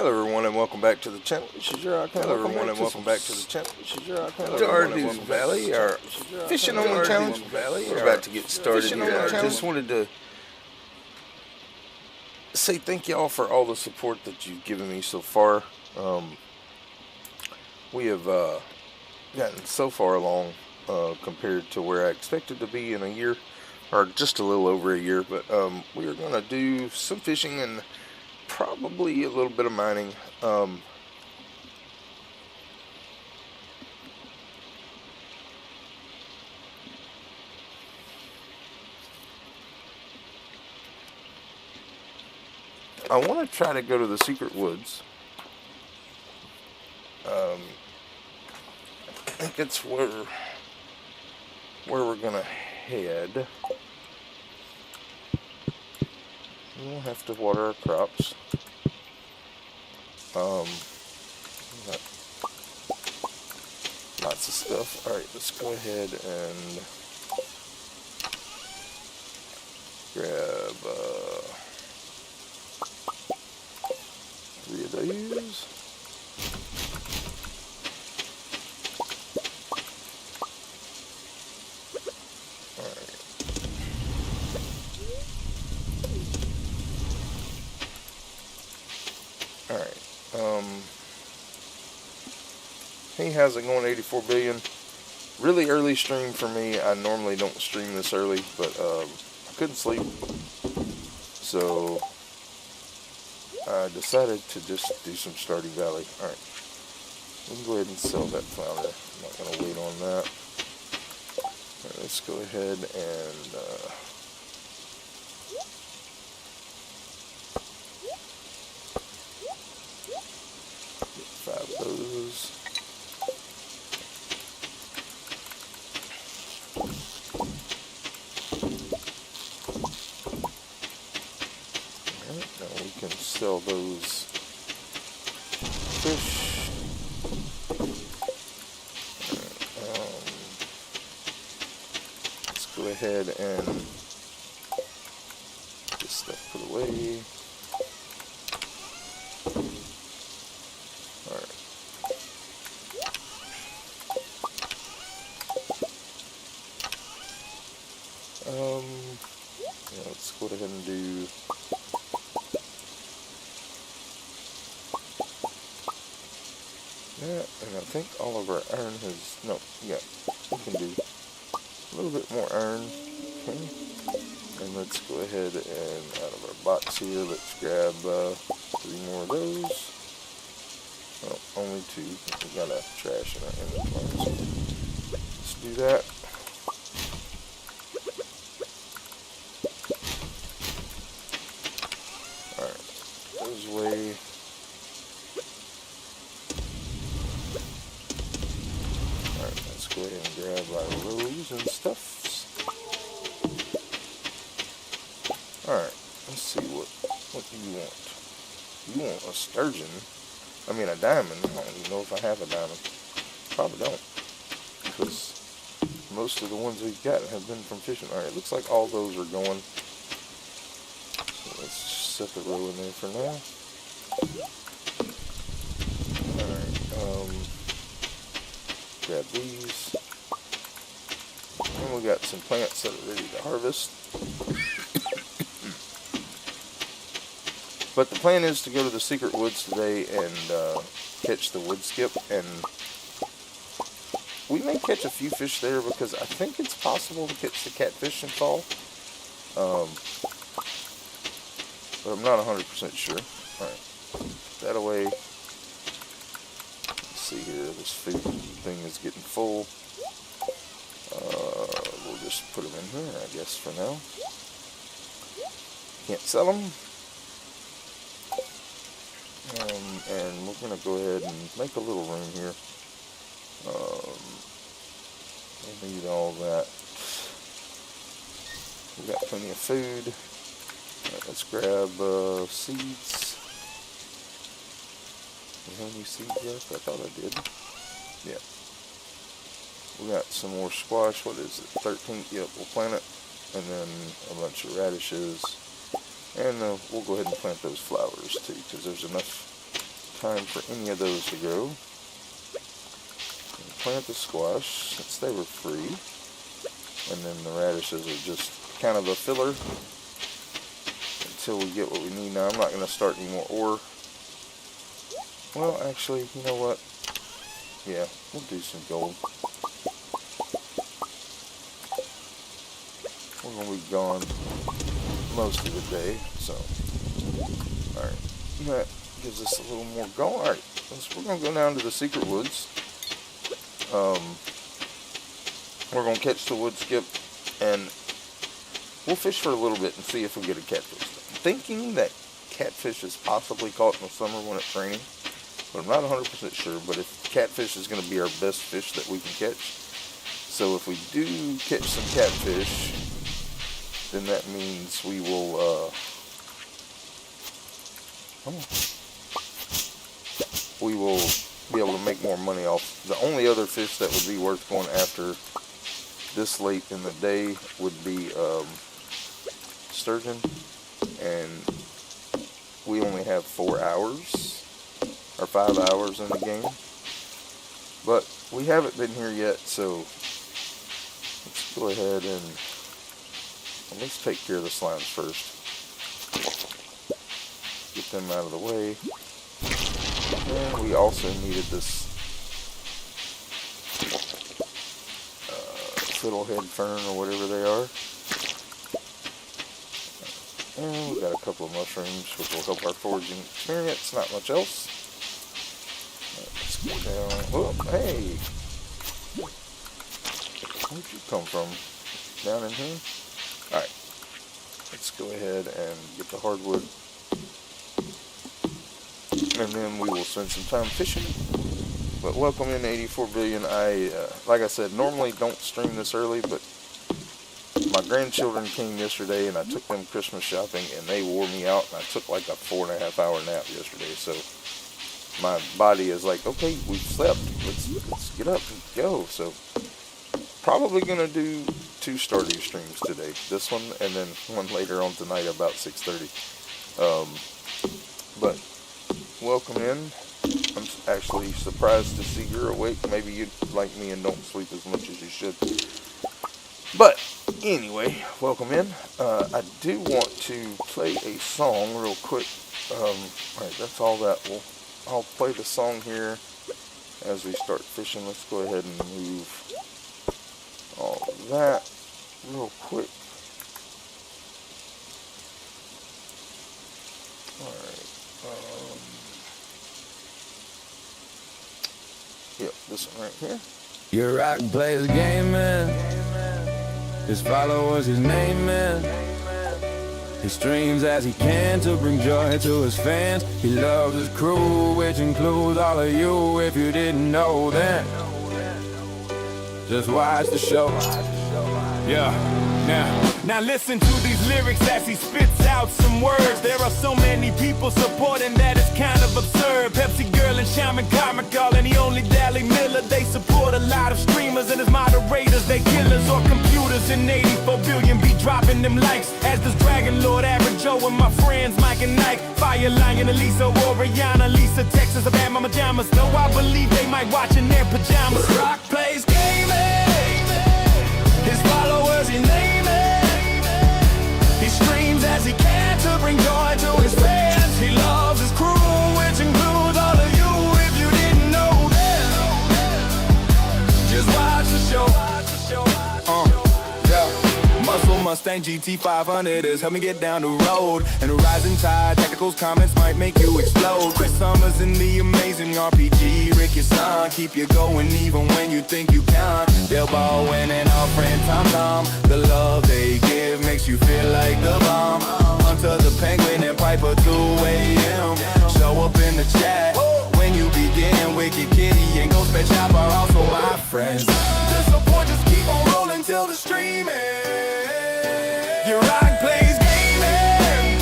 Hello everyone and welcome back to the channel. Hello everyone and welcome back to the channel. Stardew's Valley, our fishing only challenge. We're about to get started here. I just wanted to say thank y'all for all the support that you've given me so far. We have gotten so far along compared to where I expected to be in a year, or just a little over a year. But we are going to do some fishing and probably a little bit of mining. I want to try to go to the secret woods. I think it's where we're gonna head. We won't have to water our crops. Lots of stuff. Alright, let's go ahead and grab 3 of these. Hey, how's it going, 84 billion? Really early stream for me. I normally don't stream this early, but I couldn't sleep, so I decided to just do some Stardew Valley. Alright, we can go ahead and sell that flounder. I'm not going to wait on that. Alright, let's go ahead and get 5 of those. Sell those fish. Let's go ahead and get this stuff put away. Alright. Yeah, let's go ahead and do that, and I think all of our iron has, no, yeah, we can do a little bit more iron. Okay. And let's go ahead and out of our box here, let's grab 3 more of those. Oh, only 2. We got a trash in our inventory, so let's do that. Alright, those away. Go ahead and grab our rows and stuff. Alright, let's see what do you want? You want a sturgeon? I mean a diamond. I don't even know if I have a diamond. Probably don't, because most of the ones we've got have been from fishing. Alright, looks like all those are going. So let's set the row in there for now. Alright, grab these. And we got some plants that are ready to harvest. But the plan is to go to the secret woods today and catch the wood skip, and we may catch a few fish there because I think it's possible to catch the catfish in fall. But I'm not 100% sure. Alright, that away. See here, this food thing is getting full. We'll just put them in here, I guess, for now. Can't sell them. And we're going to go ahead and make a little room here. We'll need all that. We've got plenty of food. Right, let's grab seeds. Do I have any seeds left? I thought I did. Yeah. We got some more squash. What is it? 13? Yep, we'll plant it. And then a bunch of radishes. And we'll go ahead and plant those flowers too, because there's enough time for any of those to grow. Plant the squash since they were free. And then the radishes are just kind of a filler until we get what we need. Now I'm not going to start any more ore. Well, actually, you know what? Yeah, we'll do some gold. We're going to be gone most of the day, so. Alright, that gives us a little more gold. Alright, so we're going to go down to the secret woods. We're going to catch the wood skip, and we'll fish for a little bit and see if we get a catfish. I'm thinking that catfish is possibly caught in the summer when it's raining, but I'm not 100% sure. But if catfish is going to be our best fish that we can catch, so if we do catch some catfish, then that means we will be able to make more money off. The only other fish that would be worth going after this late in the day would be sturgeon, and we only have 4 hours or 5 hours in the game, but we haven't been here yet, so let's go ahead and let's take care of the slimes first. Get them out of the way. And we also needed this fiddlehead fern or whatever they are. And we got a couple of mushrooms which will help our foraging experience, not much else. Let's go down. Oh, hey! Where'd you come from? Down in here? Alright. Let's go ahead and get the hardwood. And then we will spend some time fishing. But welcome in 84 billion. Like I said, normally don't stream this early, but my grandchildren came yesterday and I took them Christmas shopping and they wore me out, and I took like a 4.5 hour nap yesterday. So my body is like, okay, we've slept. Let's get up and go. So probably gonna do 2 Stardew streams today. This one and then one later on tonight about 6:30. But welcome in. I'm actually surprised to see you're awake. Maybe you'd like me and don't sleep as much as you should. But anyway, welcome in. I do want to play a song real quick. Alright, that's all that. I'll play the song here as we start fishing. Let's go ahead and move all of that real quick. Alright. Yep, this one right here. Your rock plays gaming. His followers, his name is. He streams as he can to bring joy to his fans. He loves his crew, which includes all of you. If you didn't know that, just watch the show. Yeah, now listen to these lyrics as he spits out some words. There are so many people supporting that it's kind of absurd. Pepsi Girl and Shaman Carmichael and the only Dally Miller. They support a lot of streamers and as moderators they killers or computers. And 84 billion be dropping them likes, as does Dragon Lord, Average Joe, and my friends Mike and Nike. Fire Lion, Elisa, Oriana, Lisa, Texas, Alabama, Majamas. No, I believe they might watch in their pajamas. Rock plays gaming. His followers, he name it. He streams as he can to bring joy to his fans. He loves his crew, which includes all of you. If you didn't know that, just watch the show. Muscle Mustang GT 500 has helped me get down the road. And the rising tide, tacticals comments might make you explode. Chris Summers in the amazing RPG. Ricky Son, keep you going even when you think you can't. They'll ball winning our friend Tom Tom. The love they give makes you feel like the bomb. Hunter the Penguin and Piper 2 AM. Show up in the chat when you begin. Wicked Kitty and Ghost Pet Shop are also my friends. The support just keep on rolling till the stream ends. Your rock plays gaming.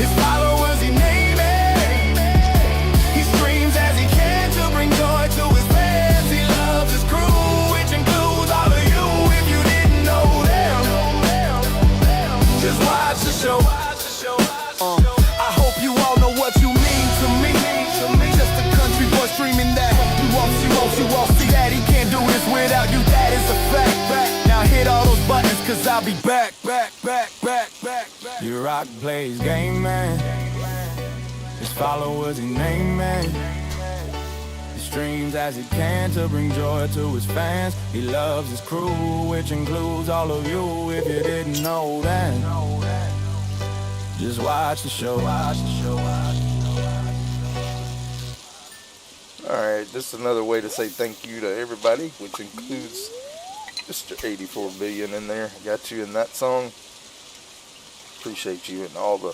His followers, he name it. He streams as he can to bring joy to his fans. He loves his crew, which includes all of you. If you didn't know them, just watch the show. I hope you all know what you mean to me. cause I'll be back. Your rock plays game man. His followers he name man. He streams as he can to bring joy to his fans. He loves his crew, which includes all of you. If you didn't know that, just watch the show. Alright, this is another way to say thank you to everybody, which includes Mr. 84 Billion in there. Got you in that song. Appreciate you and all the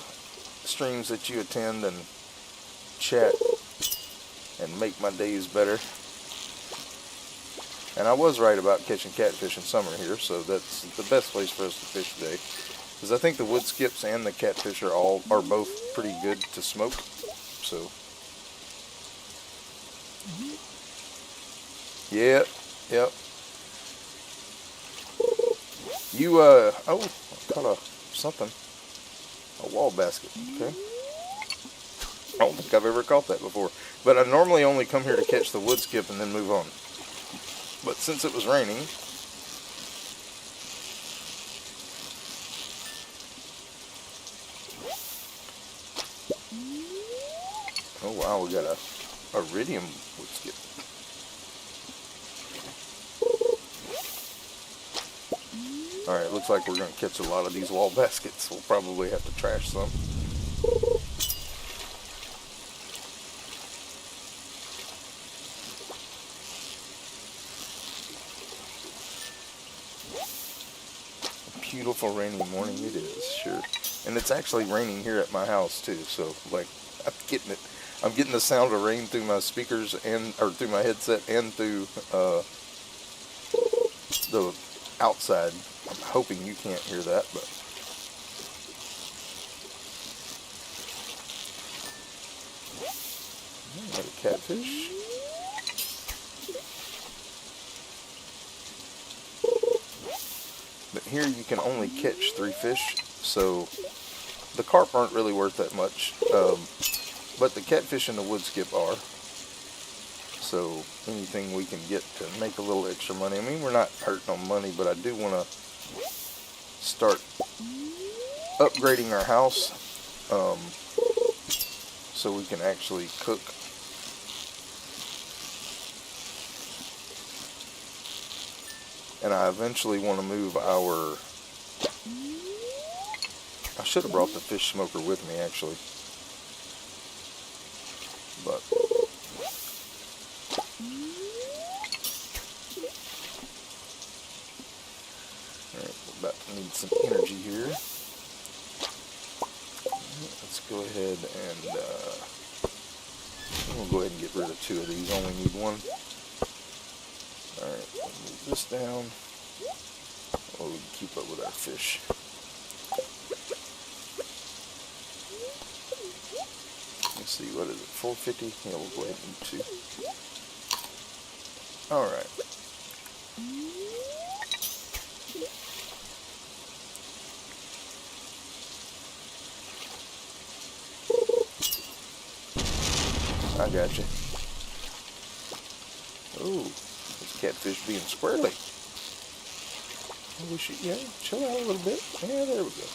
streams that you attend and chat and make my days better. And I was right about catching catfish in summer here, so that's the best place for us to fish today. Because I think the wood skips and the catfish are both pretty good to smoke. So yep. You oh, I caught something. A wall basket. Okay. I don't think I've ever caught that before. But I normally only come here to catch the wood skip and then move on. But since it was raining, oh wow, we got a iridium wood skip. Alright, looks like we're going to catch a lot of these wall baskets. We'll probably have to trash some. A beautiful rainy morning it is, sure. And it's actually raining here at my house too, so like I'm getting it. I'm getting the sound of rain through my speakers or through my headset and through the outside. I'm hoping you can't hear that, but another catfish. But here you can only catch 3 fish, so the carp aren't really worth that much, but the catfish and the wood skip are. So anything we can get to make a little extra money. I mean, we're not hurting on money, but I do want to start upgrading our house so we can actually cook. And I eventually want to move our... I should have brought the fish smoker with me actually, but about to need some energy here. Let's go ahead and we'll go ahead and get rid of 2 of these. Only need 1. Alright, move this down. Oh, we can keep up with our fish. Let's see, what is it? 450? Yeah, we'll go ahead and do 2. Alright. I got you. Oh, this catfish being squirrely. We should, yeah, chill out a little bit. Yeah, there we go.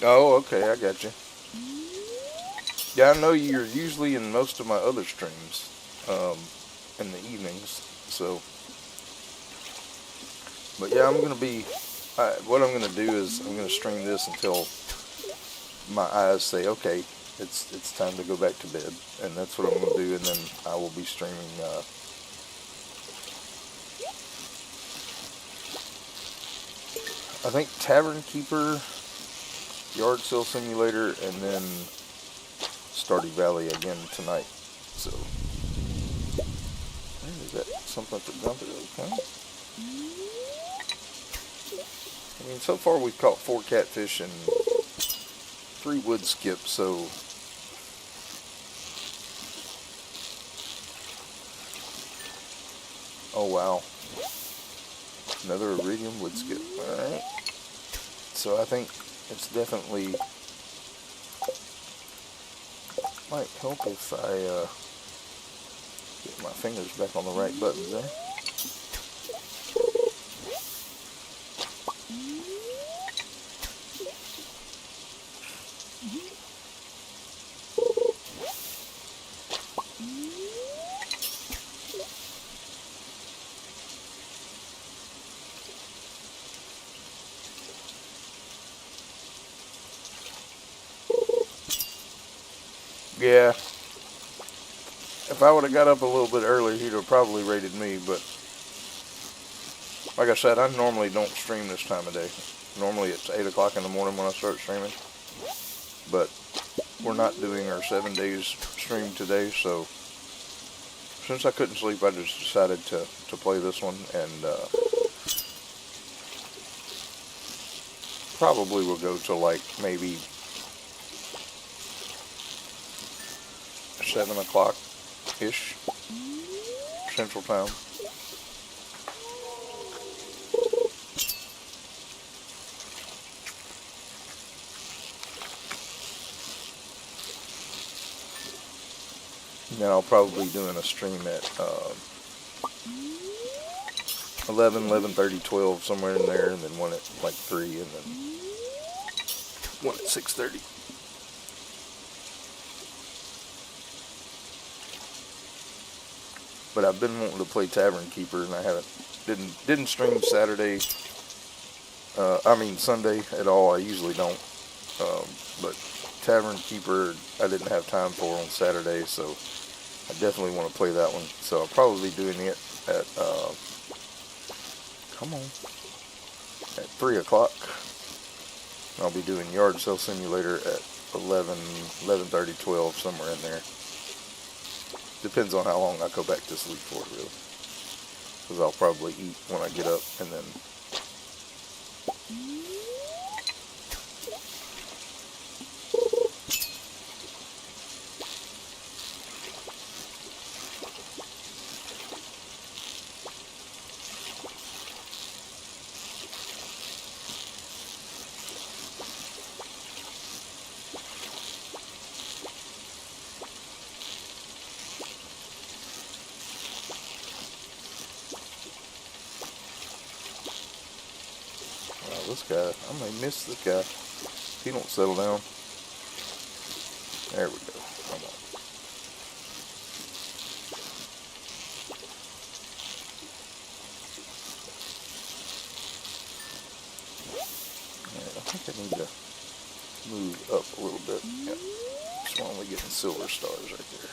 Oh, okay, I got you. Yeah, I know you're usually in most of my other streams in the evenings, so. But yeah, I'm gonna be. What I'm gonna do is I'm gonna stream this until my eyes say, okay, it's time to go back to bed, and that's what I'm gonna do, and then I will be streaming. I think Tavern Keeper, Yard Sale Simulator, and then Stardew Valley again tonight. So, is that something for Gunther? Okay. I mean, so far we've caught 4 catfish and 3 wood skips, so oh wow. Another iridium wood skip. Alright. So I think it's definitely might help if I get my fingers back on the right buttons there. Yeah, if I would have got up a little bit earlier, he'd have probably rated me, but like I said, I normally don't stream this time of day. Normally it's 8 o'clock in the morning when I start streaming, but we're not doing our 7 days stream today, so since I couldn't sleep, I just decided to play this one, and probably will go to like maybe 7 o'clock-ish Central Time. And then I'll probably be doing a stream at 11, 11:30, 12, somewhere in there, and then one at like 3, and then one at 6:30. But I've been wanting to play Tavern Keeper, and I didn't stream Saturday. Sunday at all. I usually don't. But Tavern Keeper, I didn't have time for on Saturday, so I definitely want to play that one. So I'll probably be doing it at at 3 o'clock. I'll be doing Yard Sale Simulator at 11, 11:30, 12, somewhere in there. Depends on how long I go back to sleep for, really. Because I'll probably eat when I get up, and then this guy, I may miss this guy if he don't settle down. There we go. Come on. Alright, I think I need to move up a little bit. Yep. That's why I'm only getting silver stars right there.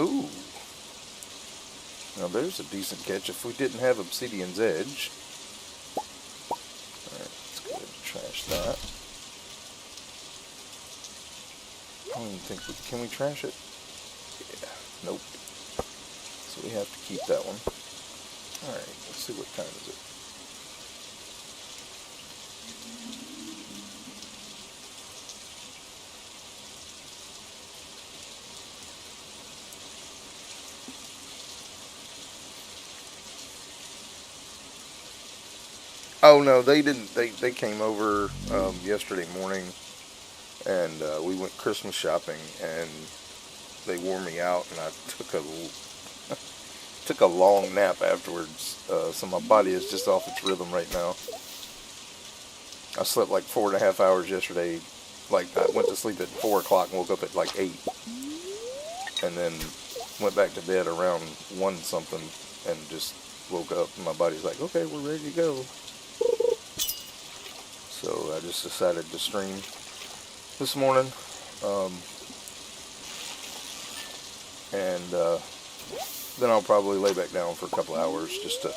Ooh. Now there's a decent catch if we didn't have Obsidian's Edge. Alright, let's go ahead and trash that. I don't even think can we trash it? Yeah, nope. So we have to keep that one. Alright, let's see what time is it. Oh no, they didn't. They came over yesterday morning, and we went Christmas shopping, and they wore me out, and I took a long nap afterwards. So my body is just off its rhythm right now. I slept like 4.5 hours yesterday. Like I went to sleep at 4 o'clock and woke up at like 8, and then went back to bed around 1 something, and just woke up, and my body's like, okay, we're ready to go. So I just decided to stream this morning, and then I'll probably lay back down for a couple hours just to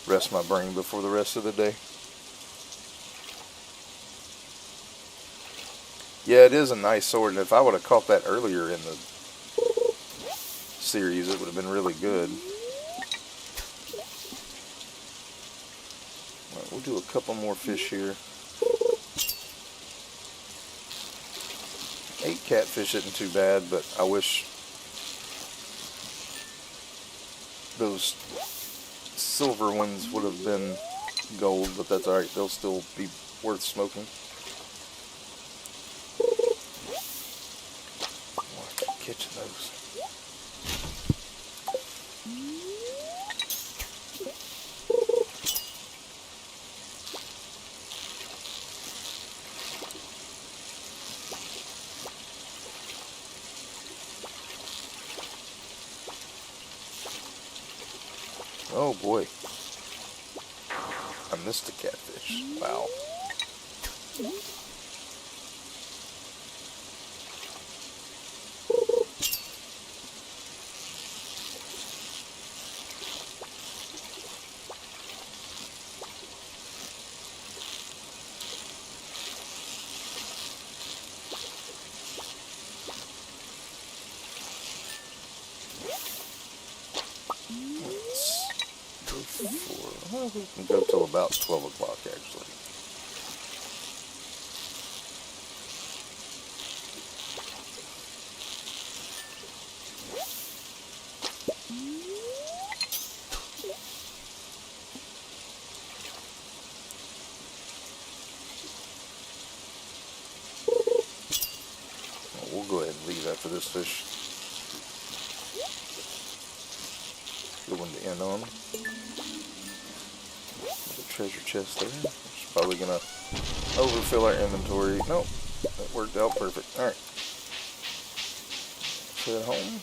rest my brain before the rest of the day. Yeah, it is a nice sword, and if I would have caught that earlier in the series, it would have been really good. All right, we'll do a couple more fish here. 8 catfish isn't too bad, but I wish those silver ones would have been gold, but that's alright, they'll still be worth smoking. Oh, I keep catching those. Oh boy, I missed a catfish. Wow. Well, we can go till about 12 o'clock actually. We'll go ahead and leave after this fish. Good one to end on. Treasure chest there. It's probably gonna overfill our inventory. Nope, that worked out perfect. Alright. Head home.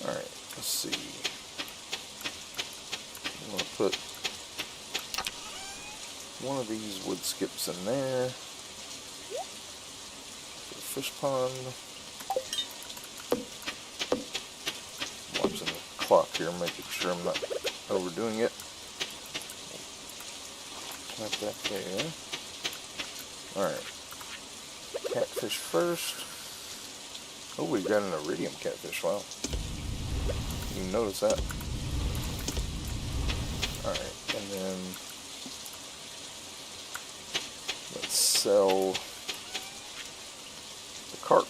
Alright, let's see. I'm going to put one of these wood skips in there. The fish pond. Watching the clock here, making sure I'm not overdoing it. Plant that there. Alright. Catfish first. Oh, we got an iridium catfish. Wow. You notice that. Alright, and then let's sell the carp.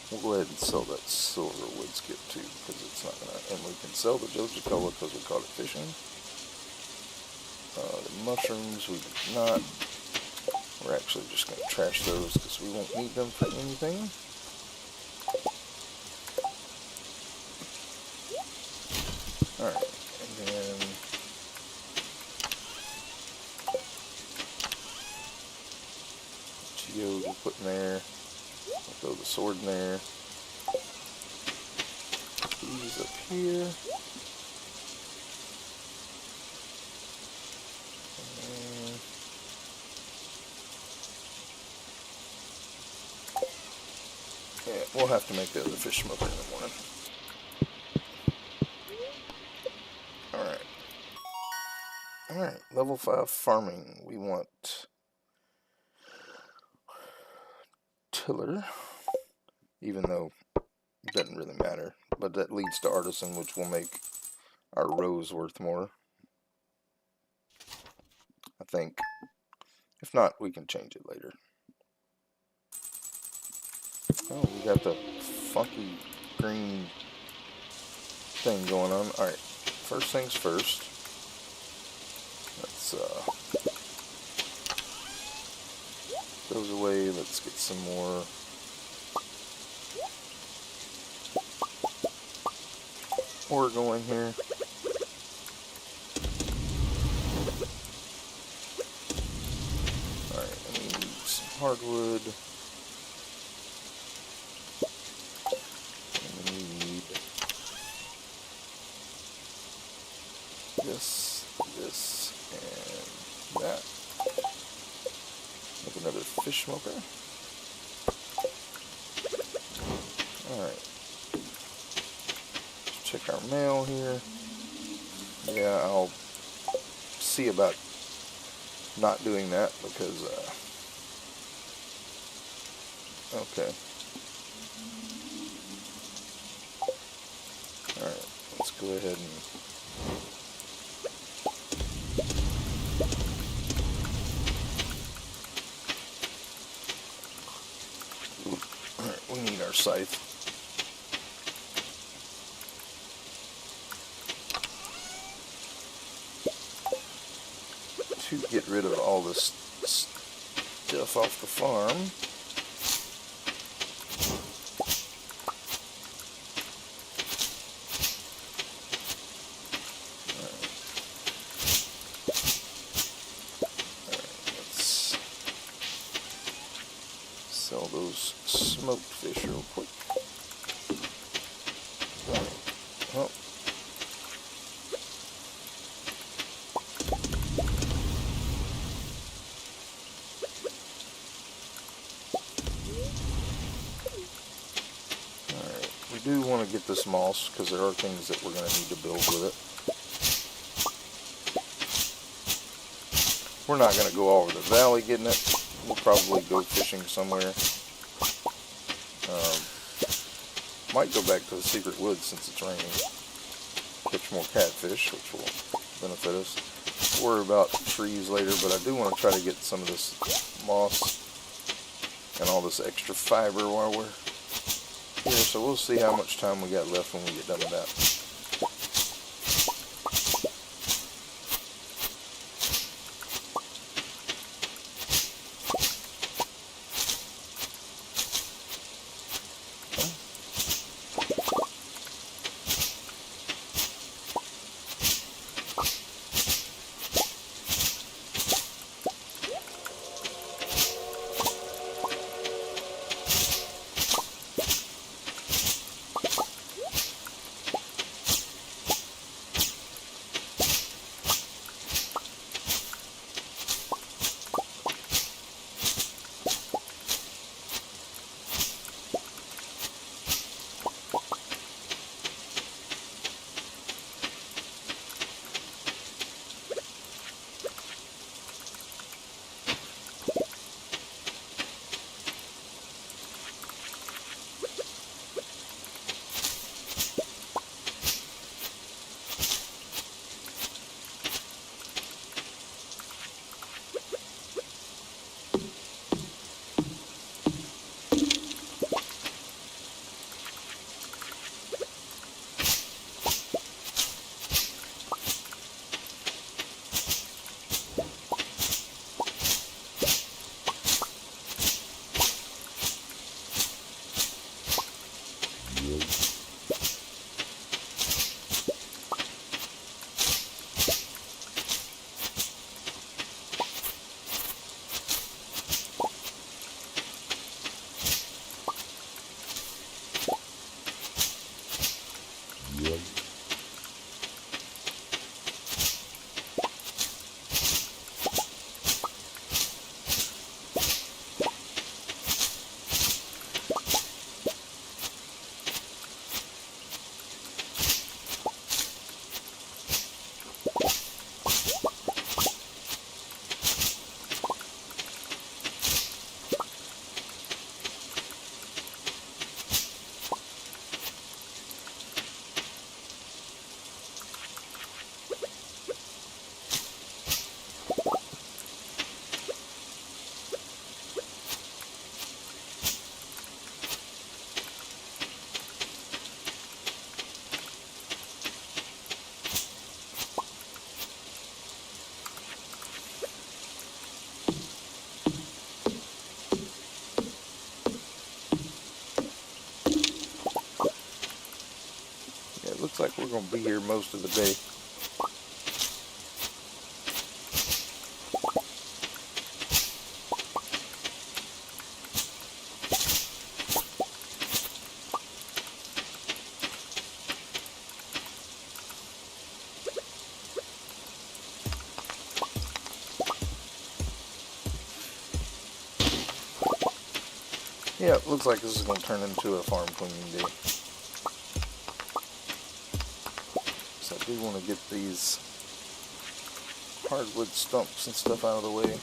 We'll go ahead and sell that silver wood skip too, because it's not gonna, and we can sell the Joja Cola because we caught it fishing. The mushrooms we did not. We're actually just going to trash those because we won't need them for anything. Alright, and then geode we'll put in there. We'll throw the sword in there. These up here. Yeah, we'll have to make the other fish smoker in the morning. Alright, level 5 farming. We want tiller, even though it doesn't really matter. But that leads to artisan, which will make our rows worth more, I think. If not, we can change it later. Oh, we got the funky green thing going on. Alright, first things first. Let's those away. Let's get some more ore going here. Alright, I need some hardwood. I need this, and that. Make another fish smoker. Alright. Check our mail here. Yeah, I'll see about not doing that because, okay. Alright, let's go ahead and we need our scythe. To get rid of all this stuff off the farm. Alright, let's sell those smoked fish real quick. Oh. Alright, we do want to get this moss because there are things that we're going to need to build with it. We're not going to go all over the valley getting it. We'll probably go fishing somewhere. Might go back to the secret woods since it's raining. Catch more catfish, which will benefit us. We'll worry about trees later, but I do want to try to get some of this moss and all this extra fiber while we're here. So we'll see how much time we got left when we get done with that. Looks like we're going to be here most of the day. Yeah, it looks like this is going to turn into a farm cleaning day. So I do want to get these hardwood stumps and stuff out of the way.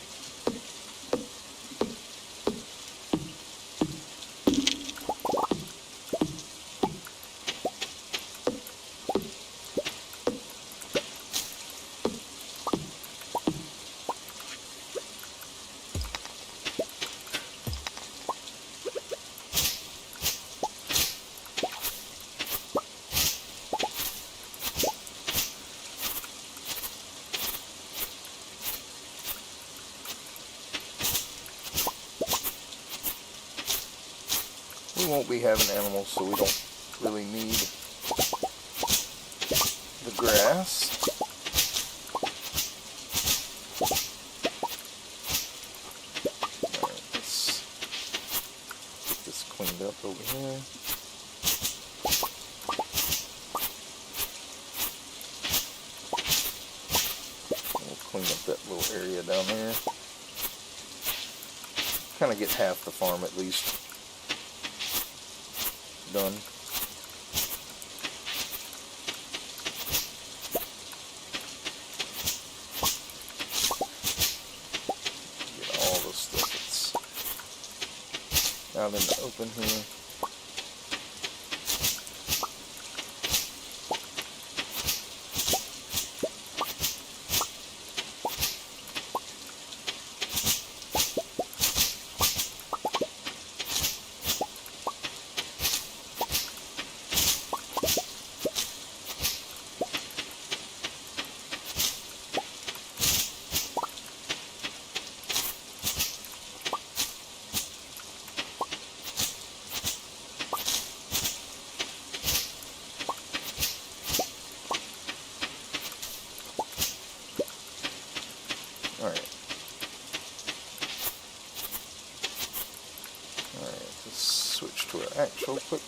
We won't be having animals, so we don't really need the grass. Alright, let's get this cleaned up over here. We'll clean up that little area down there. Kind of get half the farm at least done. Get all the stuff that's out in the open here. Alright, let's switch to our actual quick.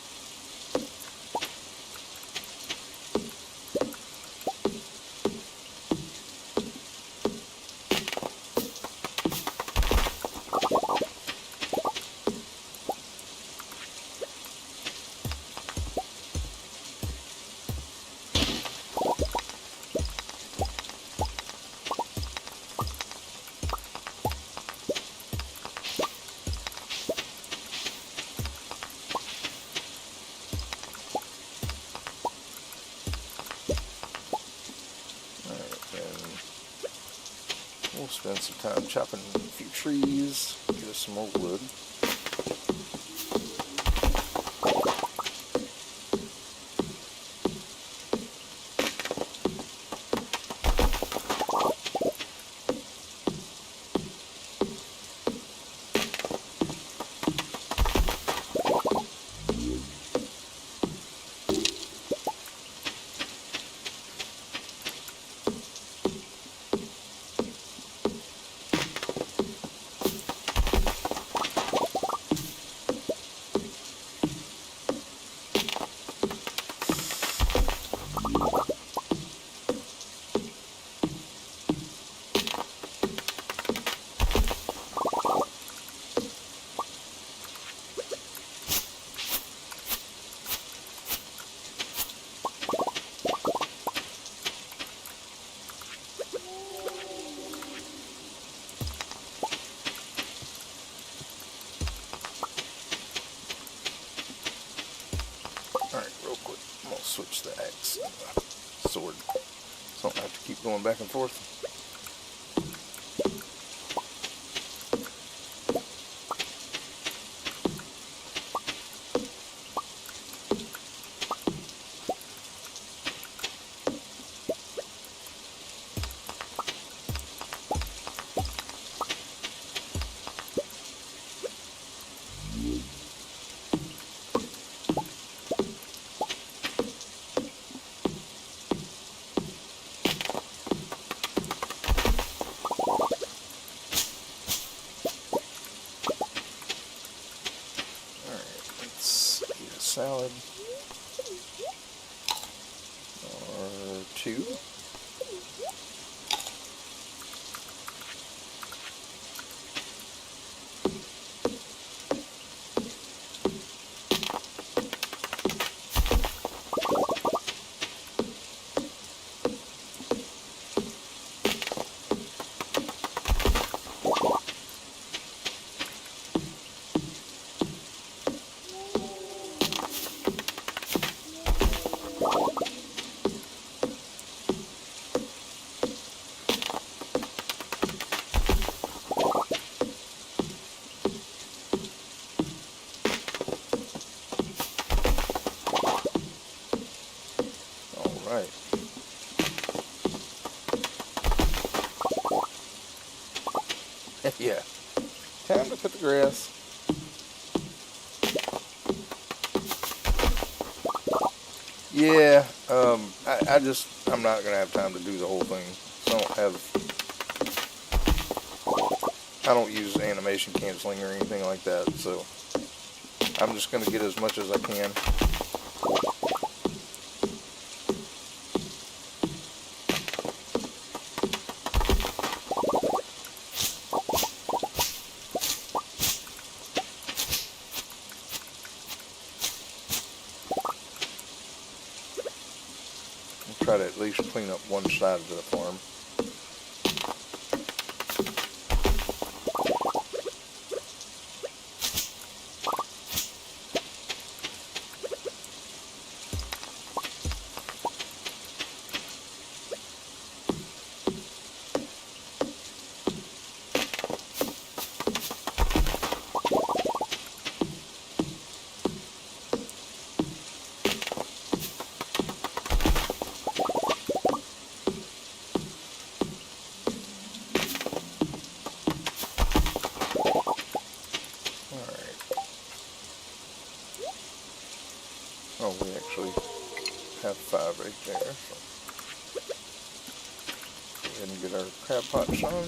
We'll spend some time chopping a few trees, get us some more wood. switch the axe and the sword, so I don't have to keep going back and forth. Salad or two. Right. Yeah. Time to cut the grass. Yeah, I'm not gonna have time to do the whole thing. So I don't use animation canceling or anything like that, so I'm just gonna get as much as I can. Try to at least clean up one side of the farm. Oh, we actually have 5 right there. So go ahead and get our crab pots on.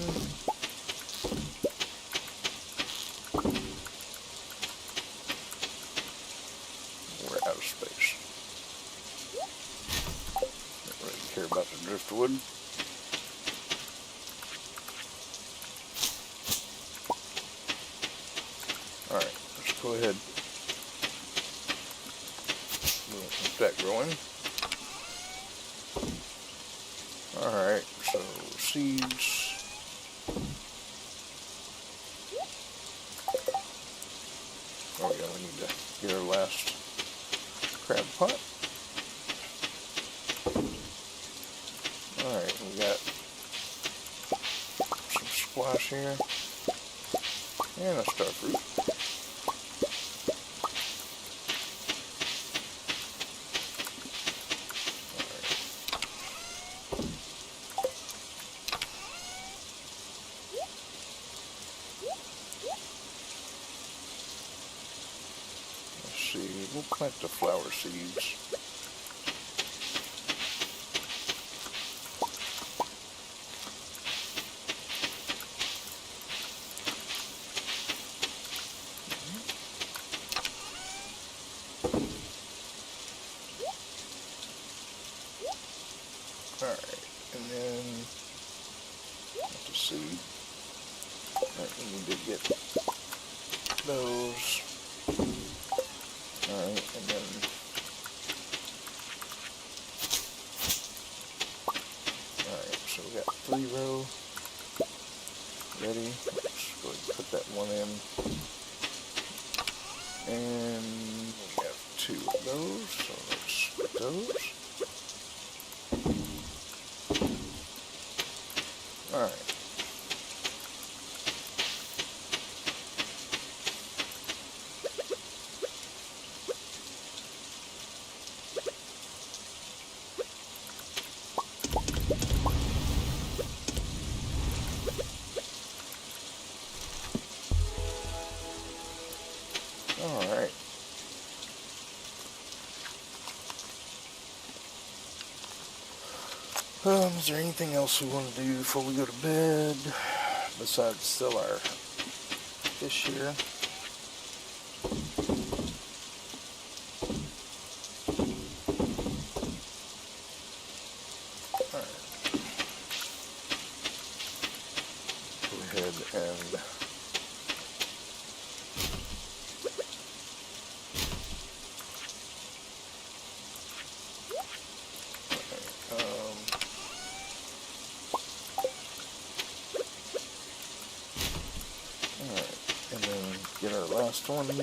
We're out of space. Don't really care about the driftwood. Alright, let's go ahead. Keep that growing. Alright, so seeds. Oh yeah, we need to get our last crab pot. Alright, we got some squash here. And a starfruit. We'll plant the flower seeds. Alright, and then the seed. Alright, we need to get those. Alright, and then alright, so we got 3 rows ready. Let's go ahead and put that one in. And we have 2 of those, so let's split those. Alright. Alright. Is there anything else we want to do before we go to bed besides sell our fish here? Alright. Go ahead and get our last one in.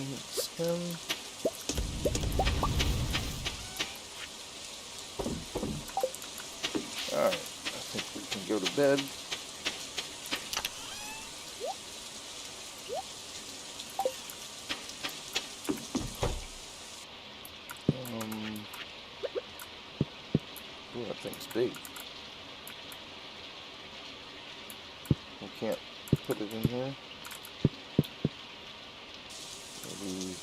Alright, I think we can go to bed. Ooh, that thing's big. We can't put it in here. Maybe.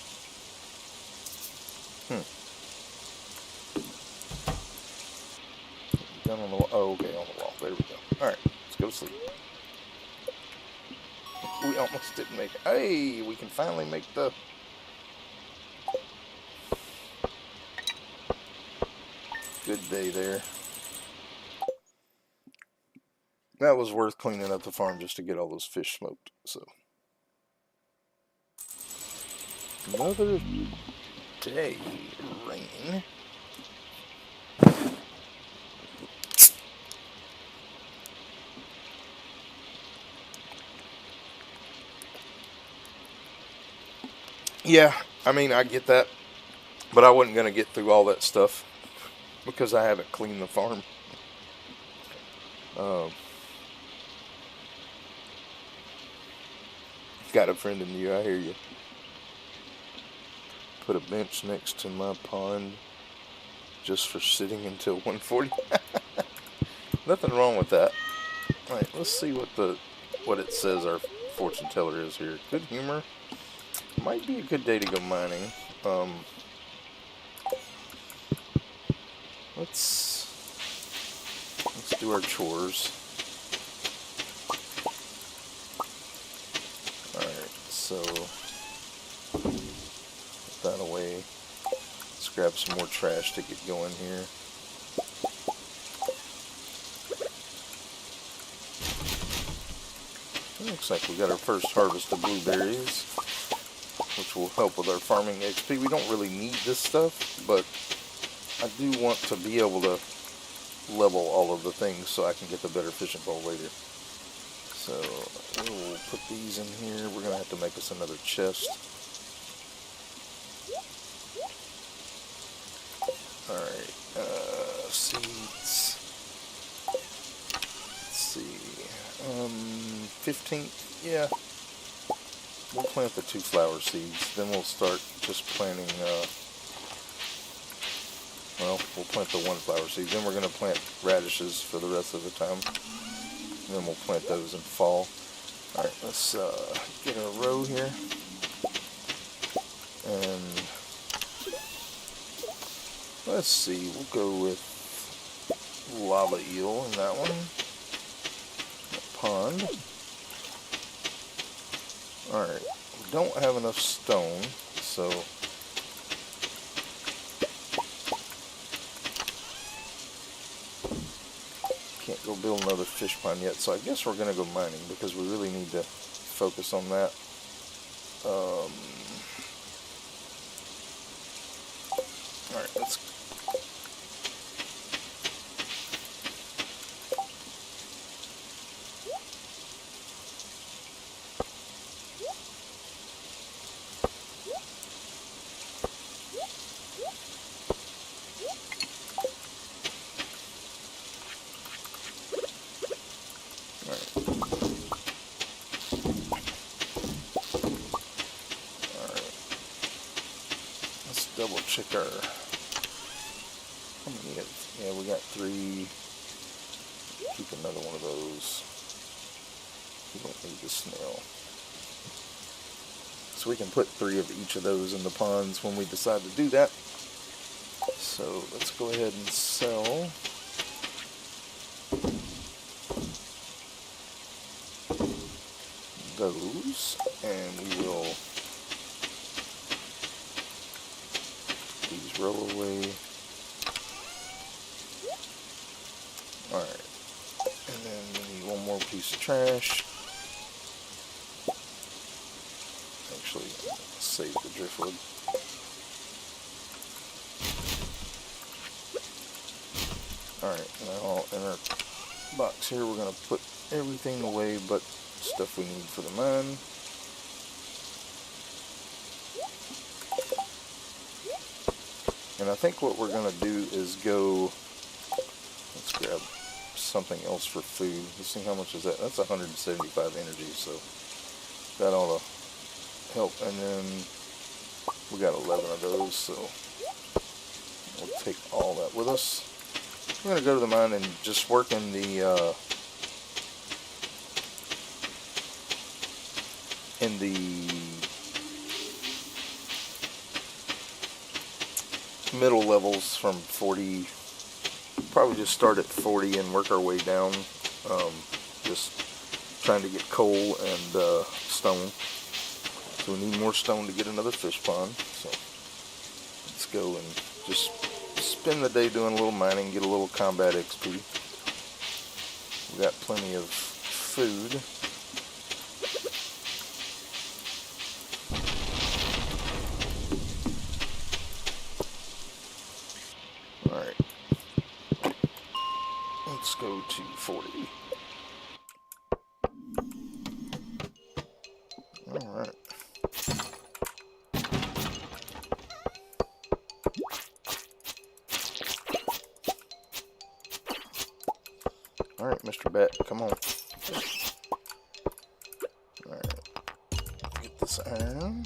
Down on the wall. Oh, okay, on the wall. There we go. Alright, let's go to sleep. We almost didn't make it. Hey, we can finally make the... Good day there. That was worth cleaning up the farm just to get all those fish smoked, so. Another day rain. Yeah, I mean, I get that, but I wasn't going to get through all that stuff because I haven't cleaned the farm. Got a friend in you, I hear you. Put a bench next to my pond just for sitting until 1:40. Nothing wrong with that. Alright, let's see what it says our fortune teller is here. Good humor. Might be a good day to go mining. Let's do our chores. Alright, so put that away. Let's grab some more trash to get going here. Looks like we got our first harvest of blueberries, which will help with our farming XP. We don't really need this stuff, but I do want to be able to level all of the things so I can get the better fishing pole later. So we'll put these in here. We're going to have to make us another chest. Alright, seeds. Let's see. 15, yeah. We'll plant the 2 flower seeds. Then we'll start just planting, well, we'll plant the 1 flower seed. Then we're going to plant radishes for the rest of the time. And then we'll plant those in fall. Alright, let's get a row here. And let's see, we'll go with lava eel in that one. Pond. Alright, we don't have enough stone, so can't go build another fish pond yet, so I guess we're going to go mining because we really need to focus on that. Alright, let's double check our... How many? Yeah, we got 3. Keep another one of those. We don't need the snail. So we can put 3 of each of those in the ponds when we decide to do that. So let's go ahead and sell those, and we will these roll away. Alright, and then we need one more piece of trash. Actually, save the driftwood. Alright, now in our box here we're going to put everything away but stuff we need for the mine. And I think what we're going to do is go, let's grab something else for food. Let's see, how much is that? That's 175 energy, so that ought to help. And then we got 11 of those, so we'll take all that with us. We're going to go to the mine and just work in the middle levels from 40. Probably just start at 40 and work our way down. Just trying to get coal and stone. So we need more stone to get another fish pond. So let's go and just spend the day doing a little mining, get a little combat XP. We got plenty of food. Alright. Let's go to 40. Alright. Alright, Mr. Bat, come on. Alright. Get this iron.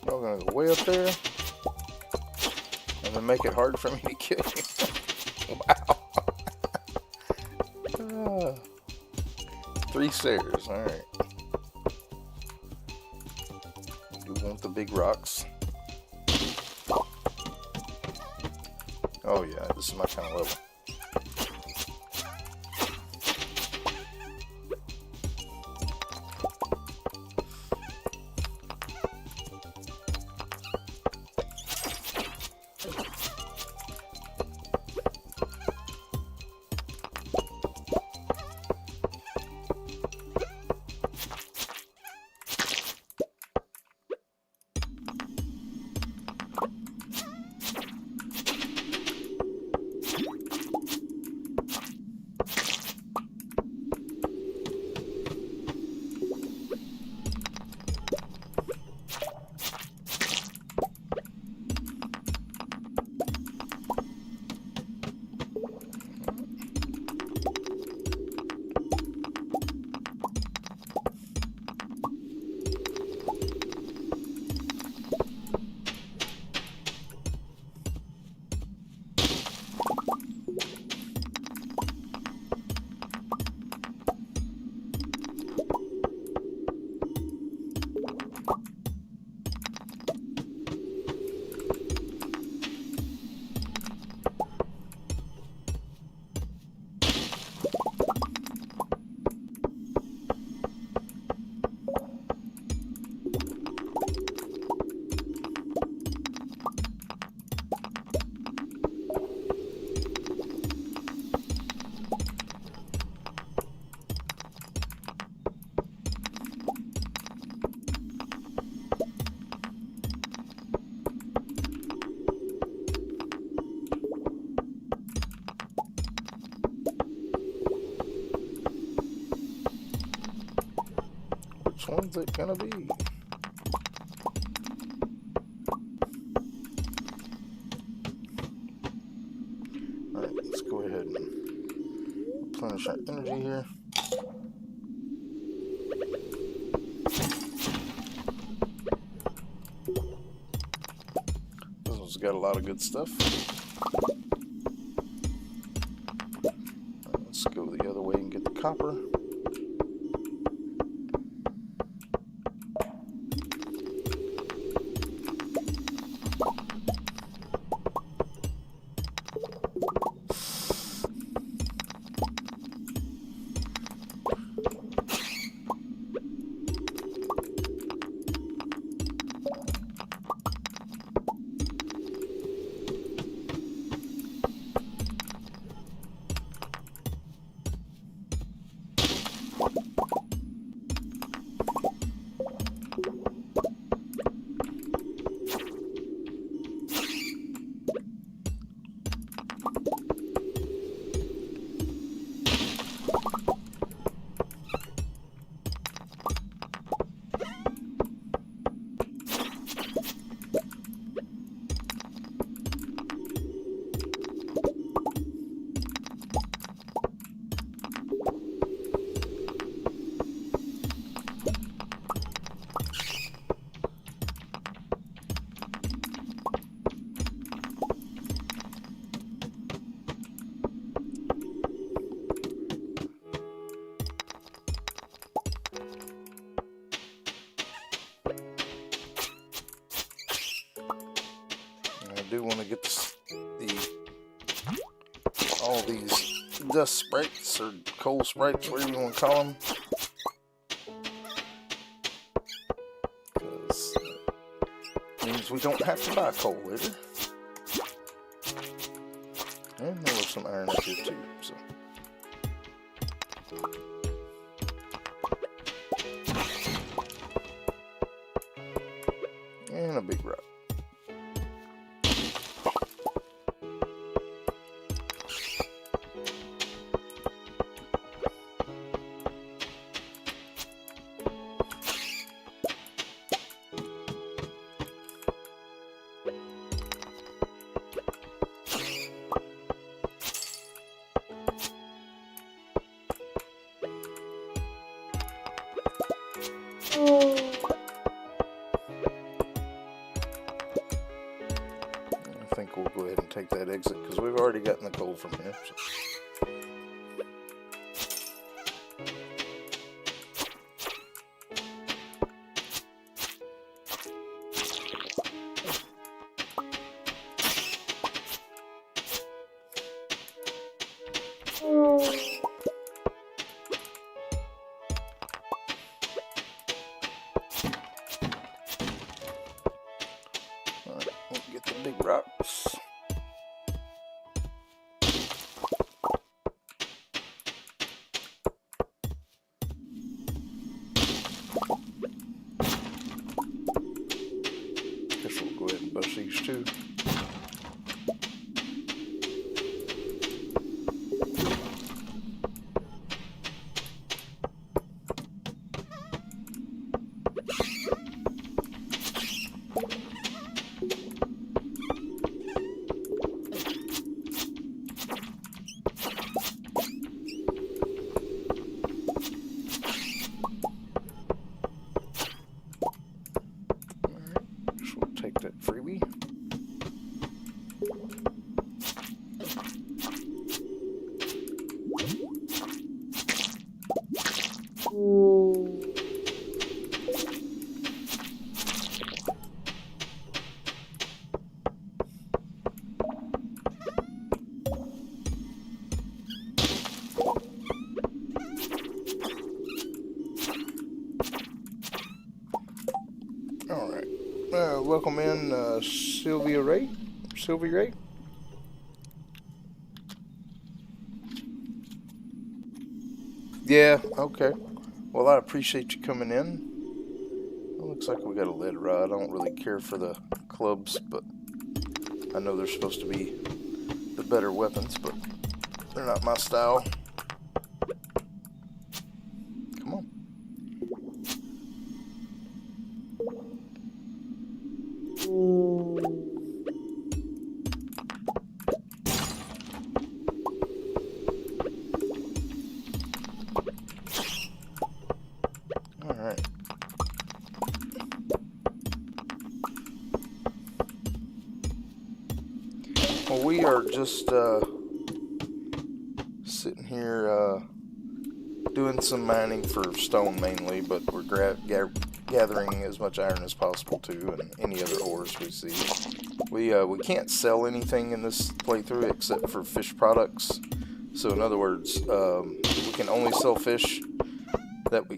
I'm gonna go way up there and then make it hard for me to kill you. Wow. 3 stairs, alright. You want the big rocks. Oh yeah, this is my kind of level. one's it gonna be? Alright, let's go ahead and replenish our energy here. This one's got a lot of good stuff. Let's go the other way and get the copper. I do want to get all these dust sprites or coal sprites, whatever you want to call them, because it means we don't have to buy coal later. And there was some iron up here too, so. And a big rock. I think we'll go ahead and take that exit because we've already gotten the coal from here. So. Get the big rocks. Guess we'll go ahead and bust these too. Take that freebie. All right. Welcome in, Sylvia Ray. Sylvia Ray. Yeah, okay. Well, I appreciate you coming in. It looks like we got a lead rod. I don't really care for the clubs, but I know they're supposed to be the better weapons, but they're not my style. Come on. we are just sitting here doing some mining for stone mainly, but we're gathering as much iron as possible too, and any other ores we see. We can't sell anything in this playthrough except for fish products. So in other words, we can only sell fish that we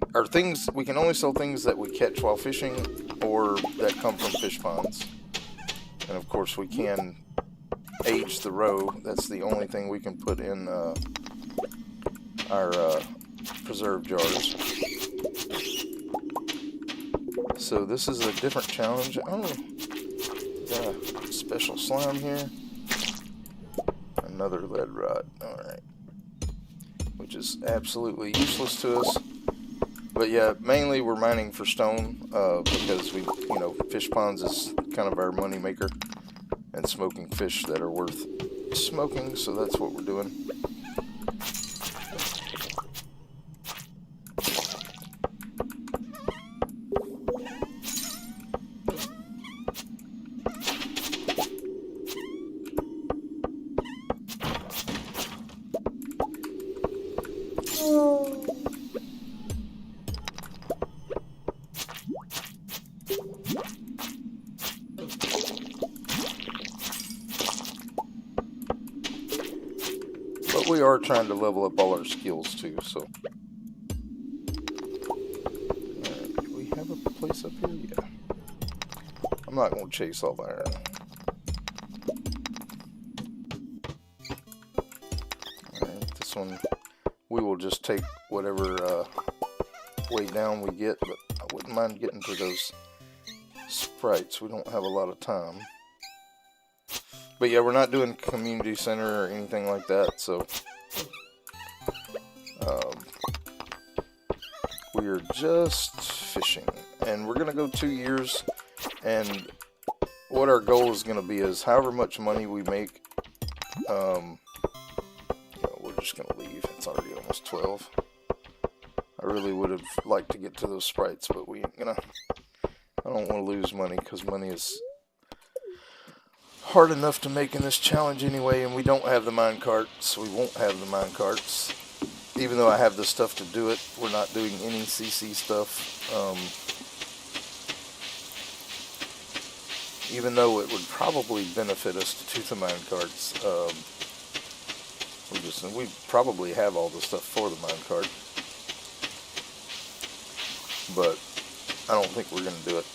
can only sell things that we catch while fishing or that come from fish ponds. And of course we can age the roe. That's the only thing we can put in our preserve jars. So this is a different challenge. Oh, got a special slime here. Another lead rod. Alright. Which is absolutely useless to us. But yeah, mainly we're mining for stone, because fish ponds is kind of our money maker, and smoking fish that are worth smoking, so that's what we're doing. But we are trying to level up all our skills too, so. Alright, do we have a place up here? Yeah. I'm not going to chase all the iron. Alright, this one, we will just take whatever way down we get, but I wouldn't mind getting to those sprites. We don't have a lot of time. But yeah, we're not doing community center or anything like that, so we are just fishing. And we're going to go 2 years, and what our goal is going to be is however much money we make, we're just going to leave. It's already almost 12. I really would have liked to get to those sprites, but we ain't gonna. I don't want to lose money, because money is hard enough to make in this challenge anyway, and we don't have the mine carts. We won't have the mine carts. Even though I have the stuff to do it, we're not doing any CC stuff. Even though it would probably benefit us to do the mine carts. We probably have all the stuff for the mine cart. But I don't think we're going to do it.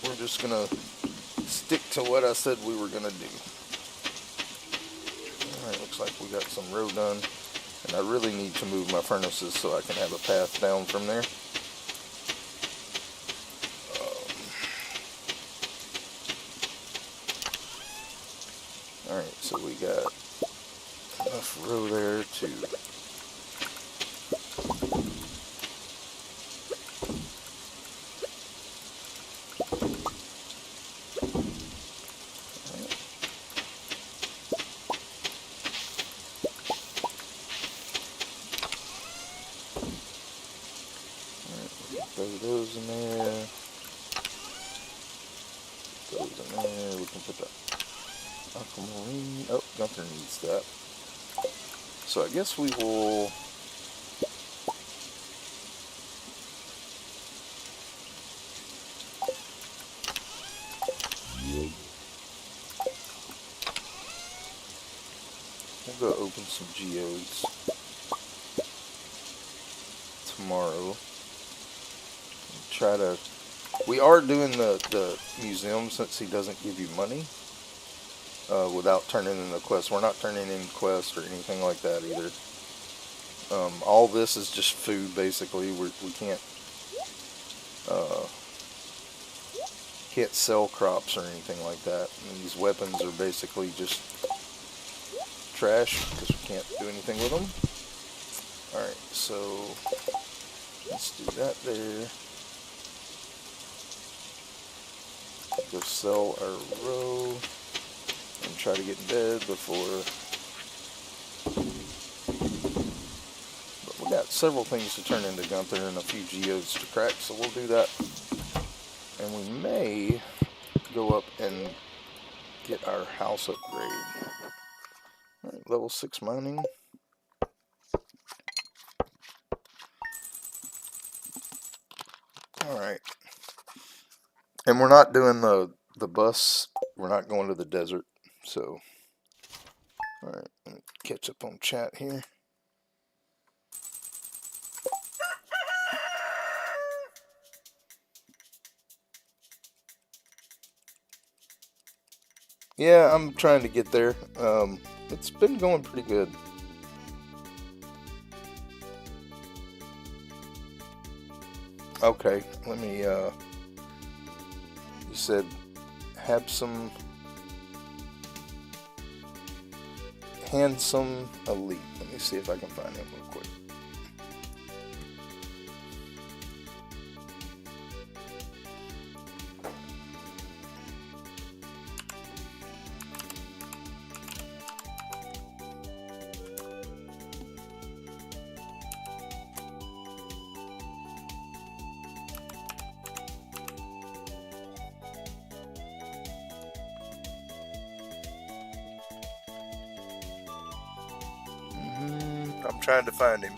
We're just going to stick to what I said we were going to do. Alright, looks like we got some row done. And I really need to move my furnaces so I can have a path down from there. Alright, so we got enough row there to throw those in there. Those in there. We can put that aquamarine. Oh, Gunther needs that. So I guess we will. We'll go open some geodes tomorrow. Try to. We are doing the museum since he doesn't give you money without turning in the quest. We're not turning in quests or anything like that either. All this is just food basically. We can't sell crops or anything like that. And these weapons are basically just trash because we can't do anything with them. Alright, so let's do that there. Go sell our row and try to get in bed before. But we got several things to turn into Gunther and a few geodes to crack, so we'll do that. And we may go up and get our house upgrade. Alright, level 6 mining. Alright. And we're not doing the bus. We're not going to the desert. So, alright, let me catch up on chat here. Yeah, I'm trying to get there. It's been going pretty good. Okay, let me, you said have some handsome elite. Let me see if I can find him real quick. I'm trying to find him.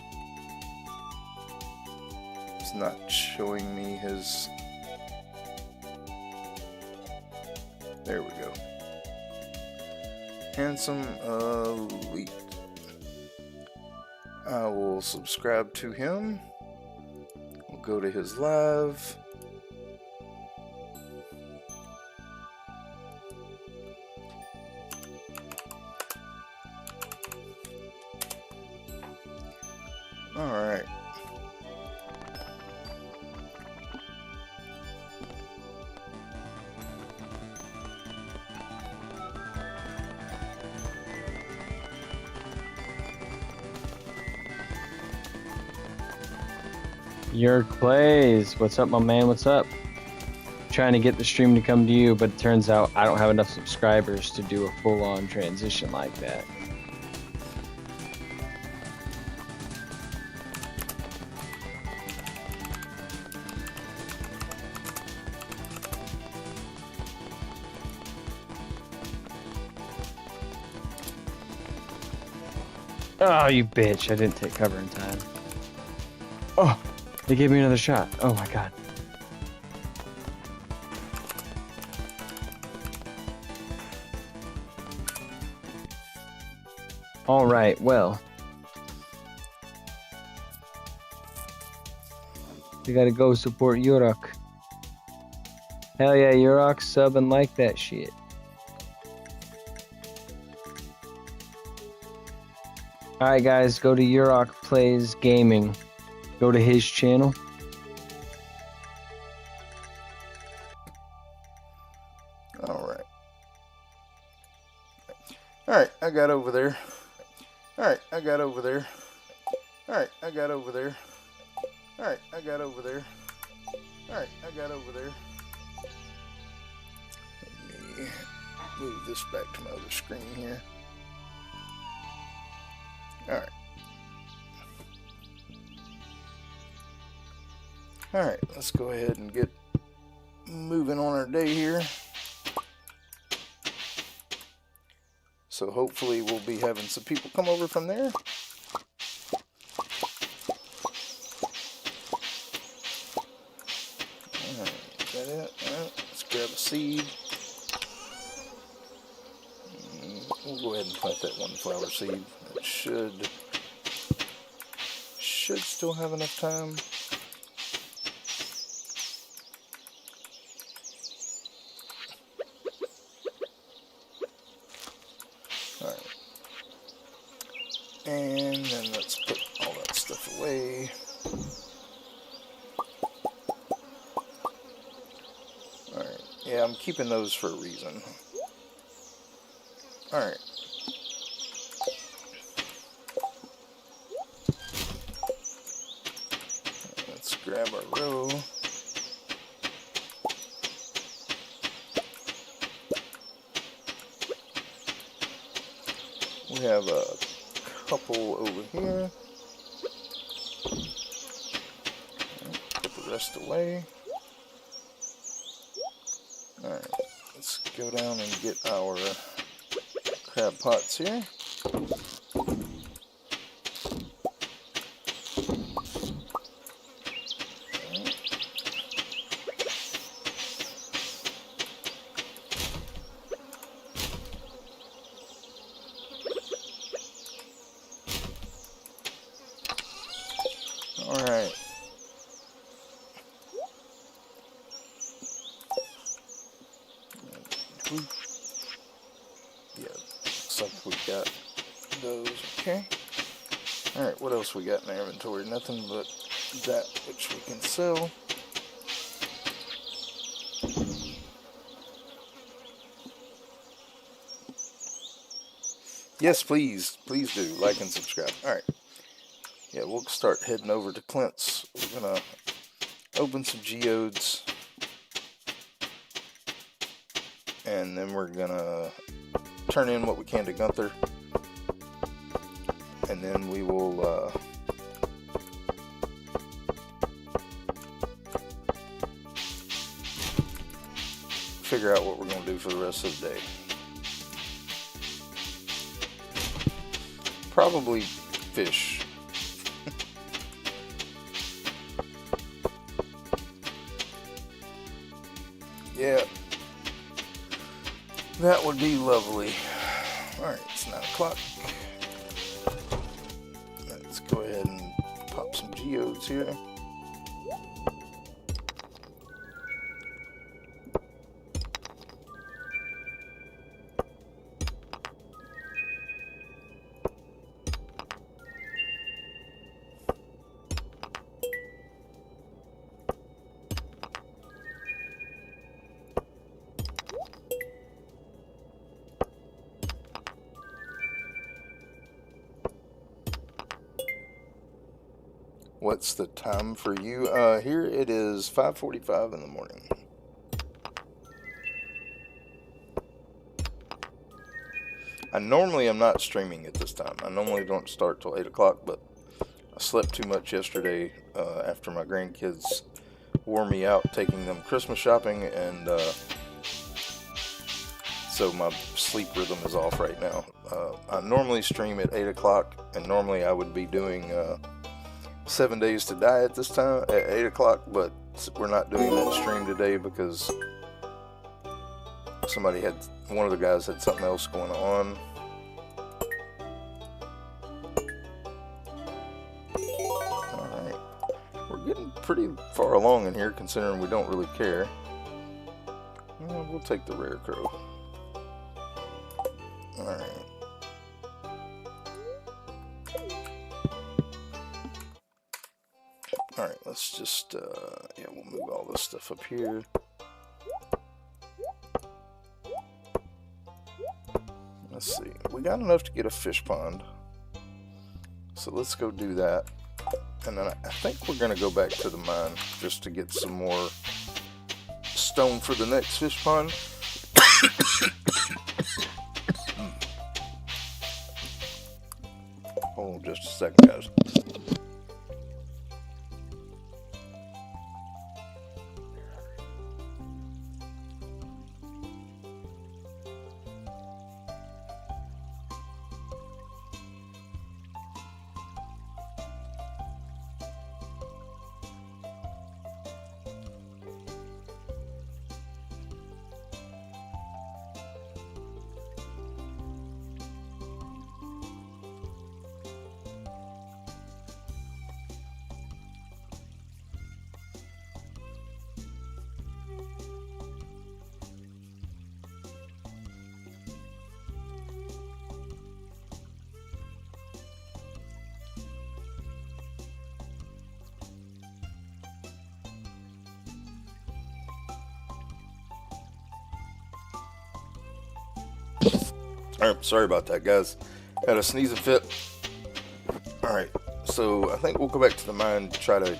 It's not showing me his... There we go. Handsome elite. I will subscribe to him. We'll go to his live. Alright. Yerk Plays. What's up, my man? What's up? Trying to get the stream to come to you, but it turns out I don't have enough subscribers to do a full-on transition like that. Oh, you bitch. I didn't take cover in time. Oh, they gave me another shot. Oh my god. Alright, well. We gotta go support Yurok. Hell yeah, Yurok, sub and like that shit. Alright guys, go to Yurok Plays Gaming. Go to his channel. Alright. Alright, I got over there. Alright, I got over there. Alright, I got over there. Alright, I got over there. Alright, I got over there. Let me move this back to my other screen here. Alright. Alright, let's go ahead and get moving on our day here. So hopefully we'll be having some people come over from there. Alright, is that it? Alright, let's grab a seed. We'll go ahead and plant that one flower seed. It should still have enough time. Alright. And then let's put all that stuff away. Alright. Yeah, I'm keeping those for a reason. Alright. Let's grab our row. We have a couple over here. Put the rest away. Alright, let's go down and get our crab pots here. Alright. Yeah, looks like we got those. Okay. Alright, what else we got in our inventory? Nothing but that which we can sell. Yes, please. Please do. Like and subscribe. Alright. Yeah, we'll start heading over to Clint's. We're going to open some geodes. And then we're going to turn in what we can to Gunther. And then we will figure out what we're going to do for the rest of the day. Probably fish. Yeah, that would be lovely. Alright, it's 9 o'clock. Let's go ahead and pop some geodes here. What's the time for you? Here it is 5:45 in the morning. I normally am not streaming at this time. I normally don't start till 8 o'clock, but I slept too much yesterday after my grandkids wore me out taking them Christmas shopping, and so my sleep rhythm is off right now. I normally stream at 8 o'clock, and normally I would be doing 7 Days to Die at this time at 8 o'clock, but we're not doing that stream today because one of the guys had something else going on. Alright, we're getting pretty far along in here considering we don't really care. We'll take the rare crow. Alright. Alright, let's just, yeah, we'll move all this stuff up here. Let's see, we got enough to get a fish pond. So let's go do that. And then I think we're going to go back to the mine just to get some more stone for the next fish pond. Hold on just a second, guys. Alright, sorry about that, guys. Had a sneezing fit. Alright, so I think we'll go back to the mine and try to...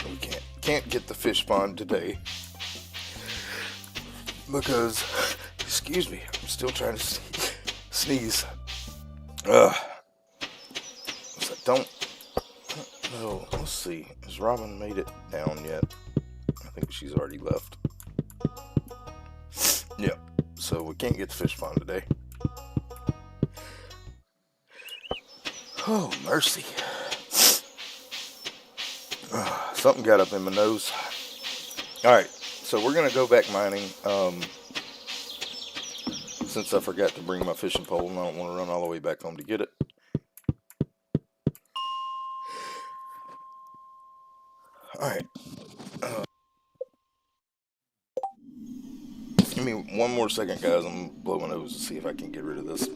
We can't get the fish pond today. Because, excuse me, I'm still trying to sneeze. So let's see. Has Robin made it down yet? I think she's already left. so we can't get the fish pond today. Oh, mercy. Something got up in my nose. Alright, so we're going to go back mining. Since I forgot to bring my fishing pole and I don't want to run all the way back home to get it. Alright. Give me one more second, guys. I'm going to blow my nose to see if I can get rid of this.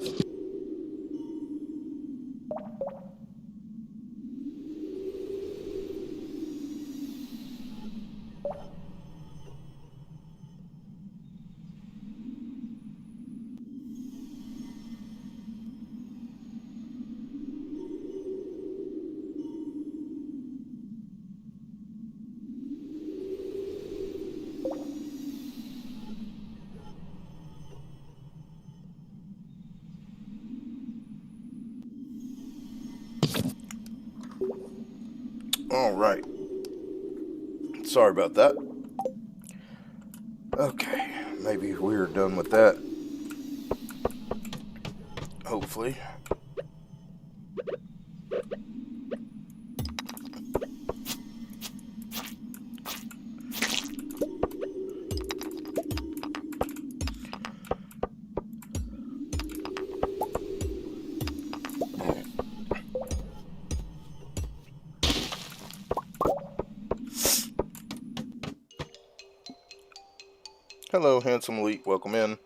Alright. Sorry about that. Okay, maybe we're done with that. Hopefully. Hello, handsome elite. Welcome in.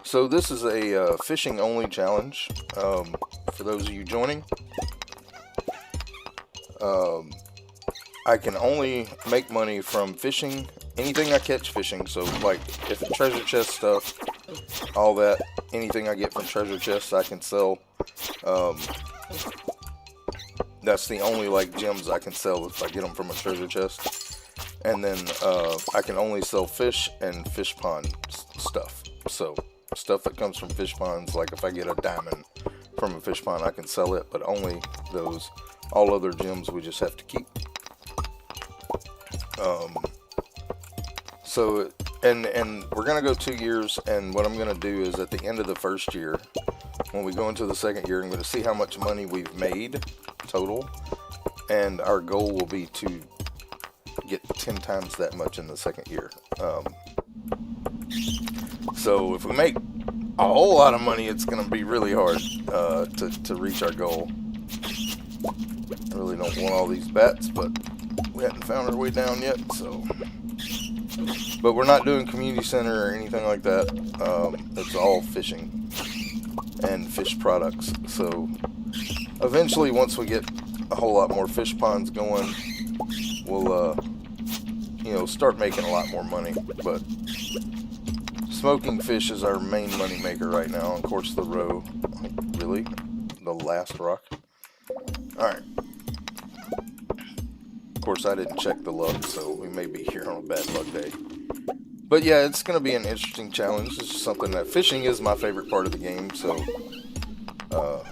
So this is a fishing only challenge for those of you joining. I can only make money from fishing, anything I catch fishing. So like if it's treasure chest stuff, all that, anything I get from treasure chests I can sell. That's the only like gems I can sell if I get them from a treasure chest. And then I can only sell fish and fish pond stuff. So stuff that comes from fish ponds, like if I get a diamond from a fish pond, I can sell it, but only those. All other gems we just have to keep. So and we're gonna go 2 years, and what I'm gonna do is at the end of the first year, when we go into the second year, I'm gonna see how much money we've made total, and our goal will be to get 10 times that much in the second year. So if we make a whole lot of money, it's gonna be really hard to reach our goal. I really don't want all these bats, but we haven't found our way down yet, so. But we're not doing community center or anything like that. It's all fishing and fish products. So eventually, once we get a whole lot more fish ponds going, we'll start making a lot more money. But smoking fish is our main money maker right now. Of course, the roe, really, the last rock. All right. Of course, I didn't check the luck, so we may be here on a bad luck day. But yeah, it's going to be an interesting challenge. It's just something that fishing is my favorite part of the game, so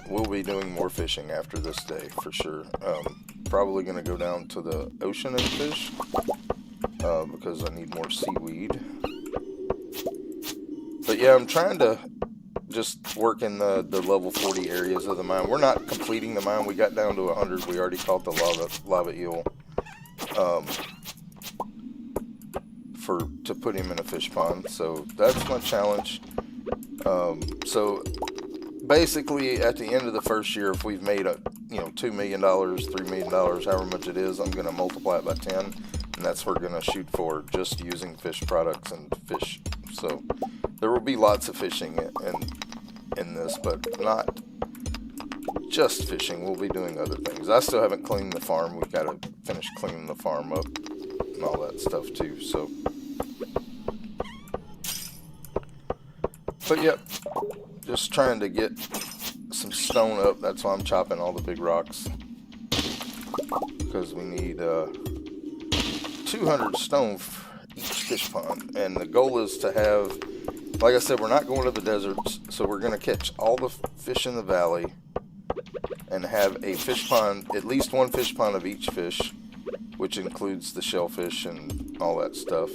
we'll be doing more fishing after this day for sure. Probably going to go down to the ocean and fish because I need more seaweed. But yeah, I'm trying to just work in the level 40 areas of the mine. We're not completing the mine. We got down to 100. We already caught the lava eel. To put him in a fish pond, so that's my challenge. So basically, at the end of the first year, if we've made $2 million, $3 million, however much it is, I'm going to multiply it by 10, and that's what we're going to shoot for, just using fish products and fish. So there will be lots of fishing in this, but not just fishing. We'll be doing other things. I still haven't cleaned the farm. We've got to finish cleaning the farm up and all that stuff too. So, but yep, just trying to get some stone up. That's why I'm chopping all the big rocks, because we need 200 stone for each fish pond, and the goal is to have, like I said, we're not going to the deserts, so we're going to catch all the fish in the valley and have a fish pond, at least one fish pond of each fish, which includes the shellfish and all that stuff.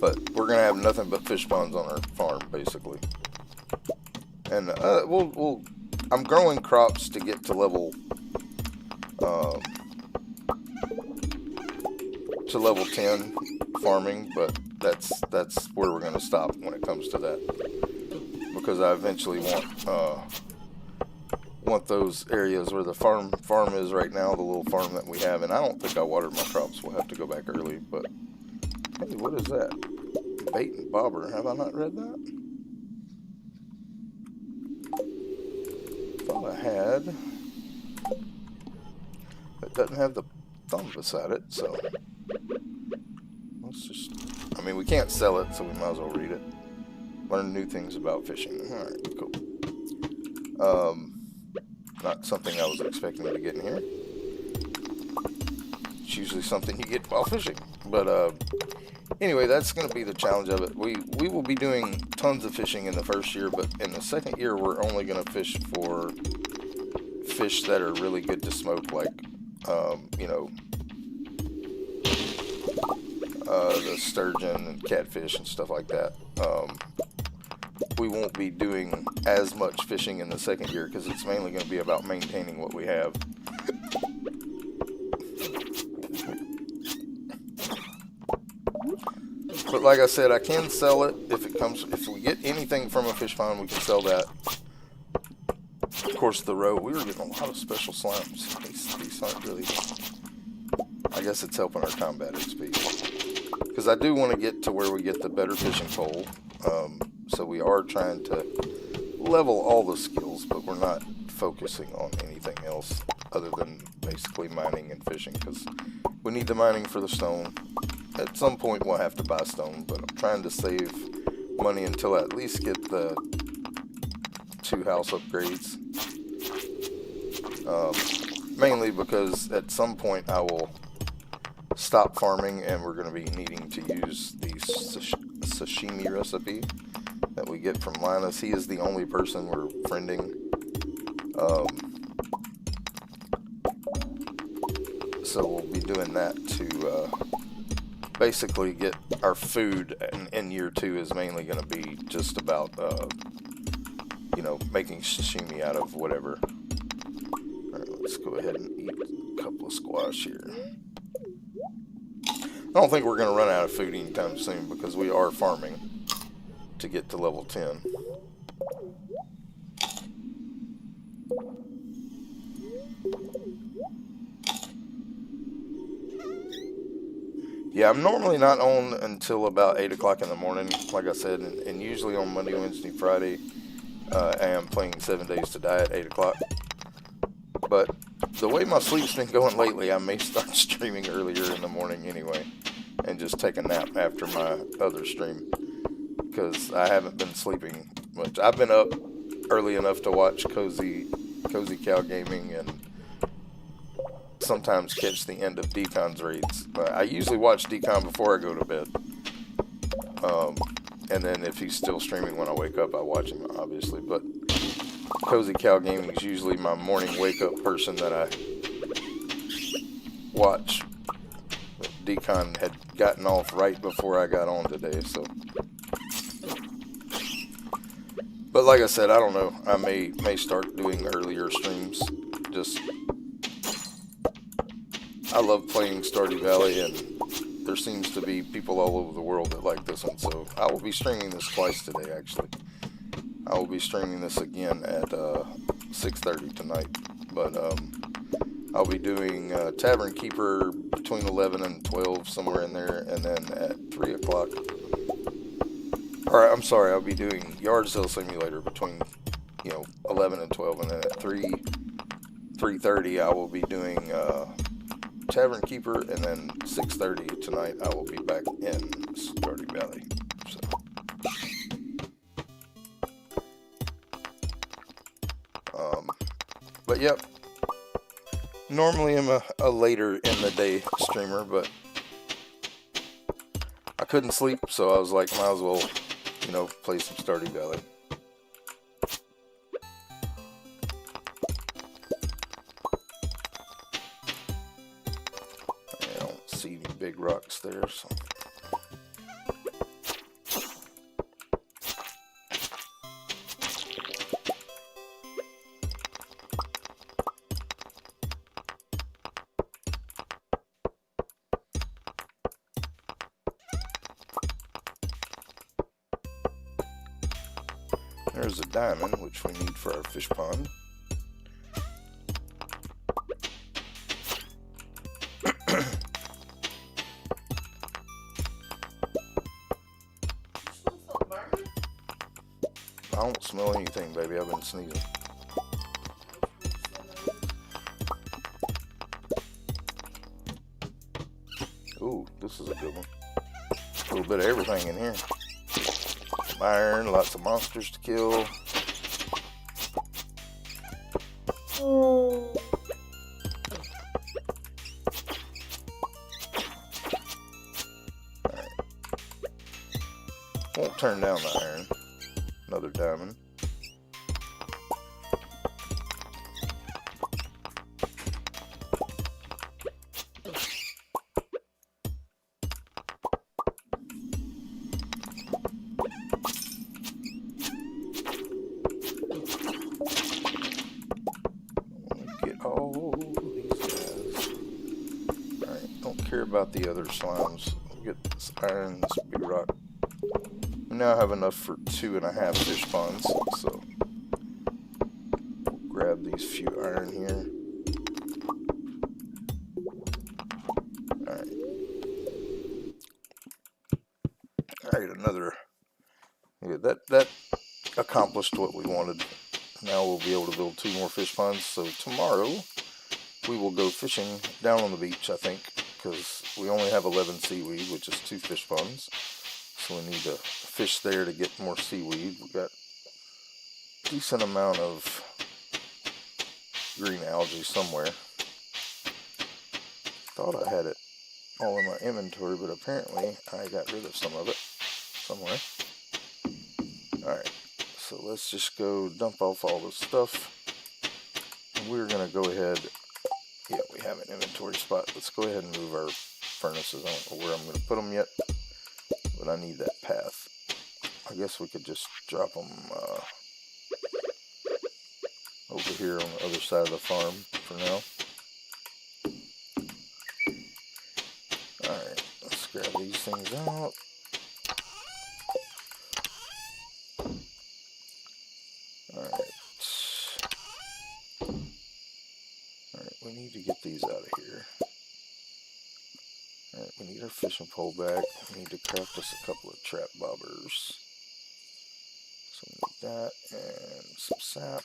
But we're gonna have nothing but fish ponds on our farm, basically. And I'm growing crops to get to level 10 farming, but that's where we're gonna stop when it comes to that, because I eventually want those areas where the farm is right now, the little farm that we have. And I don't think I watered my crops. We'll have to go back early. But hey, what is that? Bait and bobber. Have I not read that? Thought I had. It doesn't have the thumb beside it, so let's just. I mean, we can't sell it, so we might as well read it. Learn new things about fishing. All right, cool. Not something I was expecting to get in here. It's usually something you get while fishing. But anyway, that's going to be the challenge of it. We will be doing tons of fishing in the first year, but in the second year, we're only going to fish for fish that are really good to smoke, like, the sturgeon and catfish and stuff like that. We won't be doing as much fishing in the second year because it's mainly going to be about maintaining what we have. But like I said, I can sell it if we get anything from a fish pond, we can sell that. Of course, the roe, we were getting a lot of special slimes. These aren't really, I guess it's helping our combat XP. Because I do want to get to where we get the better fishing pole. So we are trying to level all the skills, but we're not focusing on anything else other than basically mining and fishing, because we need the mining for the stone. At some point we'll have to buy stone, but I'm trying to save money until I at least get the 2 house upgrades. Mainly because at some point I will stop farming and we're going to be needing to use the sashimi recipe that we get from Linus. He is the only person we're friending. So we'll be doing that to basically get our food in year 2 is mainly going to be just about, making sashimi out of whatever. Alright, let's go ahead and eat a couple of squash here. I don't think we're going to run out of food anytime soon because we are farming to get to level 10. Yeah, I'm normally not on until about 8 o'clock in the morning, like I said, and usually on Monday, Wednesday, Friday, I am playing 7 Days to Die at 8 o'clock. But the way my sleep's been going lately, I may start streaming earlier in the morning anyway, and just take a nap after my other stream, because I haven't been sleeping much. I've been up early enough to watch Cozy Cow Gaming and sometimes catch the end of Decon's raids. I usually watch Decon before I go to bed. And then if he's still streaming when I wake up, I watch him, obviously. But Cozy Cow Gaming is usually my morning wake-up person that I watch. Decon had gotten off right before I got on today, so. But like I said, I don't know. I may start doing earlier streams. I love playing Stardew Valley, and there seems to be people all over the world that like this one, so I will be streaming this twice today, actually. I will be streaming this again at 6:30 tonight, but I'll be doing Tavern Keeper between 11 and 12, somewhere in there, and then at 3 o'clock. Alright, I'm sorry, I'll be doing Yard Sale Simulator between, 11 and 12, and then at 3:30 I will be doing Tavern Keeper, and then 6:30 tonight I will be back in Stardew Valley. So. But yep, normally I'm a later in the day streamer, but I couldn't sleep, so I was like, might as well you know, play some Stardew Valley. I don't see any big rocks there, so. There's a diamond, which we need for our fish pond. I don't smell anything, baby. I've been sneezing. Ooh, this is a good one. A little bit of everything in here. Some iron, lots of monsters to kill. Alright. Won't turn down the iron. Another diamond. Get all these guys. Alright, don't care about the other slimes. We'll get this iron, this big rock. We now have enough for 2.5 fish ponds, so we'll grab these few iron here. Alright, another. Yeah, that accomplished what we wanted. Now we'll be able to build 2 more fish ponds. So tomorrow we will go fishing down on the beach, I think, because we only have 11 seaweed, which is 2 fish ponds. So we need to fish there to get more seaweed. We've got a decent amount of green algae somewhere. Thought I had it all in my inventory, but apparently I got rid of some of it somewhere. Alright, so let's just go dump off all this stuff. We're going to go ahead. Yeah, we have an inventory spot. Let's go ahead and move our furnaces. I don't know where I'm going to put them yet, but I need that path. I guess we could just drop them over here on the other side of the farm for now. Alright, let's grab these things out. Alright, we need to get these out of here. Alright, we need our fishing pole back. We need to craft us a couple of trap bobbers. So we need that and some sap.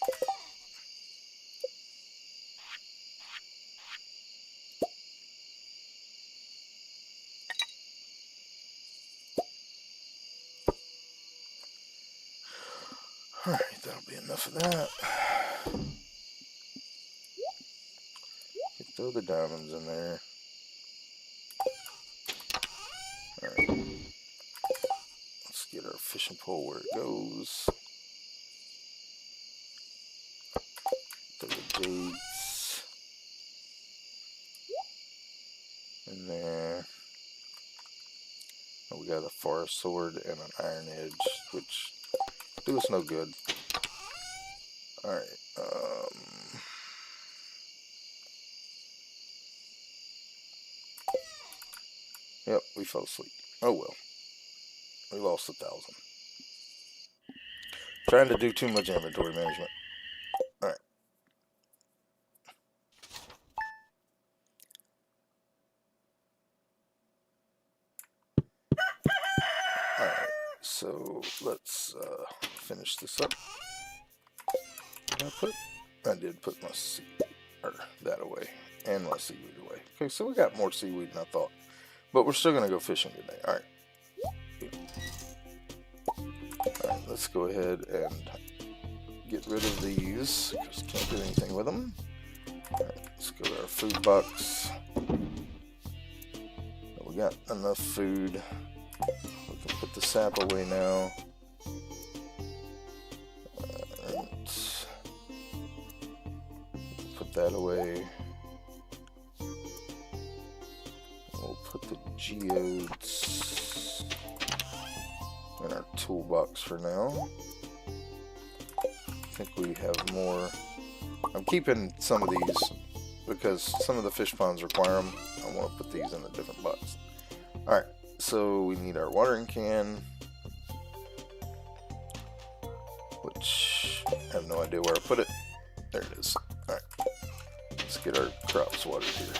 Alright, that'll be enough of that. Get the other diamonds in there. Alright. Let's get our fishing pole where it goes. Throw the jades in there. Oh, we got a forest sword and an iron edge, which do us no good. Alright, yep, we fell asleep. Oh well. We lost 1,000. Trying to do too much inventory management. Alright. Alright, so let's finish this up. I did put my that away and my seaweed away. Okay, so we got more seaweed than I thought, but we're still gonna go fishing today. All right, let's go ahead and get rid of these because can't do anything with them. All right, let's go to our food box. We got enough food. We can put the sap away now. that away. We'll put the geodes in our toolbox for now. I think we have more. I'm keeping some of these because some of the fish ponds require them. I want to put these in a different box. Alright, so we need our watering can, which I have no idea where I put it. There it is. Alright, let's get our crops watered here.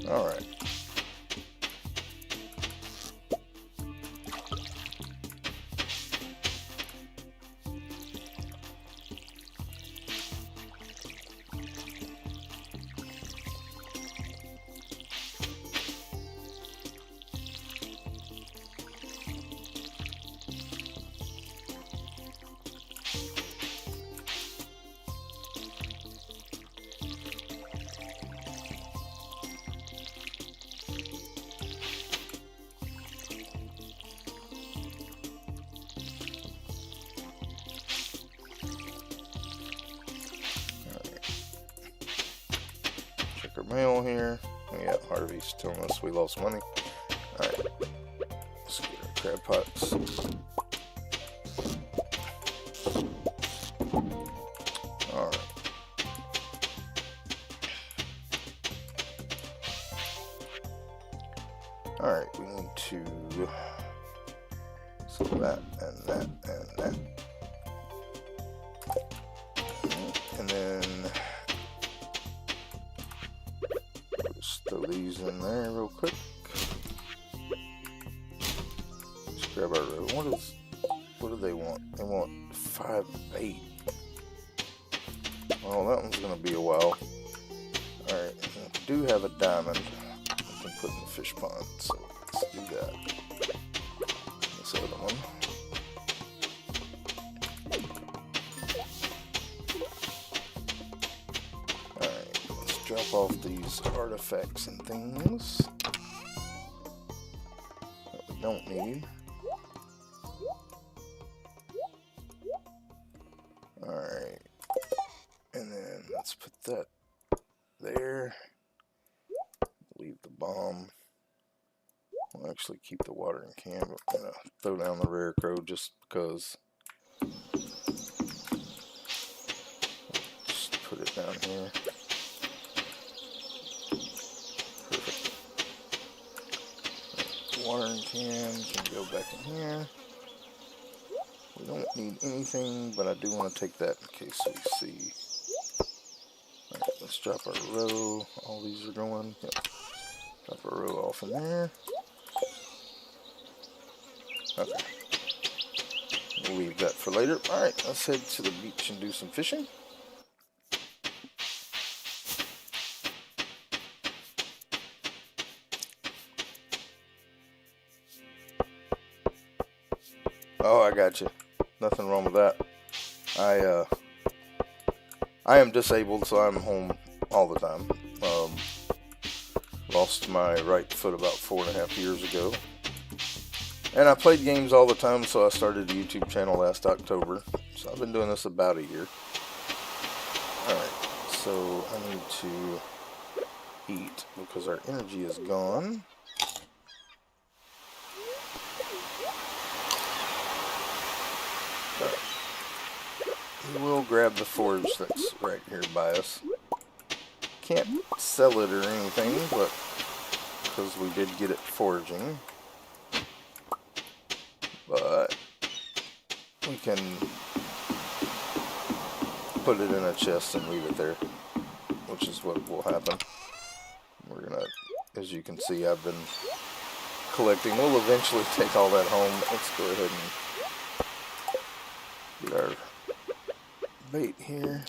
Alright. Check our mail here. Yeah, Harvey's telling us we lost money. Alright. Let's get our crab pots. Alright. Alright, we need to so that and that and that. And then just throw these in there real quick. Let's grab our road. What do they want? They want 5 bait. Well, that one's gonna be a while. Alright, we do have a diamond we can put in the fish pond, so let's do that. This other one. Alright, let's drop off these artifacts and things that we don't need. Alright, and then let's put that there. Leave the bomb. We'll actually keep the watering can, but I'm gonna throw down the rare crow just because. Just put it down here. Perfect. The watering can go back in here. We don't need anything, but I do want to take that in case we see. Alright, let's drop our row. All these are going. Yep. Drop a row off in there. Okay. We'll leave that for later. Alright, let's head to the beach and do some fishing. Oh, I got you. Nothing wrong with that. I am disabled, so I'm home all the time. Lost my right foot about 4.5 years ago. And I played games all the time, so I started a YouTube channel last October. So I've been doing this about a year. Alright, so I need to eat because our energy is gone. We will grab the forge that's right here by us. Can't sell it or anything, but because we did get it foraging. But we can put it in a chest and leave it there, which is what will happen. We're gonna, as you can see, I've been collecting. We'll eventually take all that home. Let's go ahead and get our bait here.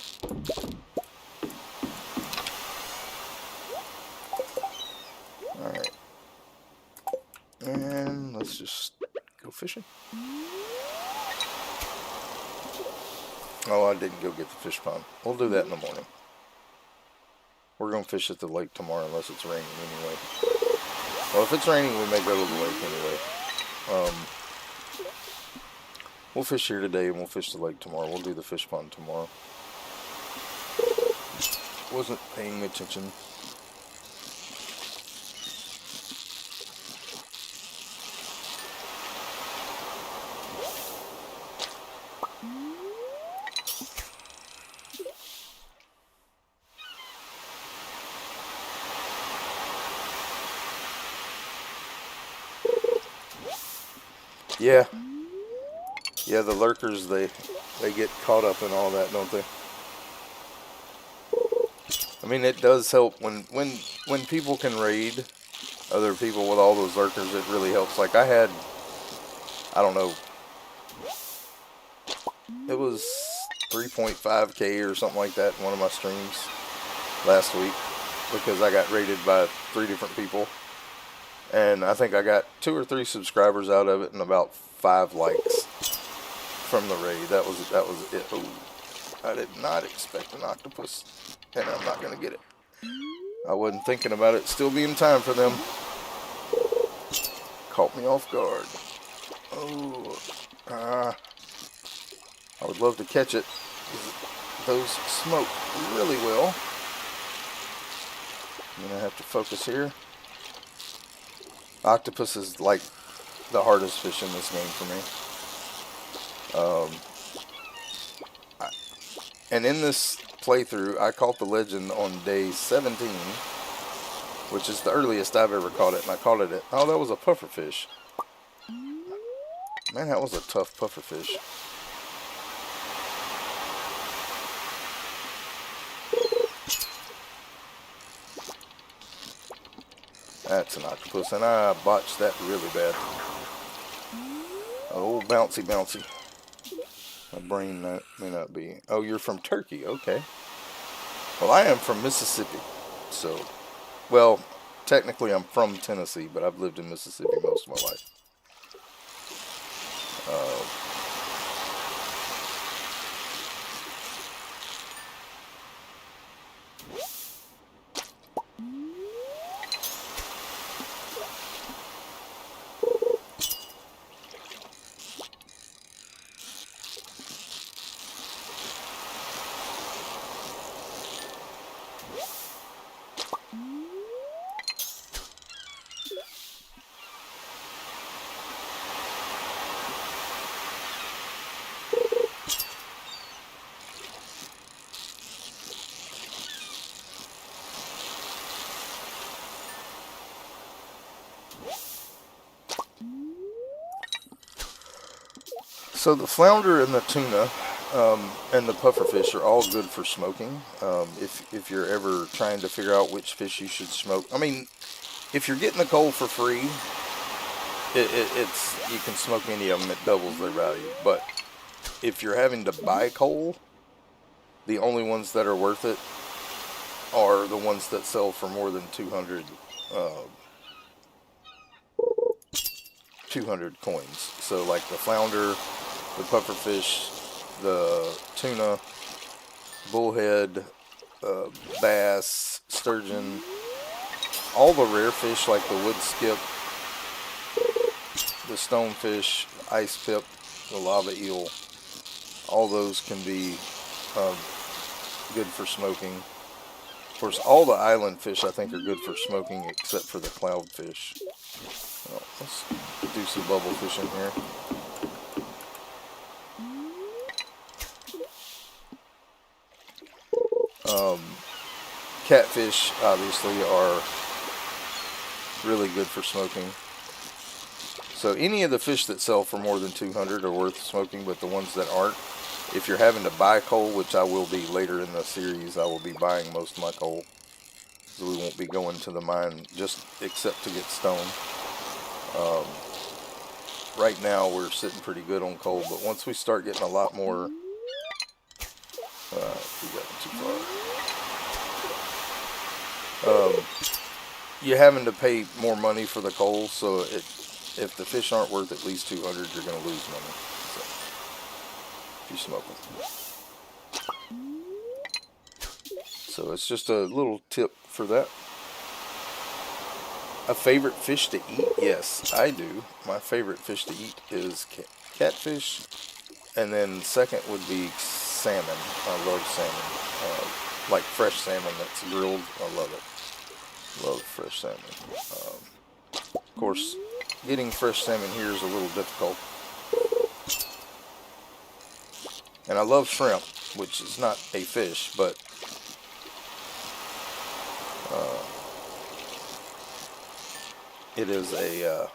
Alright. And let's let's just go fishing. Oh, I didn't go get the fish pond. We'll do that in the morning. We're going to fish at the lake tomorrow unless it's raining anyway. Well, if it's raining, we may go to the lake anyway. We'll fish here today and we'll fish the lake tomorrow. We'll do the fish pond tomorrow. Wasn't paying attention. Yeah. Yeah, the lurkers, they get caught up in all that, don't they? I mean, it does help when people can raid other people with all those lurkers, it really helps. Like I had, I don't know, it was 3.5K or something like that in one of my streams last week because I got raided by 3 different people. And I think I got 2 or 3 subscribers out of it and about 5 likes from the raid. That was it. Oh, I did not expect an octopus, and I'm not gonna get it. I wasn't thinking about it still being time for them. Caught me off guard. Oh, I would love to catch it. Those smoke really well. I'm gonna have to focus here. Octopus is like the hardest fish in this game for me. And in this playthrough, I caught the legend on day 17, which is the earliest I've ever caught it, and I caught it at, oh, that was a pufferfish. Man, that was a tough pufferfish. That's an octopus, and I botched that really bad. Oh, bouncy, bouncy. My brain may not be. Oh, you're from Turkey, okay. Well, I am from Mississippi, so, well, technically I'm from Tennessee, but I've lived in Mississippi most of my life. So the flounder and the tuna and the pufferfish are all good for smoking. If you're ever trying to figure out which fish you should smoke, I mean, if you're getting the coal for free, it's you can smoke any of them. It doubles their value. But if you're having to buy coal, the only ones that are worth it are the ones that sell for more than 200 coins. So like the flounder, the pufferfish, the tuna, bullhead, bass, sturgeon, all the rare fish like the wood skip, the stonefish, ice pip, the lava eel, all those can be good for smoking. Of course, all the island fish I think are good for smoking except for the clownfish. Well, let's do some bubble fishing here. Catfish obviously are really good for smoking. So any of the fish that sell for more than 200 are worth smoking, but the ones that aren't, if you're having to buy coal, which I will be later in the series, I will be buying most of my coal. So we won't be going to the mine just except to get stone. Right now we're sitting pretty good on coal, but once we start getting a lot more, we got too far. You're having to pay more money for the coal, so if the fish aren't worth at least 200, you're going to lose money. So, if you smoke them. So it's just a little tip for that. A favorite fish to eat? Yes, I do. My favorite fish to eat is catfish, and then second would be salmon. I love salmon. Like fresh salmon that's grilled. I love it. Love fresh salmon. Of course, getting fresh salmon here is a little difficult. And I love shrimp, which is not a fish, but it is a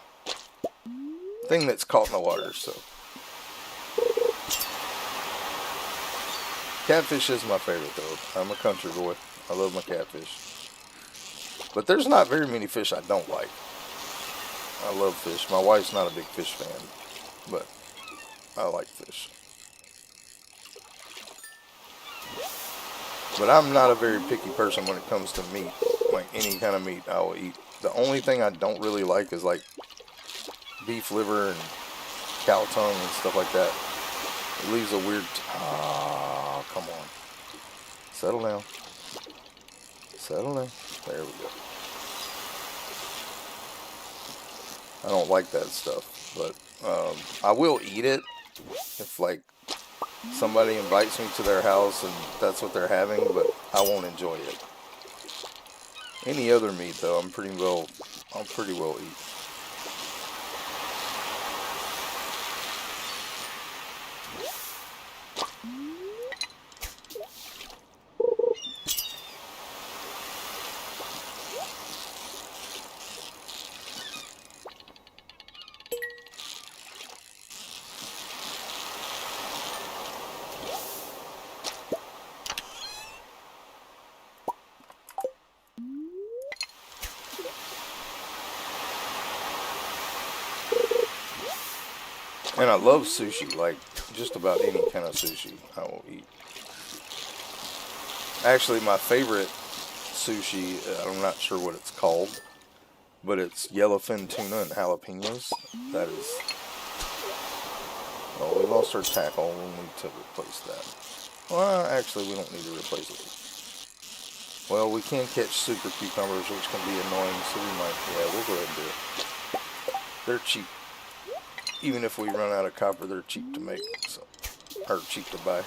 thing that's caught in the water. So catfish is my favorite, though. I'm a country boy. I love my catfish. But there's not very many fish I don't like. I love fish. My wife's not a big fish fan, but I like fish. But I'm not a very picky person when it comes to meat. Like any kind of meat I will eat. The only thing I don't really like is like beef liver and cow tongue and stuff like that. It leaves a weird... come on. Settle down. Settle down. There we go. I don't like that stuff, but I will eat it if like somebody invites me to their house and that's what they're having, but I won't enjoy it. Any other meat though, I'll pretty well eat. And I love sushi, like just about any kind of sushi I will eat. Actually, my favorite sushi, I'm not sure what it's called, but it's yellowfin tuna and jalapenos. That is... Oh, we lost our tackle. We'll need to replace that. Well, actually, we don't need to replace it. Well, we can catch super cucumbers, which can be annoying, so we might... Yeah, we'll go ahead and do it. They're cheap. Even if we run out of copper, they're cheap to make, so, or cheap to buy.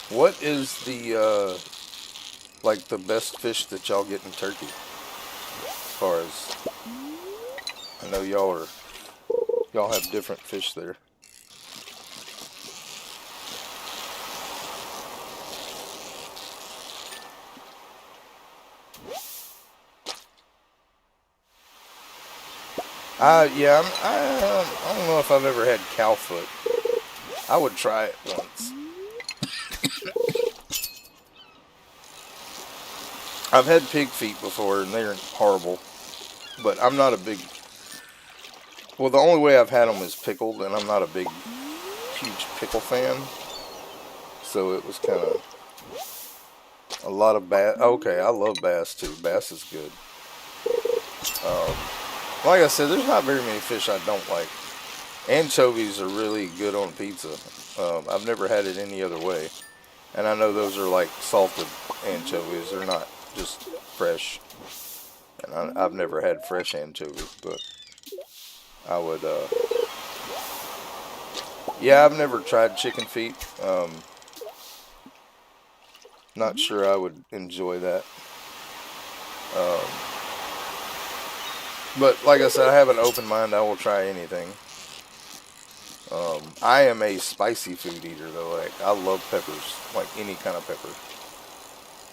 What is the, like the best fish that y'all get in Turkey? As far as I know, y'all have different fish there. Yeah, I don't know if I've ever had cowfoot. I would try it once. I've had pig feet before, and they're horrible. But I'm not a big... Well, the only way I've had them is pickled, and I'm not a big, huge pickle fan. So it was kind of... A lot of bass... Okay, I love bass, too. Bass is good. Like I said, there's not very many fish I don't like. Anchovies are really good on pizza. I've never had it any other way. And I know those are like salted anchovies. They're not just fresh. And I've never had fresh anchovies, but I would, yeah, I've never tried chicken feet. Not sure I would enjoy that. But like I said, I have an open mind. I will try anything. I am a spicy food eater, though. Like, I love peppers, like any kind of pepper.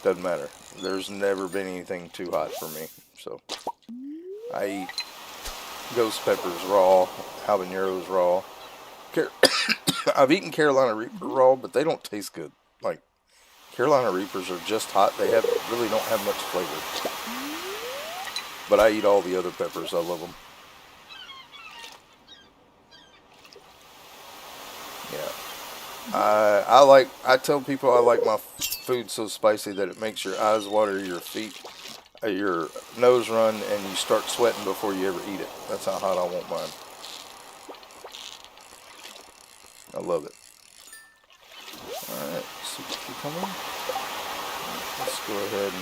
Doesn't matter. There's never been anything too hot for me. So, I eat ghost peppers raw, habaneros raw. I've eaten Carolina Reaper raw, but they don't taste good. Like, Carolina Reapers are just hot. They really don't have much flavor. But I eat all the other peppers. I love them. Yeah. I tell people I like my food so spicy that it makes your eyes water, your feet, your nose run, and you start sweating before you ever eat it. That's how hot I want mine. I love it. Alright, so you come in. Let's go ahead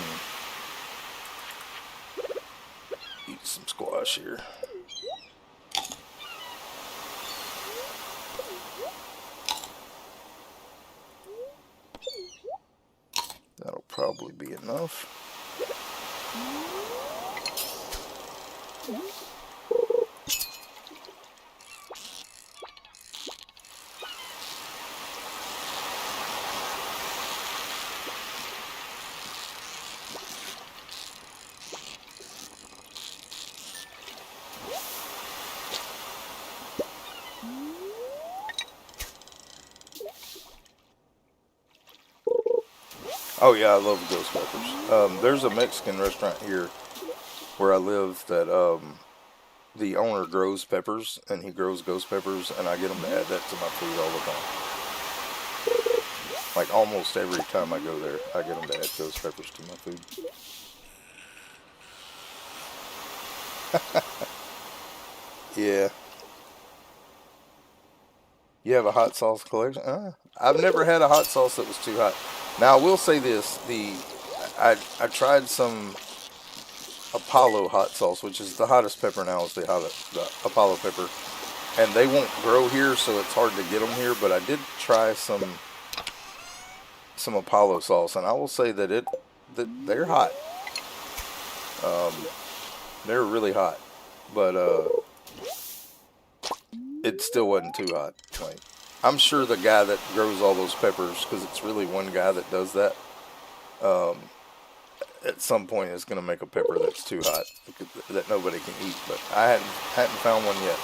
and eat some squash here. That'll probably be enough. Oh yeah, I love ghost peppers. There's a Mexican restaurant here where I live that the owner grows peppers, and he grows ghost peppers, and I get him to add that to my food all the time. Like almost every time I go there, I get him to add ghost peppers to my food. Yeah. You have a hot sauce collection? I've never had a hot sauce that was too hot. Now I will say this: I tried some Apollo hot sauce, which is the hottest pepper now. Is the Apollo pepper, and they won't grow here, so it's hard to get them here. But I did try some Apollo sauce, and I will say that they're hot. They're really hot, but it still wasn't too hot. Like, I'm sure the guy that grows all those peppers, because it's really one guy that does that, at some point is going to make a pepper that's too hot that nobody can eat. But I hadn't found one yet.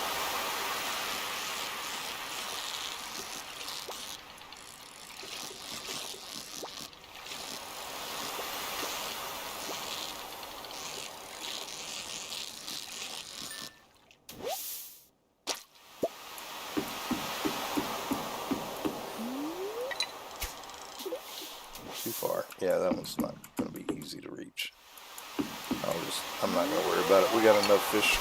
Too far. Yeah, that one's not going to be easy to reach. I'm not going to worry about it. We got enough fish.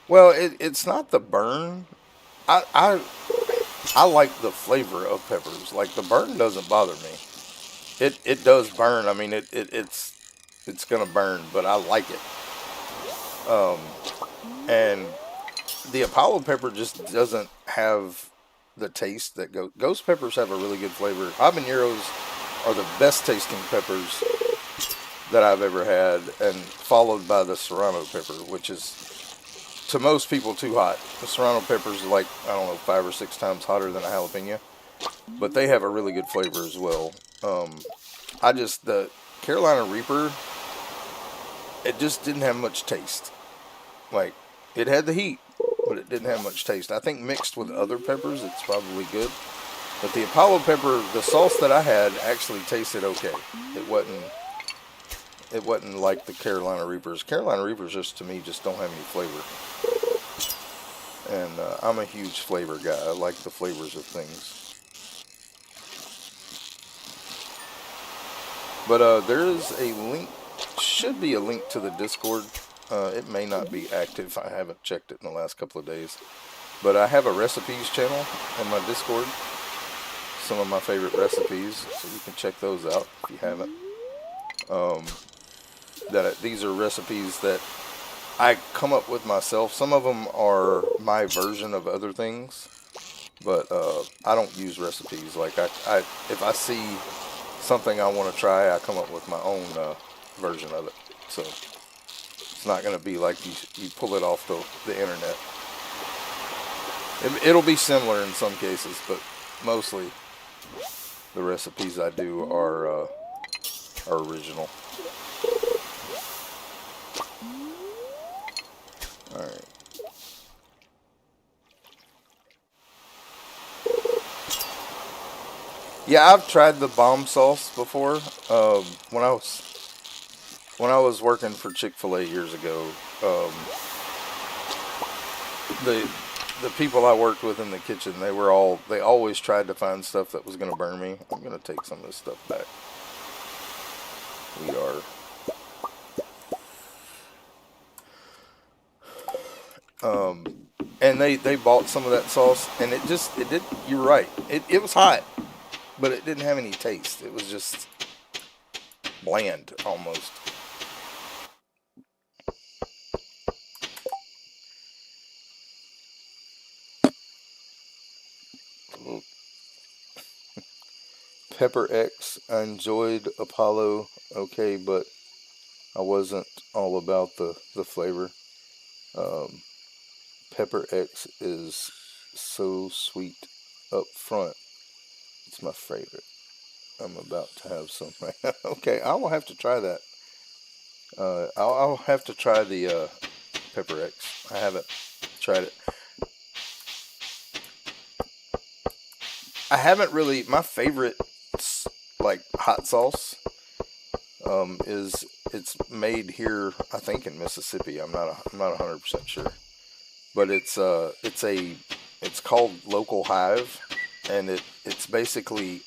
Well, it's not the burn. I like the flavor of peppers. Like, the burn doesn't bother me. It does burn. I mean, it's going to burn, but I like it. And the Apollo pepper just doesn't have the taste that ghost peppers have a really good flavor. Habaneros are the best tasting peppers that I've ever had, and followed by the serrano pepper, which is to most people too hot. The serrano peppers are like, I don't know, 5 or 6 times hotter than a jalapeno, but they have a really good flavor as well. The Carolina Reaper, it just didn't have much taste. Like, it had the heat, but it didn't have much taste. I think mixed with other peppers, it's probably good. But the Apollo pepper, the sauce that I had actually tasted okay. It wasn't like the Carolina Reapers. Carolina Reapers just, to me, just don't have any flavor. And I'm a huge flavor guy. I like the flavors of things. But there is a link, should be a link to the Discord. It may not be active. I haven't checked it in the last couple of days. But I have a recipes channel on my Discord. Some of my favorite recipes, so you can check those out if you haven't. These are recipes that I come up with myself. Some of them are my version of other things, but I don't use recipes. Like, if I see something I want to try, I come up with my own version of it. So it's not going to be like you pull it off the internet. It'll be similar in some cases, but mostly the recipes I do are original. Alright. Yeah, I've tried the bomb sauce before. When I was working for Chick-fil-A years ago, um, the people I worked with in the kitchen, they always tried to find stuff that was going to burn me. I'm going to take some of this stuff back. We are. And they bought some of that sauce, and it did. You're right. It was hot, but it didn't have any taste. It was just bland almost. Pepper X. I enjoyed Apollo, okay, but I wasn't all about the flavor. Um, Pepper X is so sweet up front. It's my favorite. I'm about to have some. Okay, I will have to try that. I'll have to try the Pepper X. I haven't tried it. I haven't really. My favorite, like, hot sauce, is it's made here. I think in Mississippi. I'm not 100% sure, but it's called Local Hive, and it's basically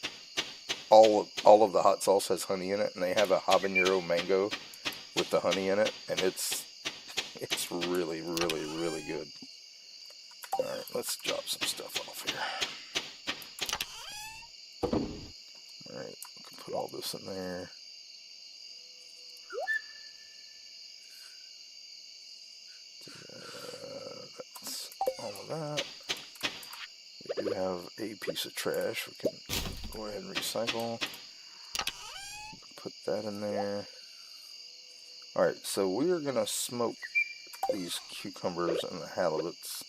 all of the hot sauce has honey in it, and they have a habanero mango with the honey in it, and it's really, really, really good. All right, let's drop some stuff off here. All right, we can put all this in there. That's all of that. We do have a piece of trash we can go ahead and recycle. Put that in there. Alright, so we are going to smoke these cucumbers and the halibuts.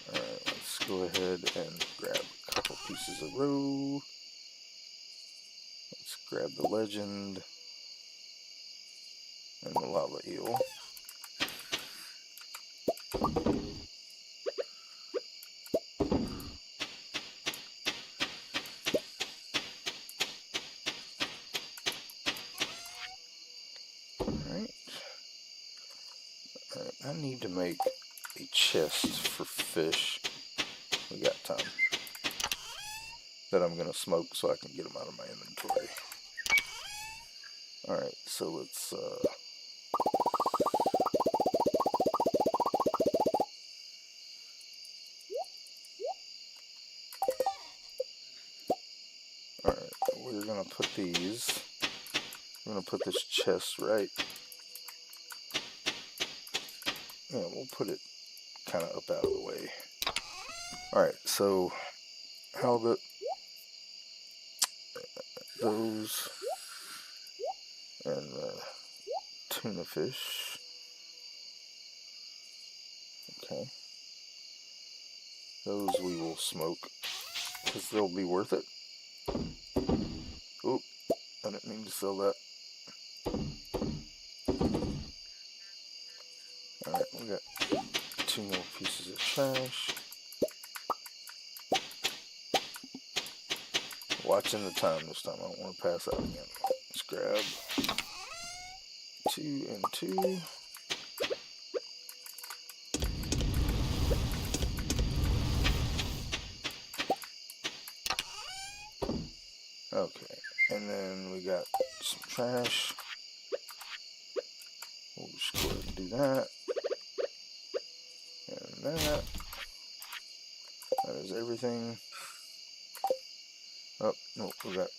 Alright, let's go ahead and grab a couple pieces of roe. Let's grab the legend and the lava eel. I need to make a chest for fish. We got time. That I'm going to smoke so I can get them out of my inventory. Alright, so let's alright, we're going to put these. I'm going to put this chest right. Yeah, we'll put it kind of up out of the way. Alright, so halibut, those, and the tuna fish. Okay. Those we will smoke, because they'll be worth it. Oop, I didn't mean to sell that. Alright, we got 2 more pieces of trash. Watching the time this time, I don't want to pass out again. Let's grab 2 and 2. Okay, and then we got some trash. We'll just go ahead and do that. And that. That is everything. Oh, no, we got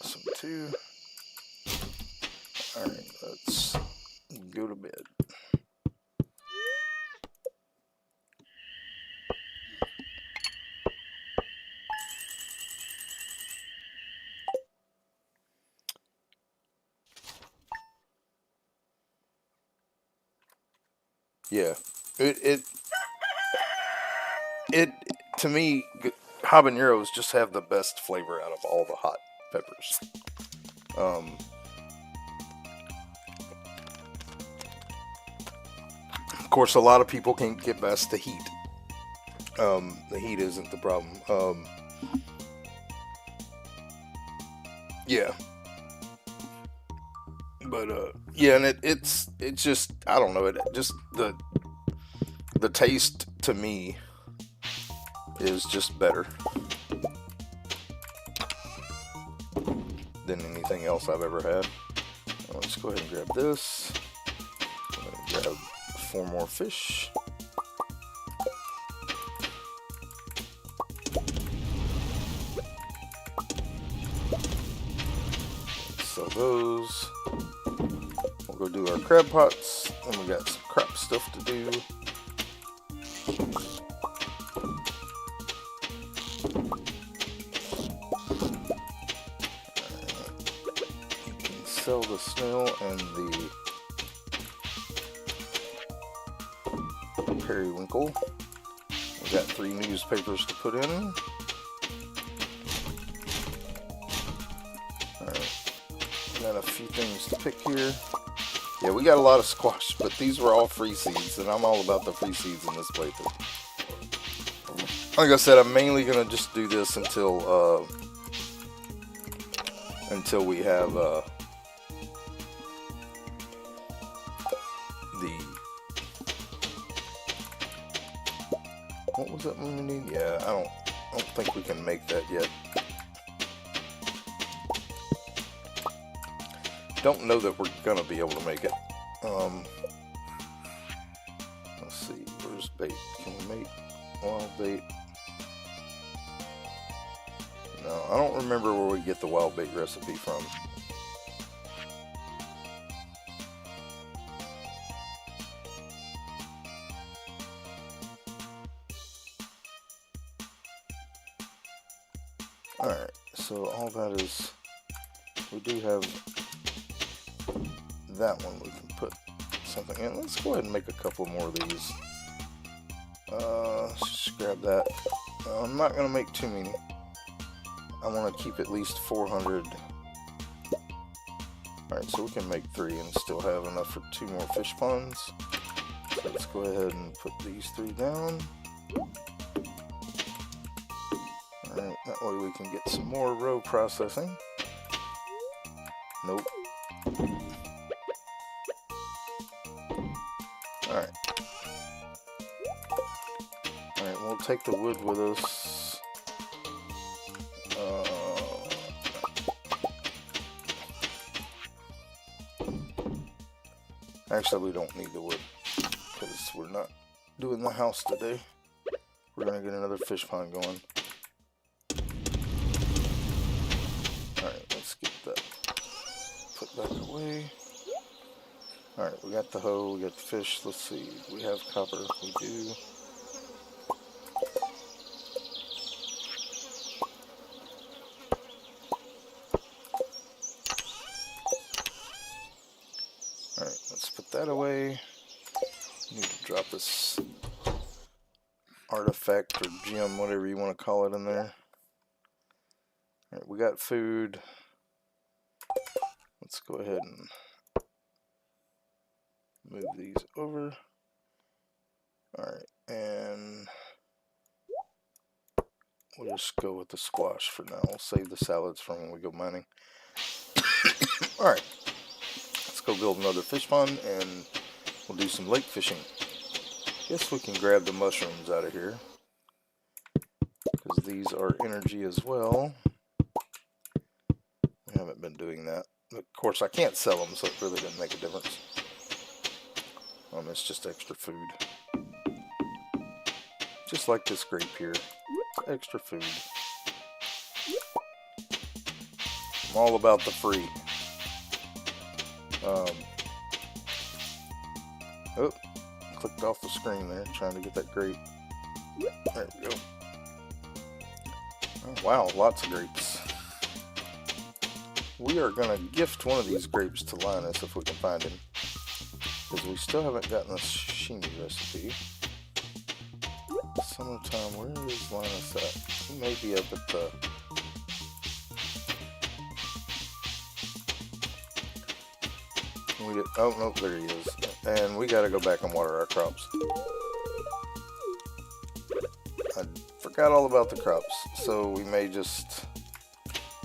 some too. Alright, let's go to bed. Yeah, it to me, habaneros just have the best flavor out of all the hot peppers. Of course, a lot of people can't get past the heat. The heat isn't the problem. Yeah. But yeah, and it's just, I don't know, it just the taste to me is just better than anything else I've ever had. Let's go ahead and grab this. I'm gonna grab 4 more fish. Sell those. We'll go do our crab pots, and we got some crap stuff to do. You can sell the snail and the periwinkle. We got 3 newspapers to put in. Got a few things to pick here. Yeah, we got a lot of squash, but these were all free seeds, and I'm all about the free seeds in this playthrough. Like I said, I'm mainly gonna just do this until we have the what was that one we need? Yeah, I don't think we can make that yet. Don't know that we're gonna be able to make it. Let's see, where's bait? Can we make wild bait? No, I don't remember where we get the wild bait recipe from. Alright, so all that is, we do have that one. We can put something in. Let's go ahead and make a couple more of these. Let's just grab that. I'm not going to make too many. I want to keep at least 400. Alright, so we can make 3 and still have enough for 2 more fish ponds. So let's go ahead and put these 3 down. Alright, that way we can get some more row processing. Nope. Alright. Alright, we'll take the wood with us. Actually, we don't need the wood, because we're not doing the house today. We're going to get another fish pond going. Alright, let's get that put back away. Alright, we got the hoe, we got the fish. Let's see, we have copper. We do. Alright, let's put that away. Need to drop this artifact or gem, whatever you want to call it, in there. Alright, we got food. Let's go ahead and move these over. Alright, and we'll just go with the squash for now. We'll save the salads for when we go mining. Alright, let's go build another fish pond and we'll do some lake fishing. Guess we can grab the mushrooms out of here, because these are energy as well. We haven't been doing that. Of course, I can't sell them, so it really doesn't make a difference. It's just extra food. Just like this grape here. It's extra food. I'm all about the free. Oh, clicked off the screen there, trying to get that grape. There we go. Oh, wow, lots of grapes. We are going to gift one of these grapes to Linus if we can find him, because we still haven't gotten the sashimi recipe. Summertime, where is Linus at? He may be up at the... Oh, no, there he is. And we got to go back and water our crops. forgot all about the crops. So we may just...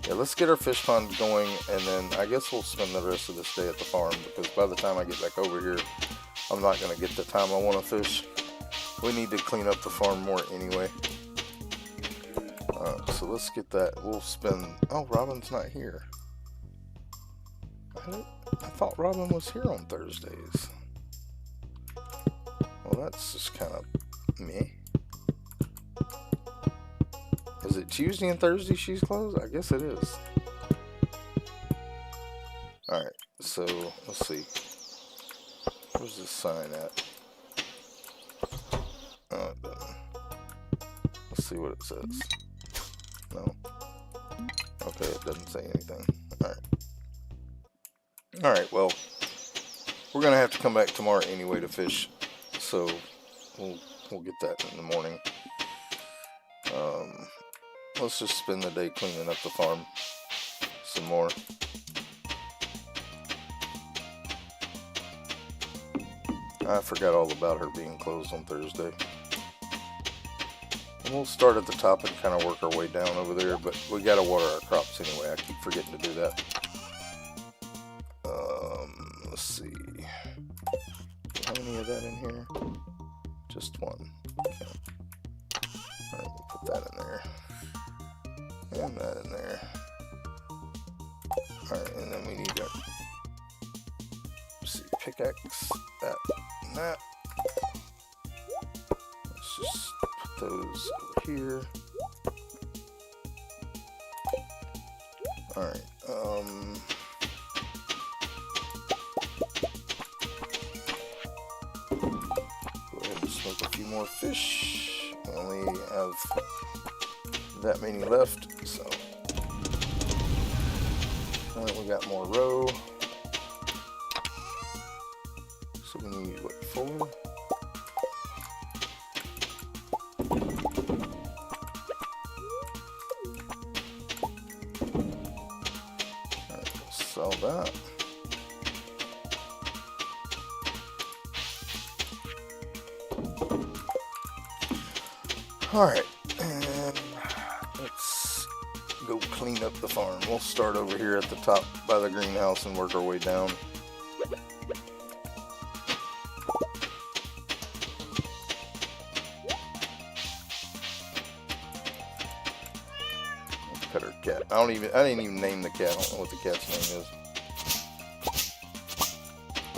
Yeah, let's get our fish pond going, and then I guess we'll spend the rest of this day at the farm, because by the time I get back over here, I'm not going to get the time I want to fish. We need to clean up the farm more anyway. So let's get that. We'll spend... Oh, Robin's not here. I thought Robin was here on Thursdays. Well, that's just kind of meh. Is it Tuesday and Thursday she's closed? I guess it is. Alright, so let's see. Where's this sign at? Oh, it doesn't. Let's see what it says. No. Okay, it doesn't say anything. Alright. Alright, well, we're going to have to come back tomorrow anyway to fish. So, we'll get that in the morning. Let's just spend the day cleaning up the farm some more. I forgot all about her being closed on Thursday. And we'll start at the top and kind of work our way down over there, but we gotta water our crops anyway. I keep forgetting to do that. Let's see. How many of that in here? Just one. Okay. Alright, we'll put that in there. And that in there. Alright, and then we need to see, pickaxe, that, and that. Let's just put those over here. Alright, go ahead and smoke a few more fish. We only have that many left, so alright, we got more roe. So we need what, 4? Alright, we'll sell that. Alright, and let's go clean up the farm. We'll start over here at the top by the greenhouse and work our way down. Let's pet our cat. I didn't even name the cat. I don't know what the cat's name is.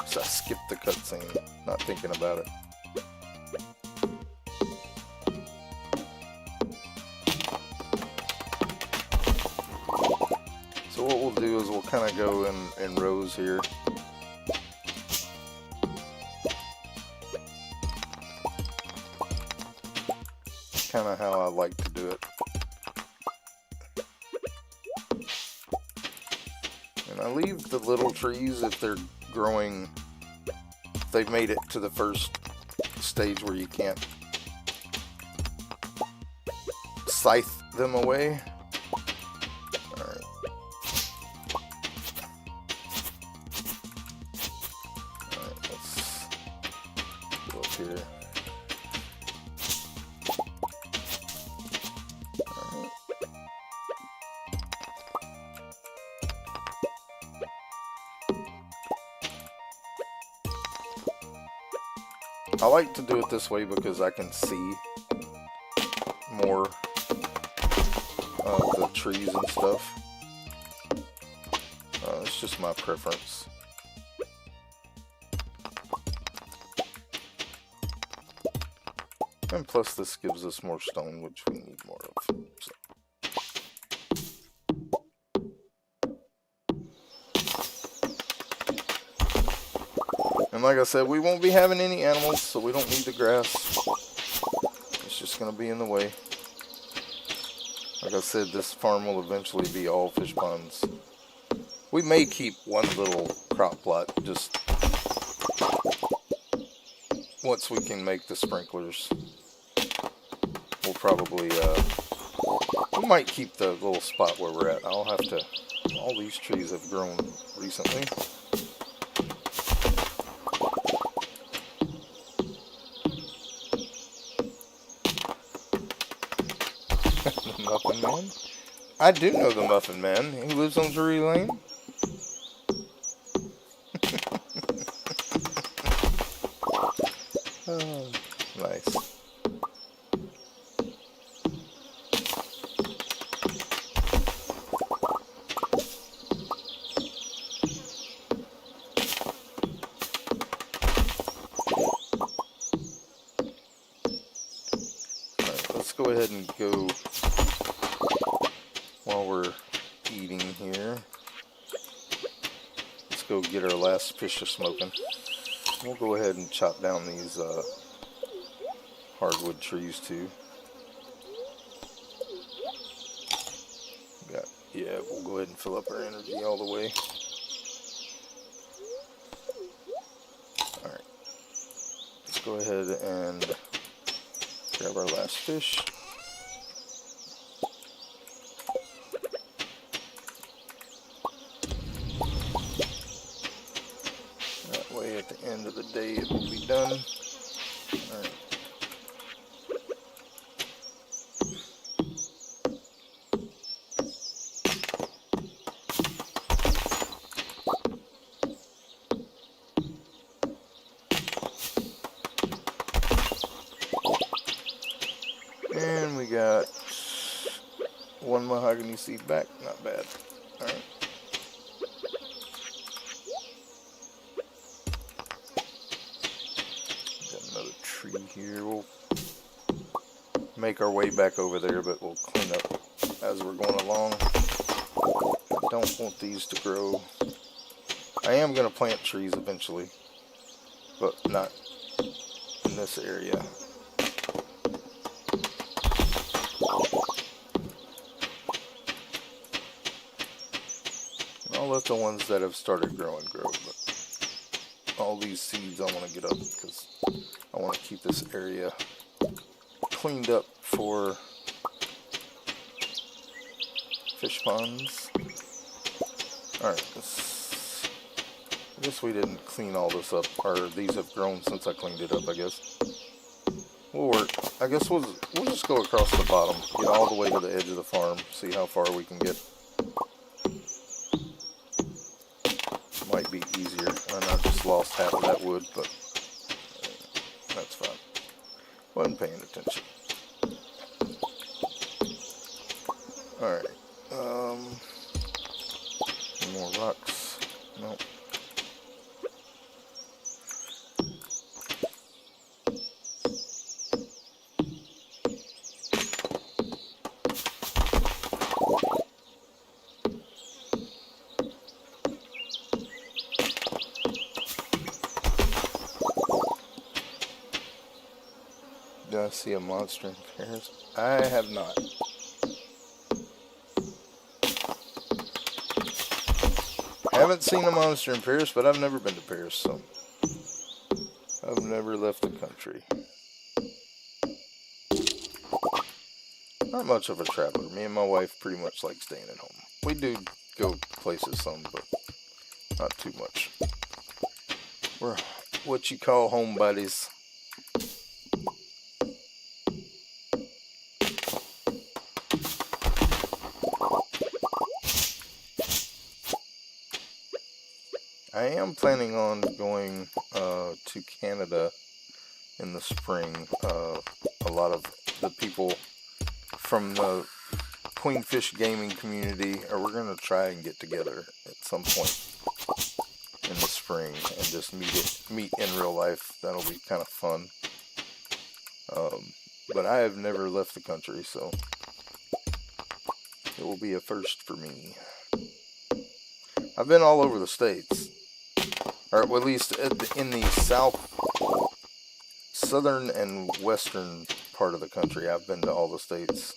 So I skipped the cutscene, not thinking about it. So what we'll do is we'll kind of go in rows here. Kind of how I like to do it. And I leave the little trees if they're growing, if they've made it to the first stage where you can't scythe them away. Alright. Alright, let's go up here. Alright. I like to do it this way because I can see more of the trees and stuff. It's just my preference. And plus this gives us more stone, which we need more of. So. And like I said, we won't be having any animals, so we don't need the grass. It's just going to be in the way. Like I said, this farm will eventually be all fish ponds. We may keep one little crop plot, just once we can make the sprinklers. We'll probably, we might keep the little spot where we're at. I'll have to, all these trees have grown recently. Muffin Man? I do know the Muffin Man. He lives on Drury Lane. Oh, nice. Alright, let's go ahead and go while we're eating here. Let's go get our last fish smoking. We'll go ahead and chop down these hardwood trees too. Yeah, we'll go ahead and fill up our energy all the way. Alright. Let's go ahead and grab our last fish. That way at the end of the day it will be done. Alright. And we got one mahogany seed back. Not bad. Alright. Got another tree here. We'll make our way back over there, but we'll clean up as we're going along. I don't want these to grow. I am going to plant trees eventually, but not in this area. I'll let the ones that have started growing grow, but all these seeds I want to get up because I want to keep this area cleaned up for fish ponds. Alright, I guess we didn't clean all this up, or these have grown since I cleaned it up, I guess. We'll work. I guess we'll just go across the bottom, get all the way to the edge of the farm, see how far we can get. Might be easier, and I just lost half of that wood, but that's fine. Wasn't paying attention. Alright, more rocks. Nope. Did I see a monster in Paris? I have not. Haven't seen a monster in Paris, but I've never been to Paris, so I've never left the country. Not much of a traveler. Me and my wife pretty much like staying at home. We do go places some, but not too much. We're what you call home buddies. I am planning on going to Canada in the spring. A lot of the people from the Queenfish gaming community, we're going to try and get together at some point in the spring and just meet in real life. That'll be kind of fun. But I have never left the country, so it will be a first for me. I've been all over the states. Or at least in the southern and western part of the country. I've been to all the states.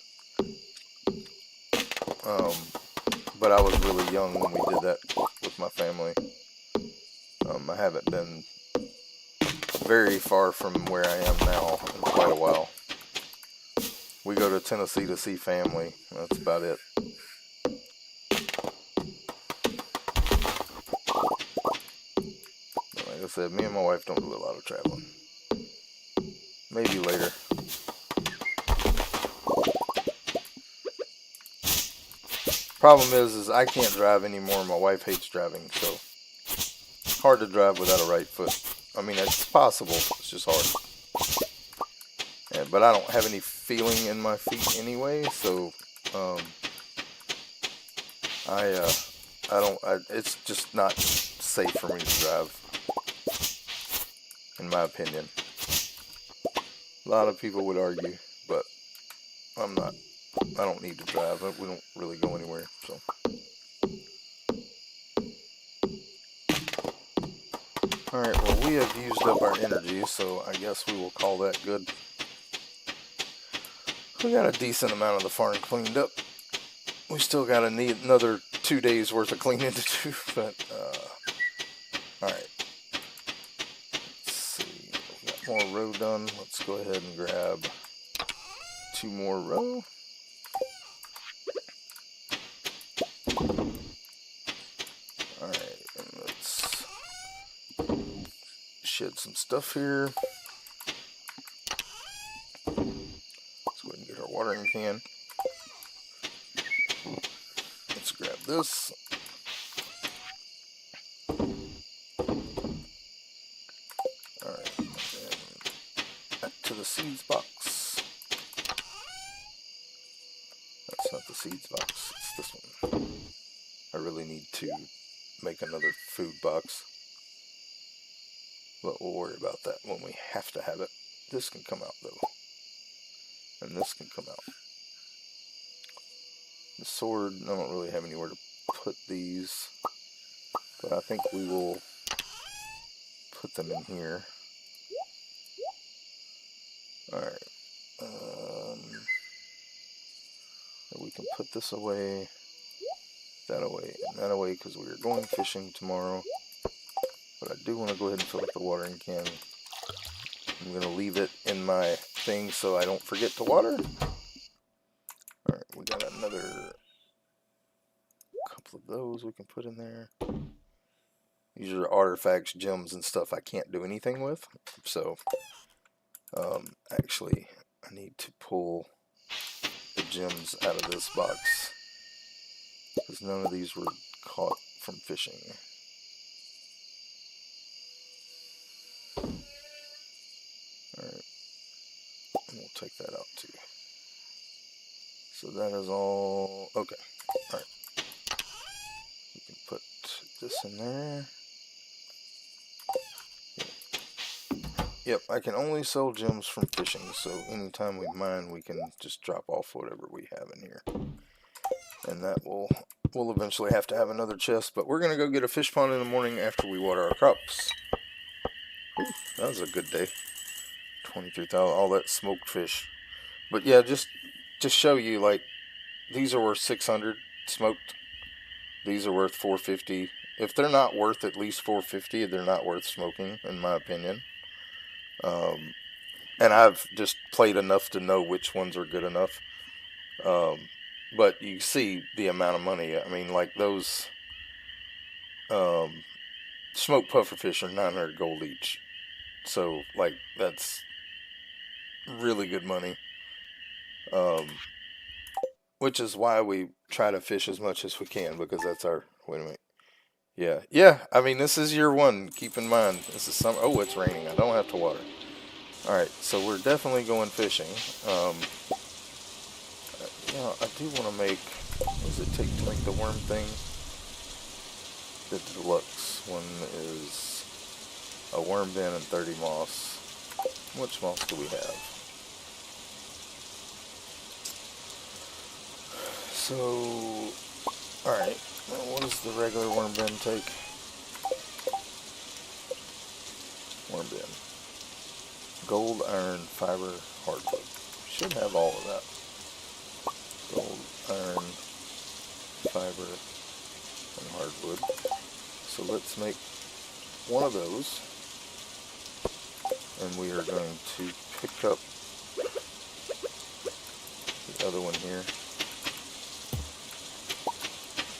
But I was really young when we did that with my family. I haven't been very far from where I am now in quite a while. We go to Tennessee to see family. That's about it. Like I said, me and my wife don't do a lot of traveling. Maybe later. Problem is I can't drive anymore. My wife hates driving, so it's hard to drive without a right foot. I mean, it's possible. It's just hard. Yeah, but I don't have any feeling in my feet anyway, so it's just not safe for me to drive, in my opinion. A lot of people would argue, but I'm not. I don't need to drive. We don't really go anywhere, so. Alright, well, we have used up our energy, so I guess we will call that good. We got a decent amount of the farm cleaned up. We still got to need another 2 days worth of cleaning to do, but, alright. Let's see, we got more row done. Let's go ahead and grab 2 more row. Alright, and let's shed some stuff here. Let's go ahead and get our watering can. Let's grab this. Alright, and back to the seeds box. That's not the seeds box, it's this one. I really need to make another food box, but we'll worry about that when we have to have it. This can come out though, and this can come out. The sword, I don't really have anywhere to put these, but I think we will put them in here. Alright, we can put this away, that away, and that away, because we are going fishing tomorrow. But I do want to go ahead and fill up the watering can. I'm going to leave it in my thing so I don't forget to water. Alright, we got another couple of those we can put in there. These are artifacts, gems, and stuff I can't do anything with. So, actually, I need to pull the gems out of this box, because none of these were caught from fishing. Alright, and we'll take that out too. So that is all, okay, alright. We can put this in there. Yep, I can only sell gems from fishing, so anytime we mine, we can just drop off whatever we have in here. And that we'll eventually have to have another chest, but we're going to go get a fish pond in the morning after we water our crops. Ooh, that was a good day. 23,000, all that smoked fish. But yeah, just to show you, like, these are worth 600 smoked. These are worth 450. If they're not worth at least 450, they're not worth smoking, in my opinion. And I've just played enough to know which ones are good enough. But you see the amount of money. I mean, like those smoked pufferfish are 900 gold each. So, like, that's really good money. Which is why we try to fish as much as we can, because that's our, wait a minute. Yeah, I mean, this is year one, keep in mind. This is summer. Oh, it's raining, I don't have to water. Alright, so we're definitely going fishing. Yeah, I do want to make, what does it take to make the worm thing? The deluxe one is a worm bin and 30 moss. Which moss do we have? So, alright, what does the regular worm bin take? Worm bin. Gold, iron, fiber, hardwood. Should have all of that. Gold, iron, fiber, and hardwood. So let's make one of those. And we are going to pick up the other one here.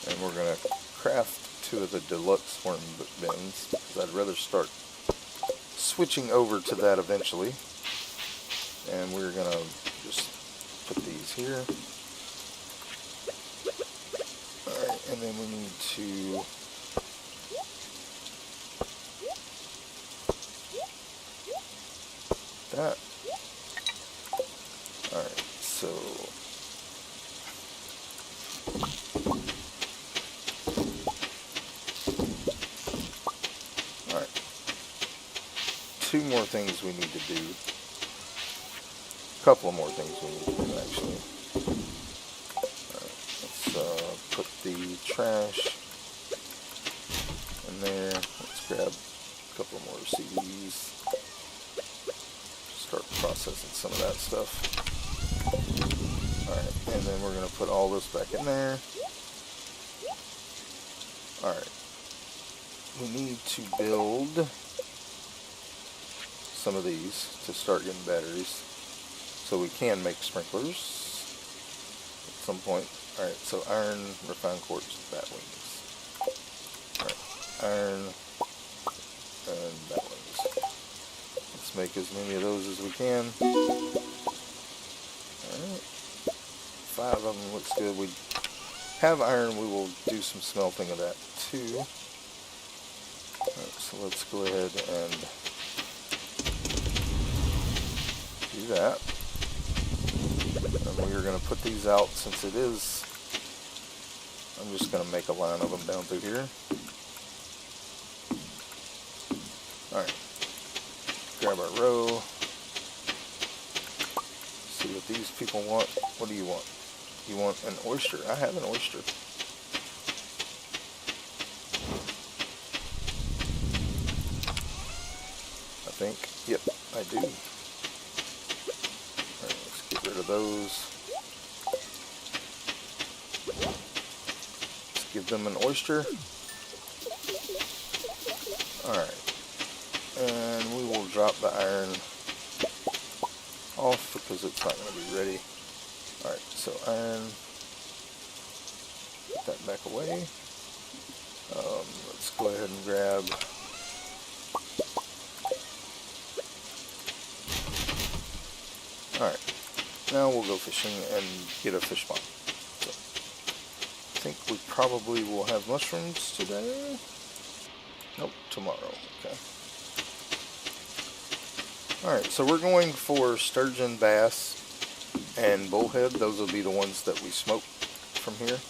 And we're going to craft 2 of the deluxe worm bins, because I'd rather start switching over to that eventually. And we're going to just put these here. And then we need to that. Alright, so alright. Two more things we need to do. A couple of more things we need to do actually. Put the trash in there. Let's grab a couple more CDs. Start processing some of that stuff. Alright, and then we're going to put all this back in there. Alright. We need to build some of these to start getting batteries. So we can make sprinklers at some point. Alright, so iron, refined quartz, bat wings. Alright, iron and bat wings. Let's make as many of those as we can. Alright, 5 of them looks good. We have iron, we will do some smelting of that too. Alright, so let's go ahead and do that. And we're going to put these out since it is. I'm just going to make a line of them down through here. Alright. Grab our row. See what these people want. What do you want? You want an oyster? I have an oyster. I think. Yep, I do. Alright, let's get rid of those. Give them an oyster. Alright. And we will drop the iron off because it's not going to be ready. Alright, so iron. Put that back away. Let's go ahead and grab alright. Now we'll go fishing and get a fish pond. I think we probably will have mushrooms today. Nope, tomorrow. Okay. Alright, so we're going for sturgeon, bass, and bullhead. Those will be the ones that we smoke from here.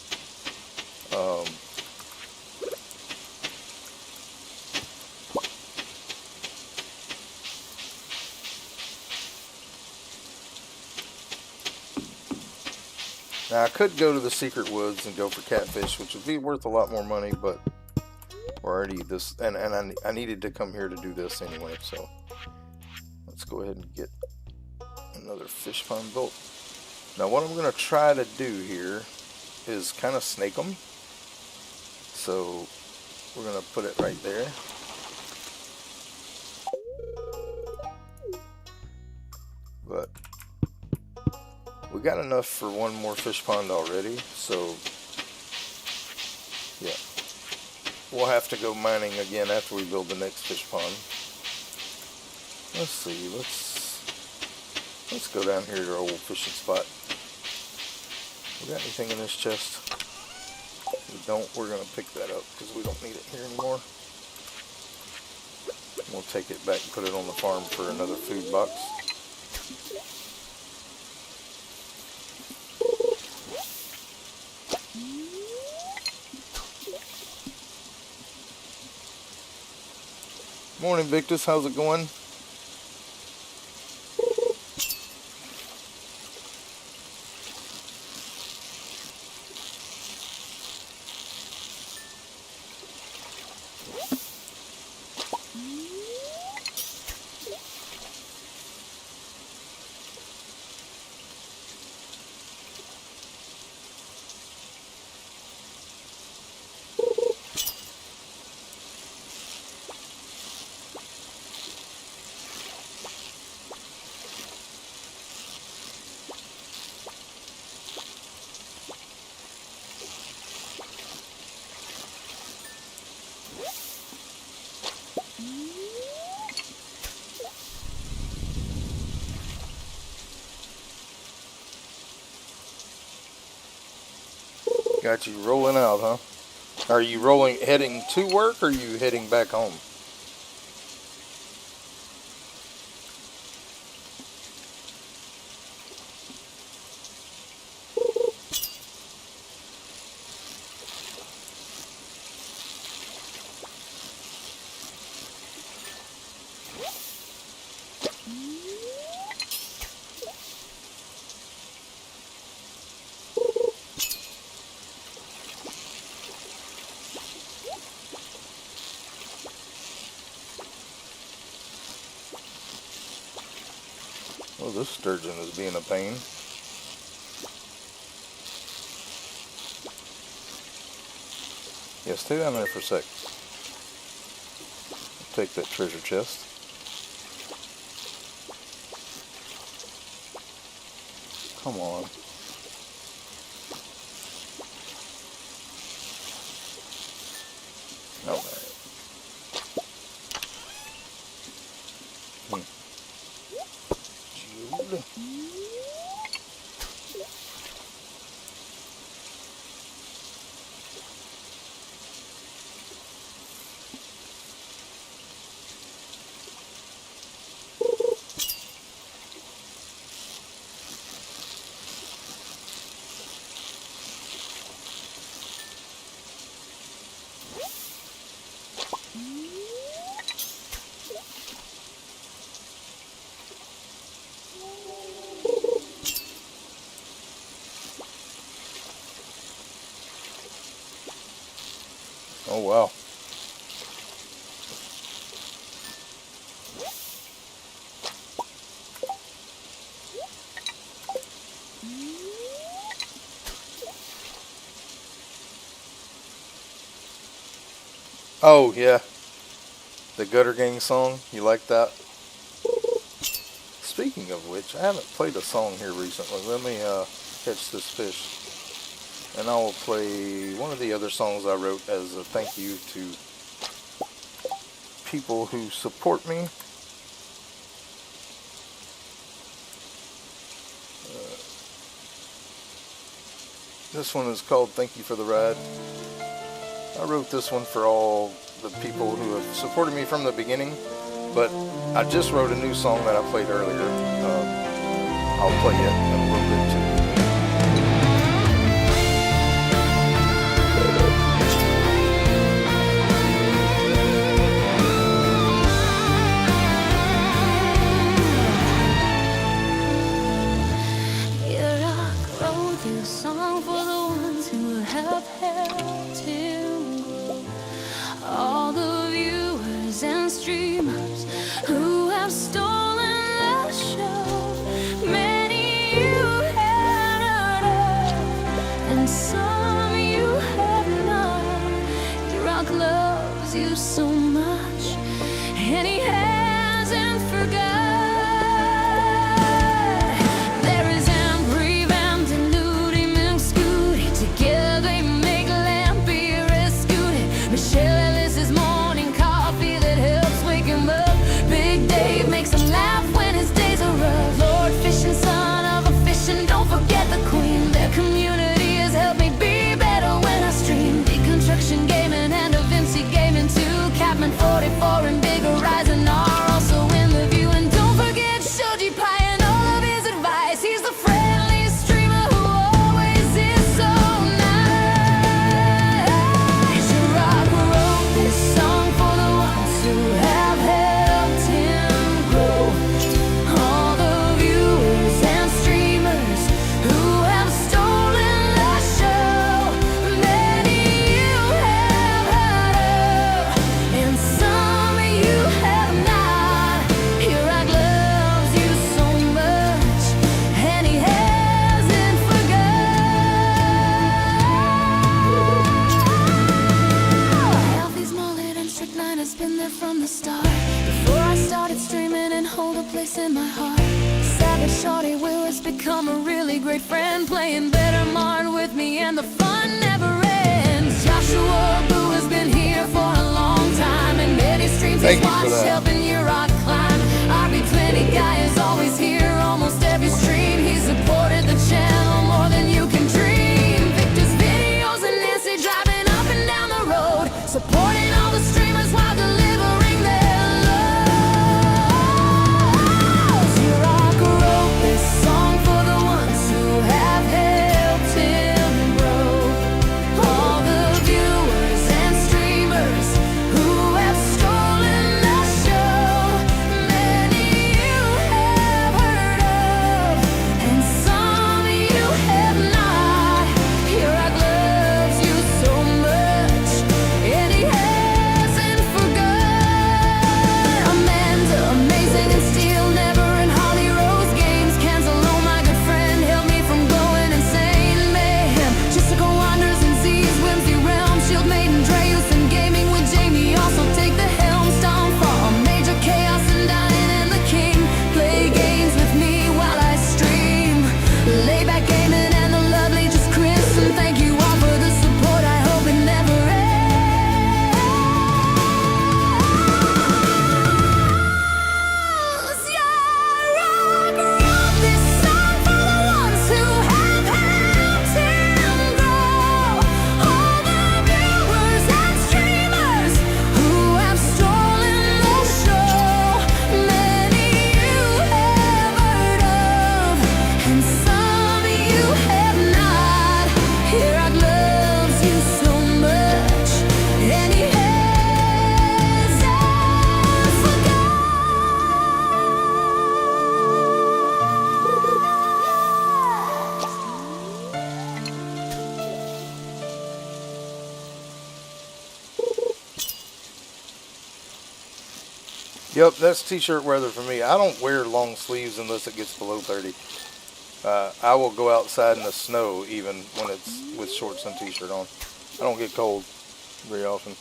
Now I could go to the secret woods and go for catfish, which would be worth a lot more money, but we're already this, and I needed to come here to do this anyway, so let's go ahead and get another fish pond built. Now what I'm going to try to do here is kind of snake them. So we're going to put it right there. But we got enough for one more fish pond already, so yeah. We'll have to go mining again after we build the next fish pond. Let's see, let's go down here to our old fishing spot. We got anything in this chest? If we don't, we're going to pick that up because we don't need it here anymore. We'll take it back and put it on the farm for another food box. Morning, Victus. How's it going? Got you rolling out, huh? Are you heading to work, or are you heading back home? Well, this sturgeon is being a pain. Yeah, stay down there for a sec. Take that treasure chest. Come on. Alright. Jude. Oh wow. Oh yeah, the Gutter Gang song. You like that? Speaking of which, I haven't played a song here recently. Let me catch this fish. And I will play one of the other songs I wrote as a thank you to people who support me. This one is called Thank You for the Ride. I wrote this one for all the people who have supported me from the beginning, but I just wrote a new song that I played earlier. I'll play it in a little bit too. All the viewers and streamers who have stolen the show, many you have heard of, and some you have not. Your rock loves you so much, and he hasn't forgot. There is Ambry, Van, Nudie, Milk, Scooty, together they make Lampy Rescued. Michelle community has helped me be better when I stream. Deconstruction gaming and Da Vinci gaming too. Capman 44 and Big Horizon are also in the view. And don't forget Shoji Pie and all of his advice. He's the friendly streamer who always is so nice. Rock wrote this song for the ones who have helped him grow. All the viewers and streamers who have from the start. Before I started streaming and hold a place in my heart. Savage Shorty Will has become a really great friend, playing Better Mart with me and the fun never ends. Joshua Boo has been here for a long time, and many streams he's watched helping your rock climb. RB20 guy is always here, almost every stream. He supported the channel more than you can dream. Victor's videos and Nancy driving up and down the supporting all the streamers while delivering their loves. Your rock wrote this song for the ones who have helped him grow. All the viewers and streamers who have stolen the show. Many you have heard of, and some you have not. Your rock loves you so much, and he hasn't forgot. Amanda, amazing and still never in Holly Rose games. Cancelo, my good friend, held me from going insane. Mayhem, Jessica wanders in Z's whimsy realm. Shield maiden, Dreus, and gaming with Jamie. Also take the helm, stomp for a major chaos and Diane and the King. Play games with me while I stream. Lay back gaming and the lovely just Chris. And thank you all for the support. I hope it never ends. Yeah, rock wrote this song for the ones who have helped him grow. All the viewers and streamers who have stolen the show. Many you have heard of, and some you have not. Here I loves you so much, and he hasn't forgot. Yep, that's t-shirt weather for me. I don't wear long sleeves unless it gets below 30. I will go outside in the snow even when it's with shorts and t-shirt on. I don't get cold very often.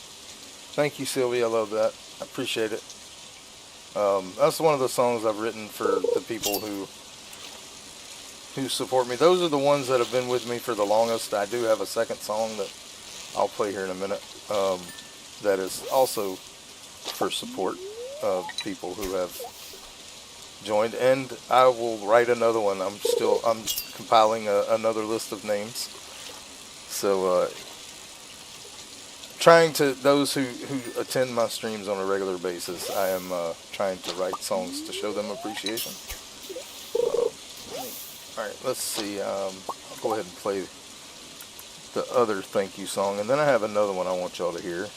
Thank you, Sylvia. I love that. I appreciate it. That's one of the songs I've written for the people who support me. Those are the ones that have been with me for the longest. I do have a second song that I'll play here in a minute. That is also for support of people who have joined, and I will write another one. I'm compiling another list of names. So those who attend my streams on a regular basis, I am trying to write songs to show them appreciation. Alright, let's see. I'll go ahead and play the other thank you song, and then I have another one I want y'all to hear.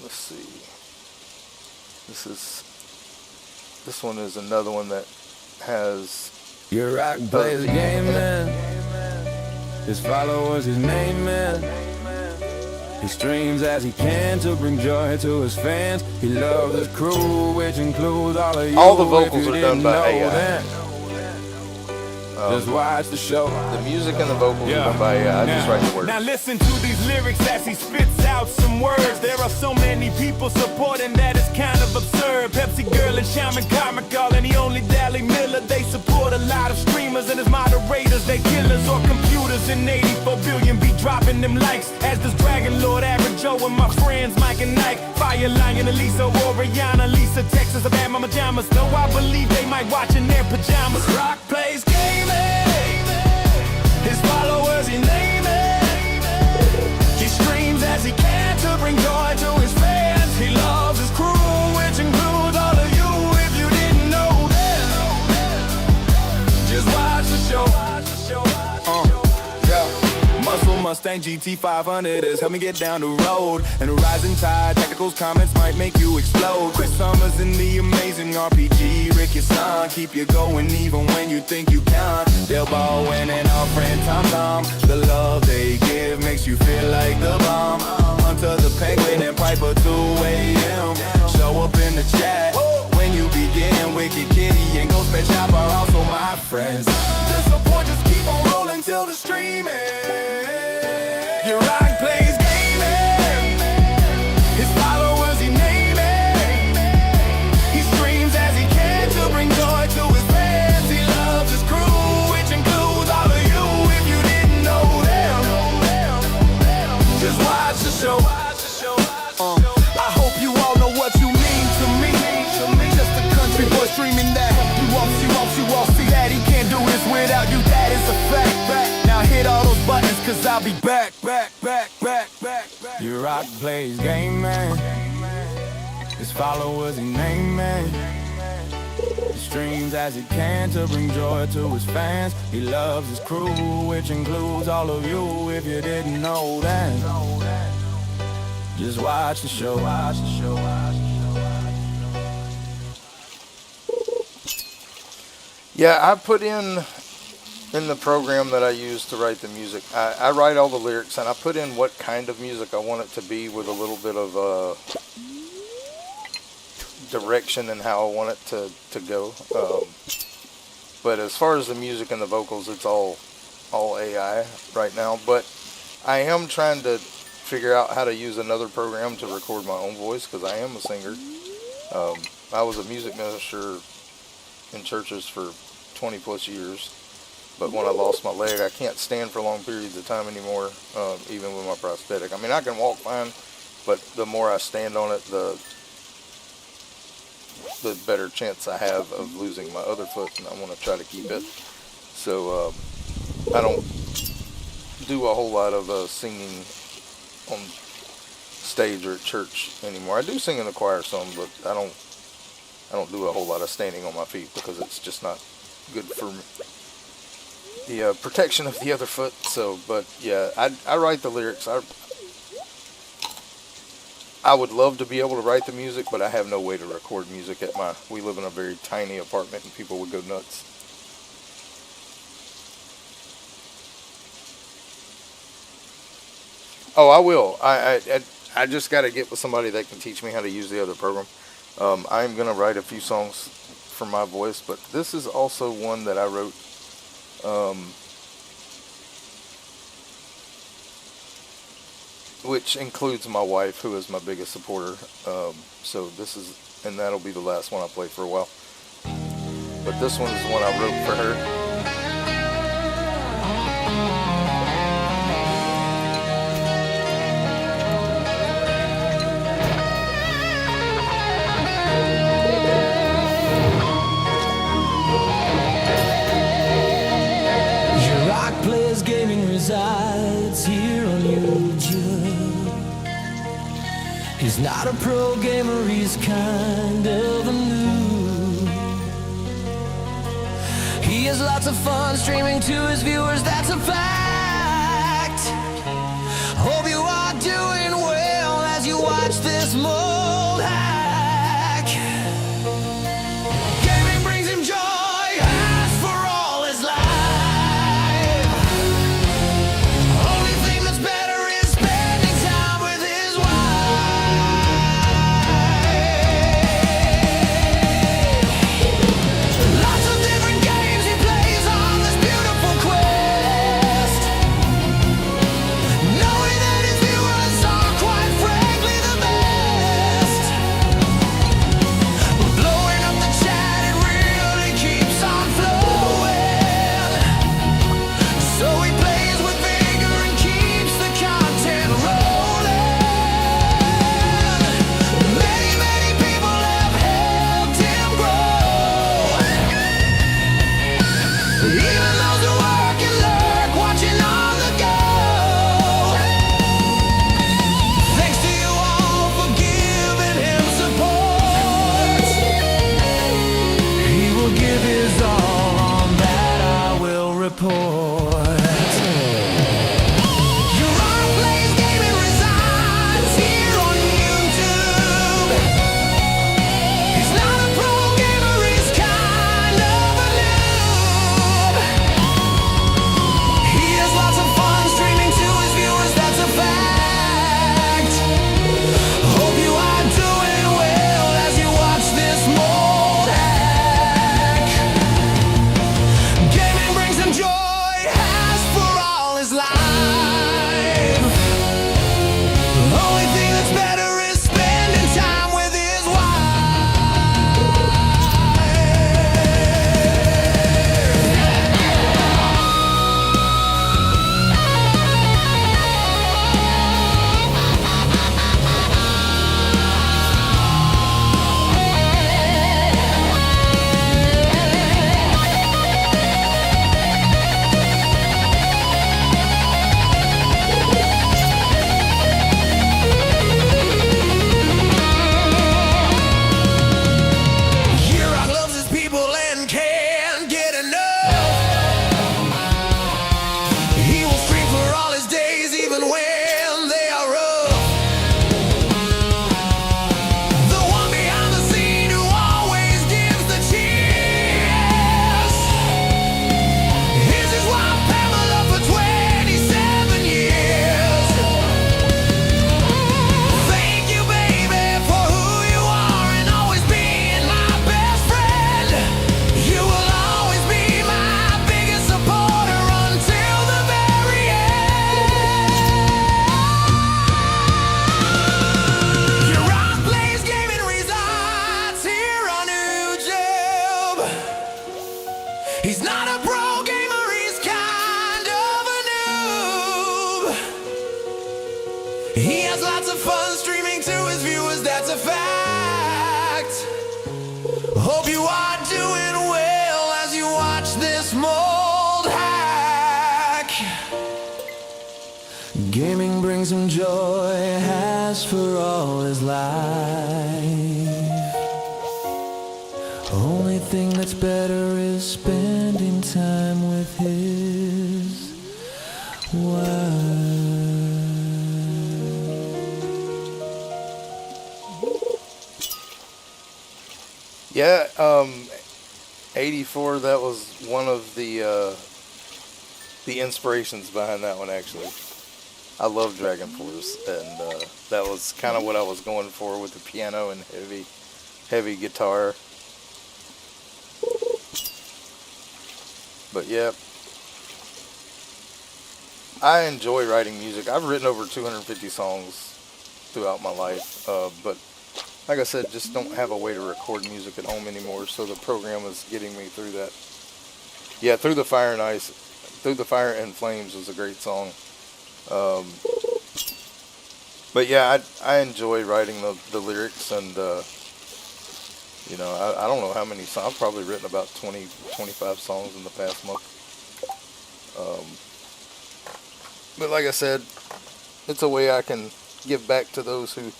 Let's see. This one is another one that has Your rock plays a game, man. His followers, his name, man. He streams as he can to bring joy to his fans. He loves his crew, which includes all of you. All the vocals if you are done didn't by know AI. that. Just watch the show. The music and the vocals are done by AI. I just write the words. Now listen to these lyrics as he spits out some words. There are so many people supporting that it's kind of absurd. Pepsi Girl and Shaman Comical and the only Dally Miller. They support a lot of streamers and as moderators. They killers or computers in 84 billion be dropping them likes. As does Dragon Lord, Average Joe, and my friends Mike and Nike. Fire Lion, Elisa, Oriana, Lisa, Texas, about my pajamas. No, I believe they might watch in their pajamas. Rock plays gaming. His followers, he name it. He streams as he can to bring joy to his fans. He loves his crew, which includes all of you. If you didn't know that, just watch the show. Muscle Mustang GT 500 has helped me get down the road. And the rising tide, tacticals comments might make you explode. Chris Summers in the amazing RPG. Ricky Son, keep you going even when you think you can't. Del Bowen and our friend Tom Tom. The love they give makes you feel like the bomb. Hunter the Penguin and Piper 2 AM. Show up in the chat when you begin. Wicked Kitty and Ghost Pet Shop are also my friends. The support just keep on rolling till the stream ends. Your rock plays gaming. His followers, he name it. He streams as he can to bring joy to his fans. He loves his crew, which includes all of you. If you didn't know them, just watch the show. I hope you all know what you mean to me. Just a country boy streaming that. You all see that he can't do this without you. That is a fact. Now hit all those buttons, cause I'll be back. You rock plays game man. His followers he name man. He streams as he can to bring joy to his fans. He loves his crew, which includes all of you. If you didn't know that, just watch the show. Yeah, I put in the program that I use to write the music. I write all the lyrics, and I put in what kind of music I want it to be with a little bit of direction and how I want it to go. But as far as the music and the vocals, it's all AI right now. But I am trying to figure out how to use another program to record my own voice, because I am a singer. I was a music minister in churches for 20 plus years, but when I lost my leg, I can't stand for long periods of time anymore, even with my prosthetic. I mean, I can walk fine, but the more I stand on it, the better chance I have of losing my other foot, and I want to try to keep it. So I don't do a whole lot of singing on stage or at church anymore. I do sing in the choir some, but I don't do a whole lot of standing on my feet, because it's just not good for the protection of the other foot. So, but yeah, I write the lyrics. I would love to be able to write the music, but I have no way to record music we live in a very tiny apartment, and people would go nuts. Oh, I will. I just got to get with somebody that can teach me how to use the other program. I'm going to write a few songs for my voice, but this is also one that I wrote which includes my wife, who is my biggest supporter. So and that'll be the last one I play for a while. But this one is one I wrote for her. Resides here on YouTube. He's not a pro gamer, he's kind of a noob. He has lots of fun streaming to his viewers, that's a fact. Hope you are doing well as you watch this mold hack. Gaming brings him joy as for all his life. has lots of fun streaming to his viewers, that's a fact. Hope you are doing well as you watch this mold hack. Gaming brings him joy, has for all his life. Only thing that's better is spending time with his wife. Yeah, 84, that was one of the inspirations behind that one, actually. I love Dragon Force, and that was kind of what I was going for with the piano and heavy guitar. But yeah, I enjoy writing music. I've written over 250 songs throughout my life, but like I said, just don't have a way to record music at home anymore, so the program is getting me through that. Yeah, Through the Fire and Ice, Through the Fire and Flames was a great song. But yeah, I enjoy writing the lyrics, and you know, I don't know how many songs. I've probably written about 20, 25 songs in the past month. But like I said, it's a way I can give back to those who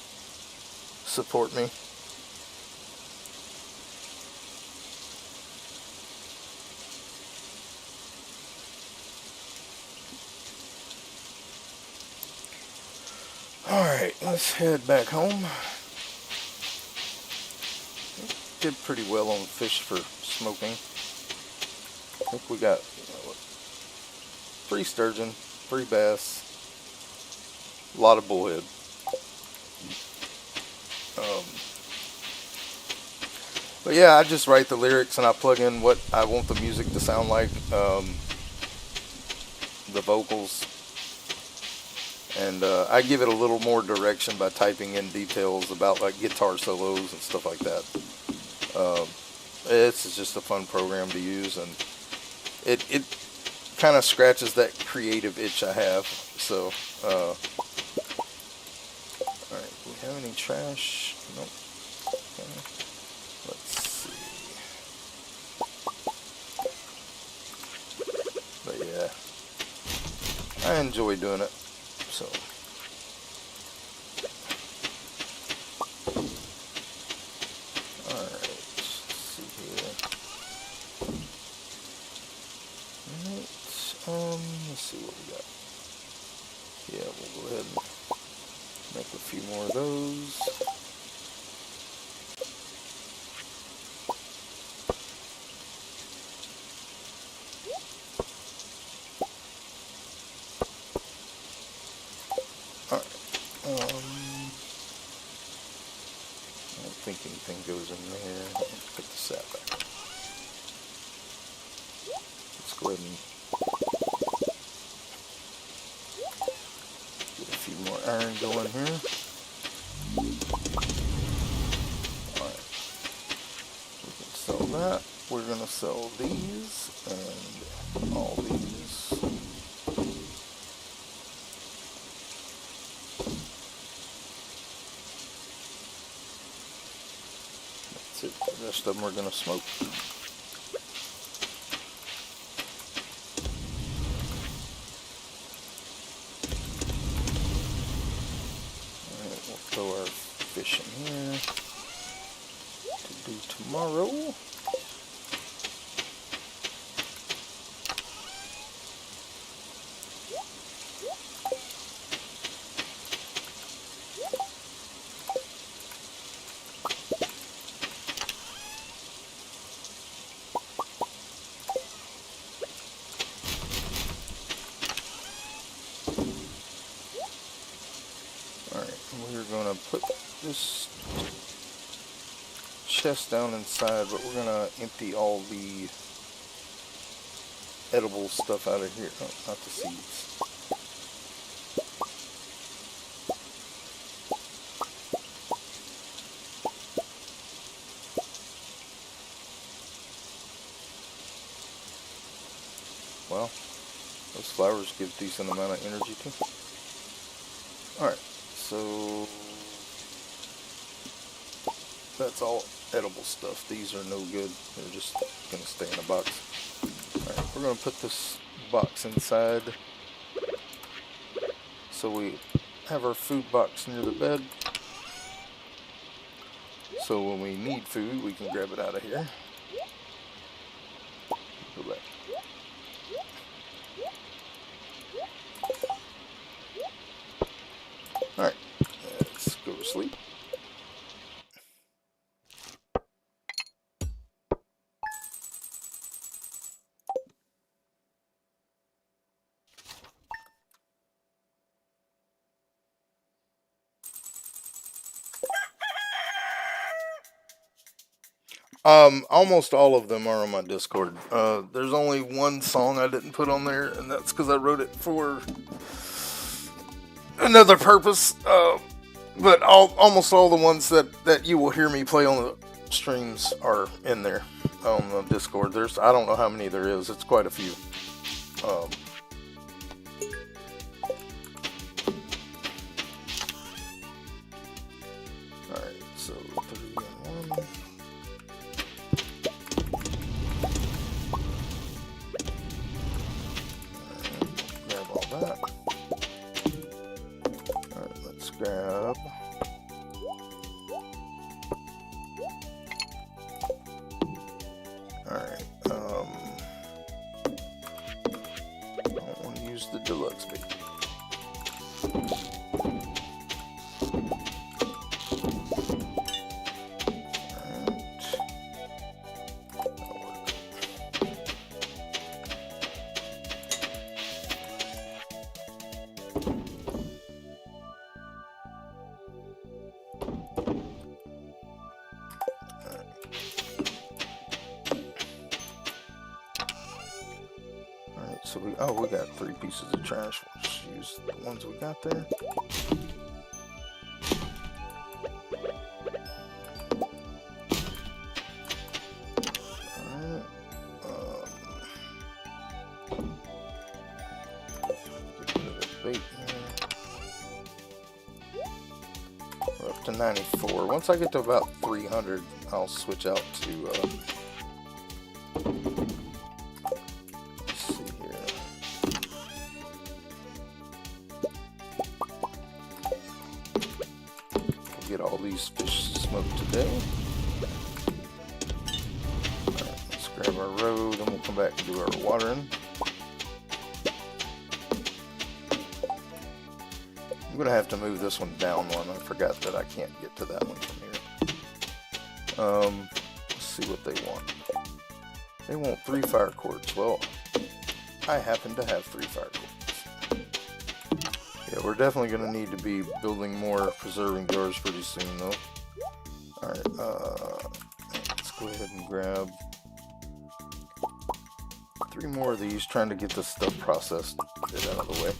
support me. Alright, let's head back home. Did pretty well on fish for smoking. I think we got 3 sturgeon, 3 bass, a lot of bullhead. But yeah, I just write the lyrics and I plug in what I want the music to sound like, the vocals, and I give it a little more direction by typing in details about like guitar solos and stuff like that. It's just a fun program to use, and it kind of scratches that creative itch I have. So, alright, do we have any trash? Nope. Okay. Let's see. But yeah, I enjoy doing it. So. Let's see what we got. Yeah, we'll go ahead and make a few more of those. Alright. I don't think anything goes in there. Let's put the sap back. Let's go ahead and iron going here. Alright. We can sell that. We're going to sell these and all these. That's it. The rest of them we're going to smoke. Throw our fish in here to do tomorrow. We're going to put this chest down inside, but we're going to empty all the edible stuff out of here. Oh, not the seeds. Well, those flowers give a decent amount of energy too. Alright. so that's all edible stuff. These are no good. They're just going to stay in a box. Alright, we're going to put this box inside. So we have our food box near the bed. So when we need food, we can grab it out of here. Go back. Alright, let's go to sleep. Almost all of them are on my Discord. There's only one song I didn't put on there, and that's because I wrote it for another purpose. But almost all the ones that you will hear me play on the streams are in there on the Discord. I don't know how many there is. It's quite a few. Alright, so 3 and 1. Grab all that. Alright, let's grab. Alright, I don't want to use the deluxe bait. So we got 3 pieces of trash. We'll just use the ones we got there. Alright. Get rid of the bait here. We're up to 94. Once I get to about 300, I'll switch out to get all these fish smoked today. Alright, let's grab our road and we'll come back and do our watering. I'm gonna have to move this one down one. I forgot that I can't get to that one from here. Let's see what they want. They want 3 fire quartz. Well, I happen to have 3 fire quartz. Yeah, we're definitely going to need to be building more preserving jars pretty soon, though. Alright, let's go ahead and grab 3 more of these, trying to get this stuff processed, get it out of the way.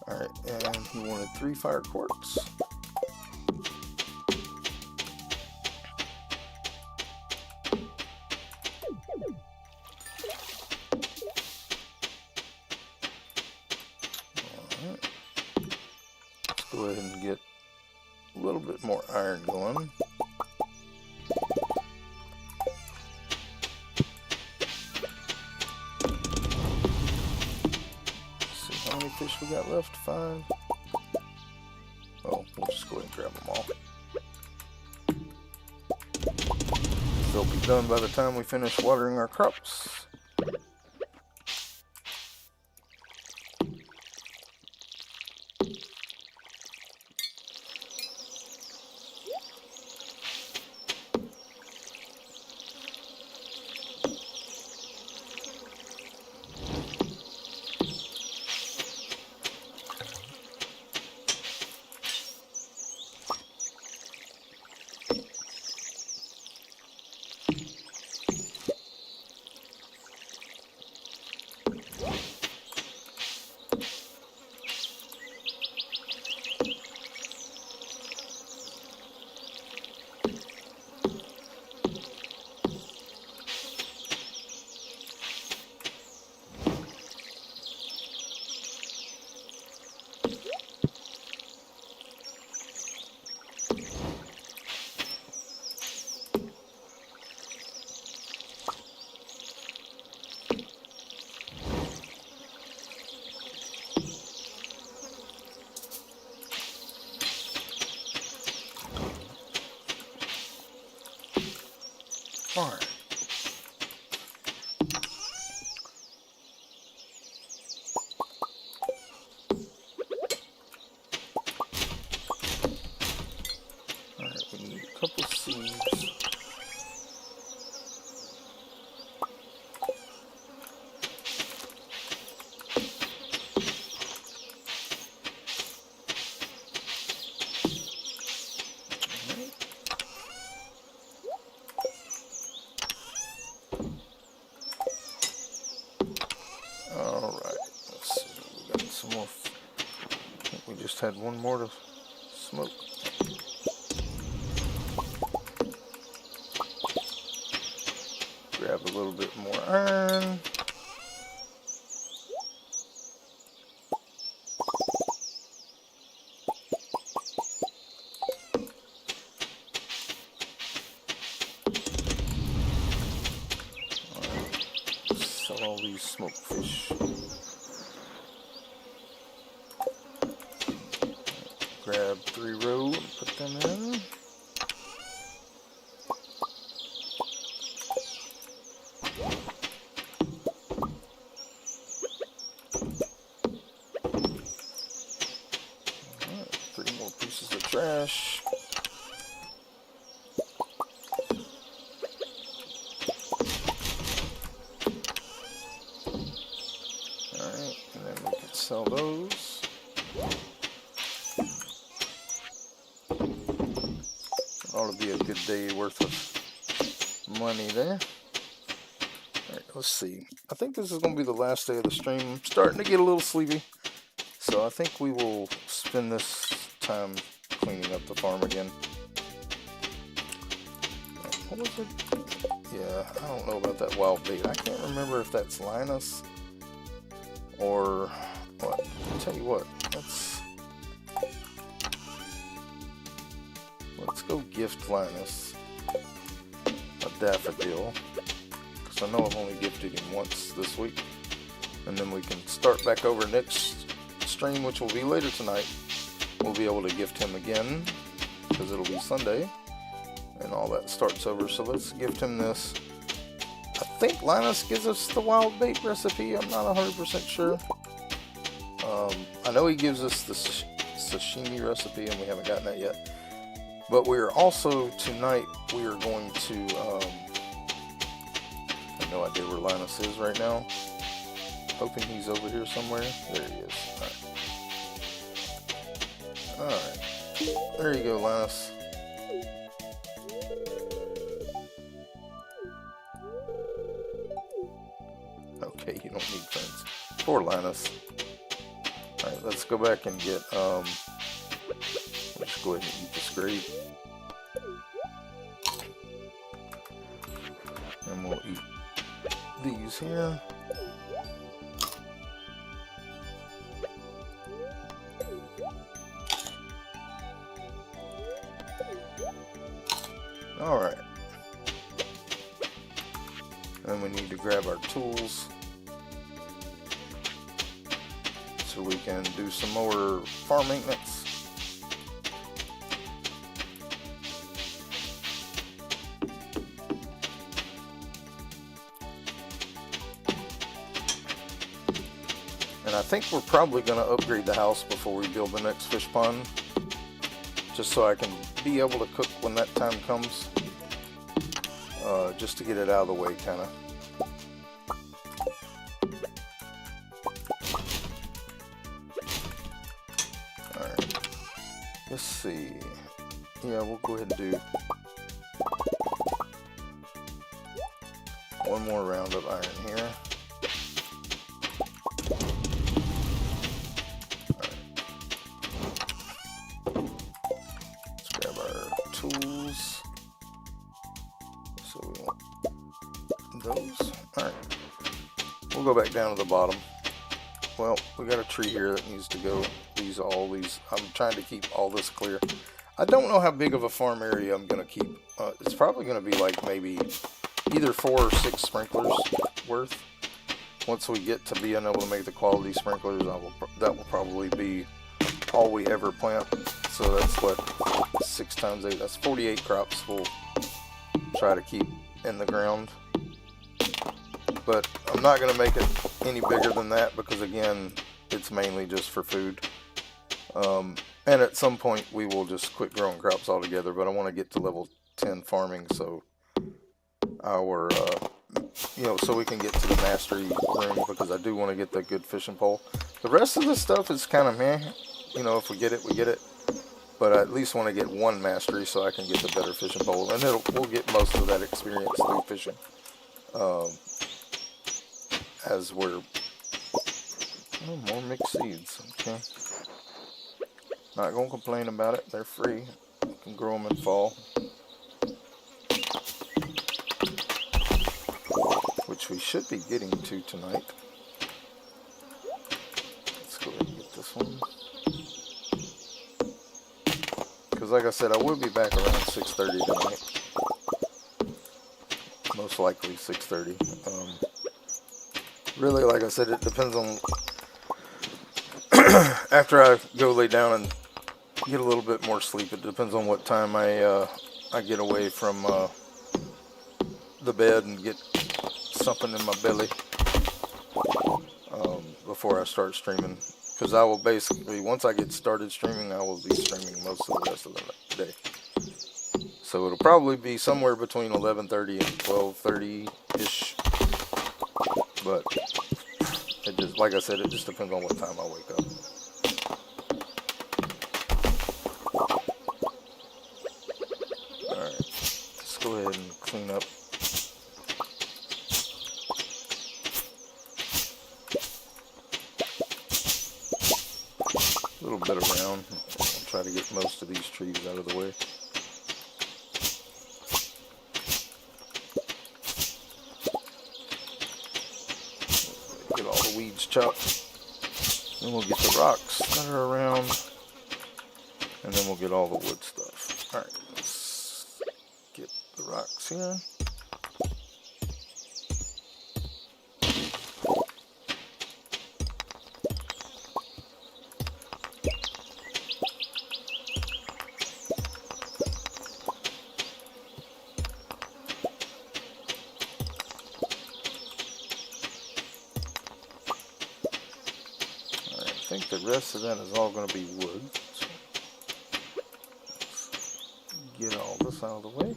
Alright, and he wanted 3 fire quartz. Go ahead and get a little bit more iron going. Let's see how many fish we got left. 5. Oh, we'll just go ahead and grab them all. They'll be done by the time we finish watering our crops. Alright. Alright, we need a couple seeds. Alright, let's see, we got some more. I think we just had one more to smoke. Grab a little bit more iron. Sell all these smoked fish. Grab 3 row and put them in. Alright, 3 more pieces of trash. Alright, and then we can sell those. Ought to be a good day worth of money there. Alright, let's see. I think this is going to be the last day of the stream. I'm starting to get a little sleepy. So I think we will spend this time cleaning up the farm again. What was it? Yeah, I don't know about that wild bait. I can't remember if that's Linus or what. I'll tell you what. Let's go gift Linus a daffodil, because I know I've only gifted him once this week, and then we can start back over next stream, which will be later tonight. We'll be able to gift him again, because it'll be Sunday, and all that starts over. So let's gift him this. I think Linus gives us the wild bait recipe. I'm not 100% sure. I know he gives us the sashimi recipe, and we haven't gotten that yet. But we are also, tonight, we are going to, I have no idea where Linus is right now. Hoping he's over here somewhere. There he is. Alright. There you go, Linus. Okay, you don't need friends. Poor Linus. Alright, let's go back and get, let's go ahead and eat this grape. And we'll eat these here. Alright. Then we need to grab our tools so we can do some more farm maintenance. And I think we're probably going to upgrade the house before we build the next fish pond, just so I can be able to cook when that time comes, just to get it out of the way, kind of. Alright, let's see. Yeah, we'll go ahead and do one more round of iron here. Tools. So we want those. Alright. We'll go back down to the bottom. Well, we got a tree here that needs to go. All these. I'm trying to keep all this clear. I don't know how big of a farm area I'm going to keep. It's probably going to be like maybe either 4 or 6 sprinklers worth. Once we get to being able to make the quality sprinklers, that will probably be all we ever plant. So that's what, 6 times 8, that's 48 crops we'll try to keep in the ground. But I'm not going to make it any bigger than that because, again, it's mainly just for food. And at some point we will just quit growing crops altogether, but I want to get to level 10 farming, so our so we can get to the mastery room, because I do want to get the good fishing pole. The rest of the stuff is kind of meh. If we get it, we get it. But I at least want to get one mastery so I can get the better fishing pole, and we'll get most of that experience through fishing. As we're more mixed seeds. Okay, not gonna complain about it. They're free. You can grow them in fall, which we should be getting to tonight. Let's go ahead and get this one, because like I said, I will be back around 6:30 tonight. Most likely 6:30. Really, like I said, it depends on after I go lay down and get a little bit more sleep. It depends on what time I get away from the bed and get something in my belly before I start streaming. Because I will basically, once I get started streaming, I will be streaming most of the rest of the day. So it'll probably be somewhere between 11:30 and 12:30-ish. But it just, like I said, it just depends on what time I wake up. Alright, let's go ahead and clean up. A little bit around. I'll try to get most of these trees out of the way. Get all the weeds chopped. Then we'll get the rocks that are around. And then we'll get all the wood stuff. Alright, let's get the rocks here. I think the rest of that is all going to be wood. So get all this out of the way.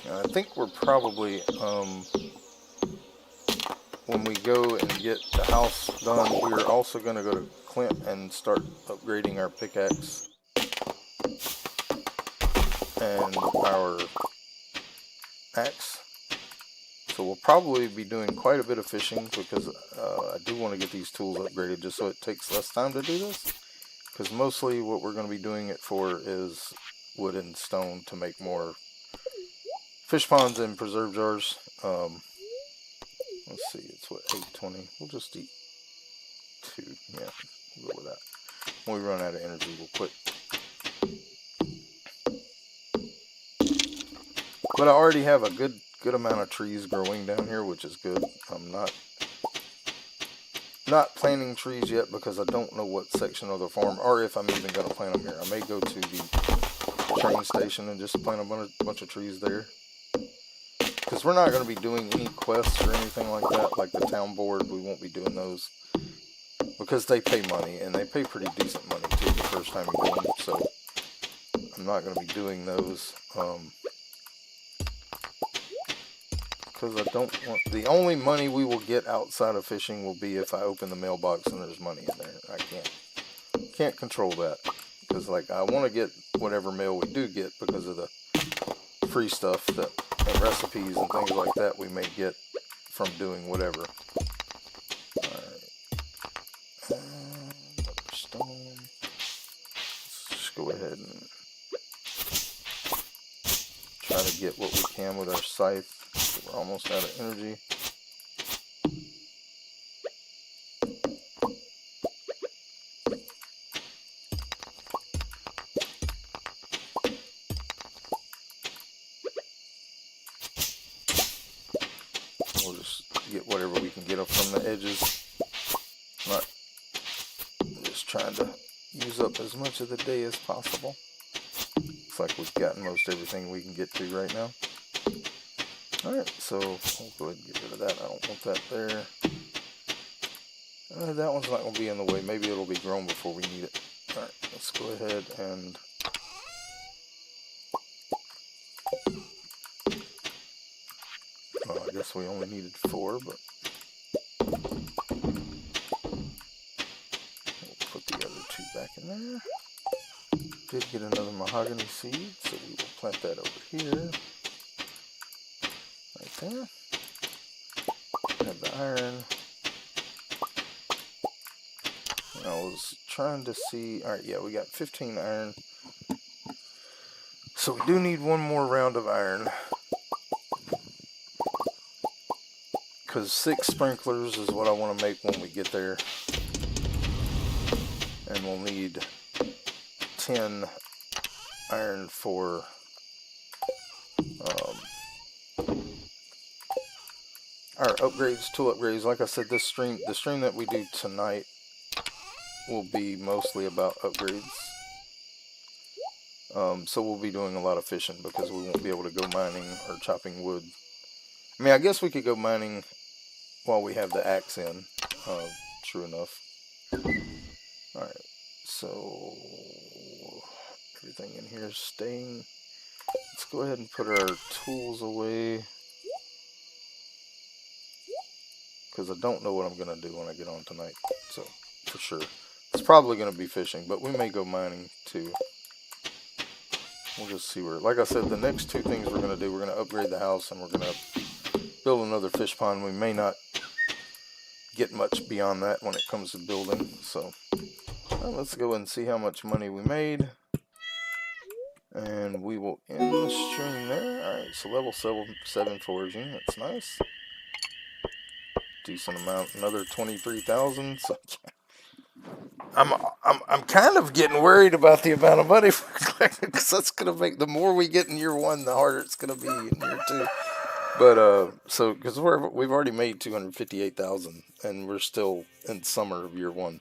I think we're probably, when we go and get the house done, we're also going to go to Clint and start upgrading our pickaxe and our axe. So we'll probably be doing quite a bit of fishing, because I do want to get these tools upgraded just so it takes less time to do this. Because mostly what we're going to be doing it for is wood and stone to make more fish ponds and preserve jars. Let's see, it's what, 8:20. We'll just eat 2. Yeah, we'll go with that. When we run out of energy, we'll quit. But I already have a good amount of trees growing down here, which is good. I'm not planting trees yet because I don't know what section of the farm, or if I'm even going to plant them here. I may go to the train station and just plant a bunch of trees there. Because we're not going to be doing any quests or anything like that, like the town board. We won't be doing those because they pay money, and they pay pretty decent money too the first time you do them. So I'm not going to be doing those because I don't want. The only money we will get outside of fishing will be if I open the mailbox and there's money in there. I can't control that, because like I want to get whatever mail we do get because of the free stuff that. And recipes and things like that we may get from doing whatever. Alright. Another stone. ahead and try to get what we can with our scythe. We're almost out of energy. We'll just get whatever we can get up from the edges. Not just trying to use up as much of the day as possible. Looks like we've gotten most everything we can get to right now. Alright, so we'll go ahead and get rid of that. I don't want that there. That one's not going to be in the way. Maybe it'll be grown before we need it. Alright, let's go ahead and... I guess we only needed 4, but... we'll put the other 2 back in there. Did get another mahogany seed, so we will plant that over here. Right there. Have the iron. I was trying to see... Alright, yeah, we got 15 iron. So we do need one more round of iron. Because 6 sprinklers is what I want to make when we get there. And we'll need 10 iron for our upgrades, tool upgrades. Like I said, the stream that we do tonight will be mostly about upgrades. So we'll be doing a lot of fishing because we won't be able to go mining or chopping wood. I mean, I guess we could go mining while we have the axe in. True enough. Alright, so everything in here is staying. Let's go ahead and put our tools away, because I don't know what I'm going to do when I get on tonight. So, for sure. It's probably going to be fishing, but we may go mining too. We'll just see where... Like I said, the next 2 things we're going to do, we're going to upgrade the house and we're going to build another fish pond. We may not get much beyond that when it comes to building. So, let's go and see how much money we made. And we will end the stream there. Alright, so level 7 foraging. That's nice. Decent amount. Another 23,000. So I'm kind of getting worried about the amount of money we're collecting, because that's going to make, the more we get in year 1, the harder it's going to be in year 2. But so because we've already made 258,000, and we're still in summer of year 1.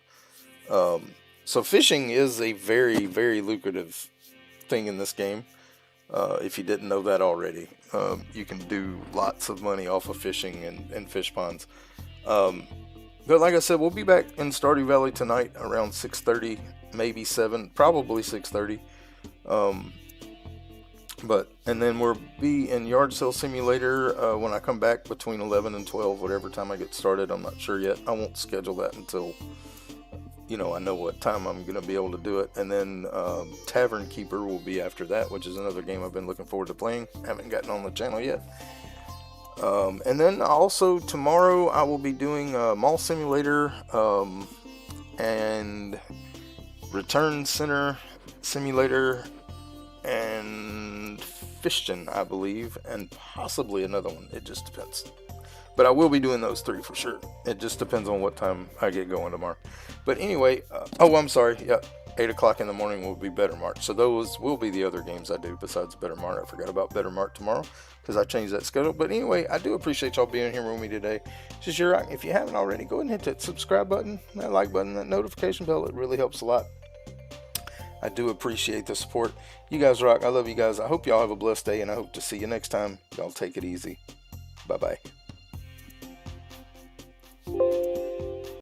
So fishing is a very, very lucrative thing in this game. If you didn't know that already, you can do lots of money off of fishing and fish ponds. But like I said, we'll be back in Stardew Valley tonight around 6:30, maybe 7, probably 6:30. And then we'll be in Yard Sale Simulator when I come back between 11 and 12, whatever time I get started. I'm not sure yet. I won't schedule that until, you know, I know what time I'm going to be able to do it. And then Tavern Keeper will be after that, which is another game I've been looking forward to playing. Haven't gotten on the channel yet. And then also tomorrow I will be doing Mall Simulator and Return Center Simulator and Fishton, I believe, and possibly another one. It just depends. But I will be doing those 3 for sure. It just depends on what time I get going tomorrow. But anyway, oh, I'm sorry. Yeah, 8 o'clock in the morning will be Better Mart. So those will be the other games I do besides Better Mart. I forgot about Better Mart tomorrow because I changed that schedule. But anyway, I do appreciate y'all being here with me today. This is your rock. If you haven't already, go ahead and hit that subscribe button, that like button, that notification bell. It really helps a lot. I do appreciate the support. You guys rock. I love you guys. I hope y'all have a blessed day, and I hope to see you next time. Y'all take it easy. Bye-bye.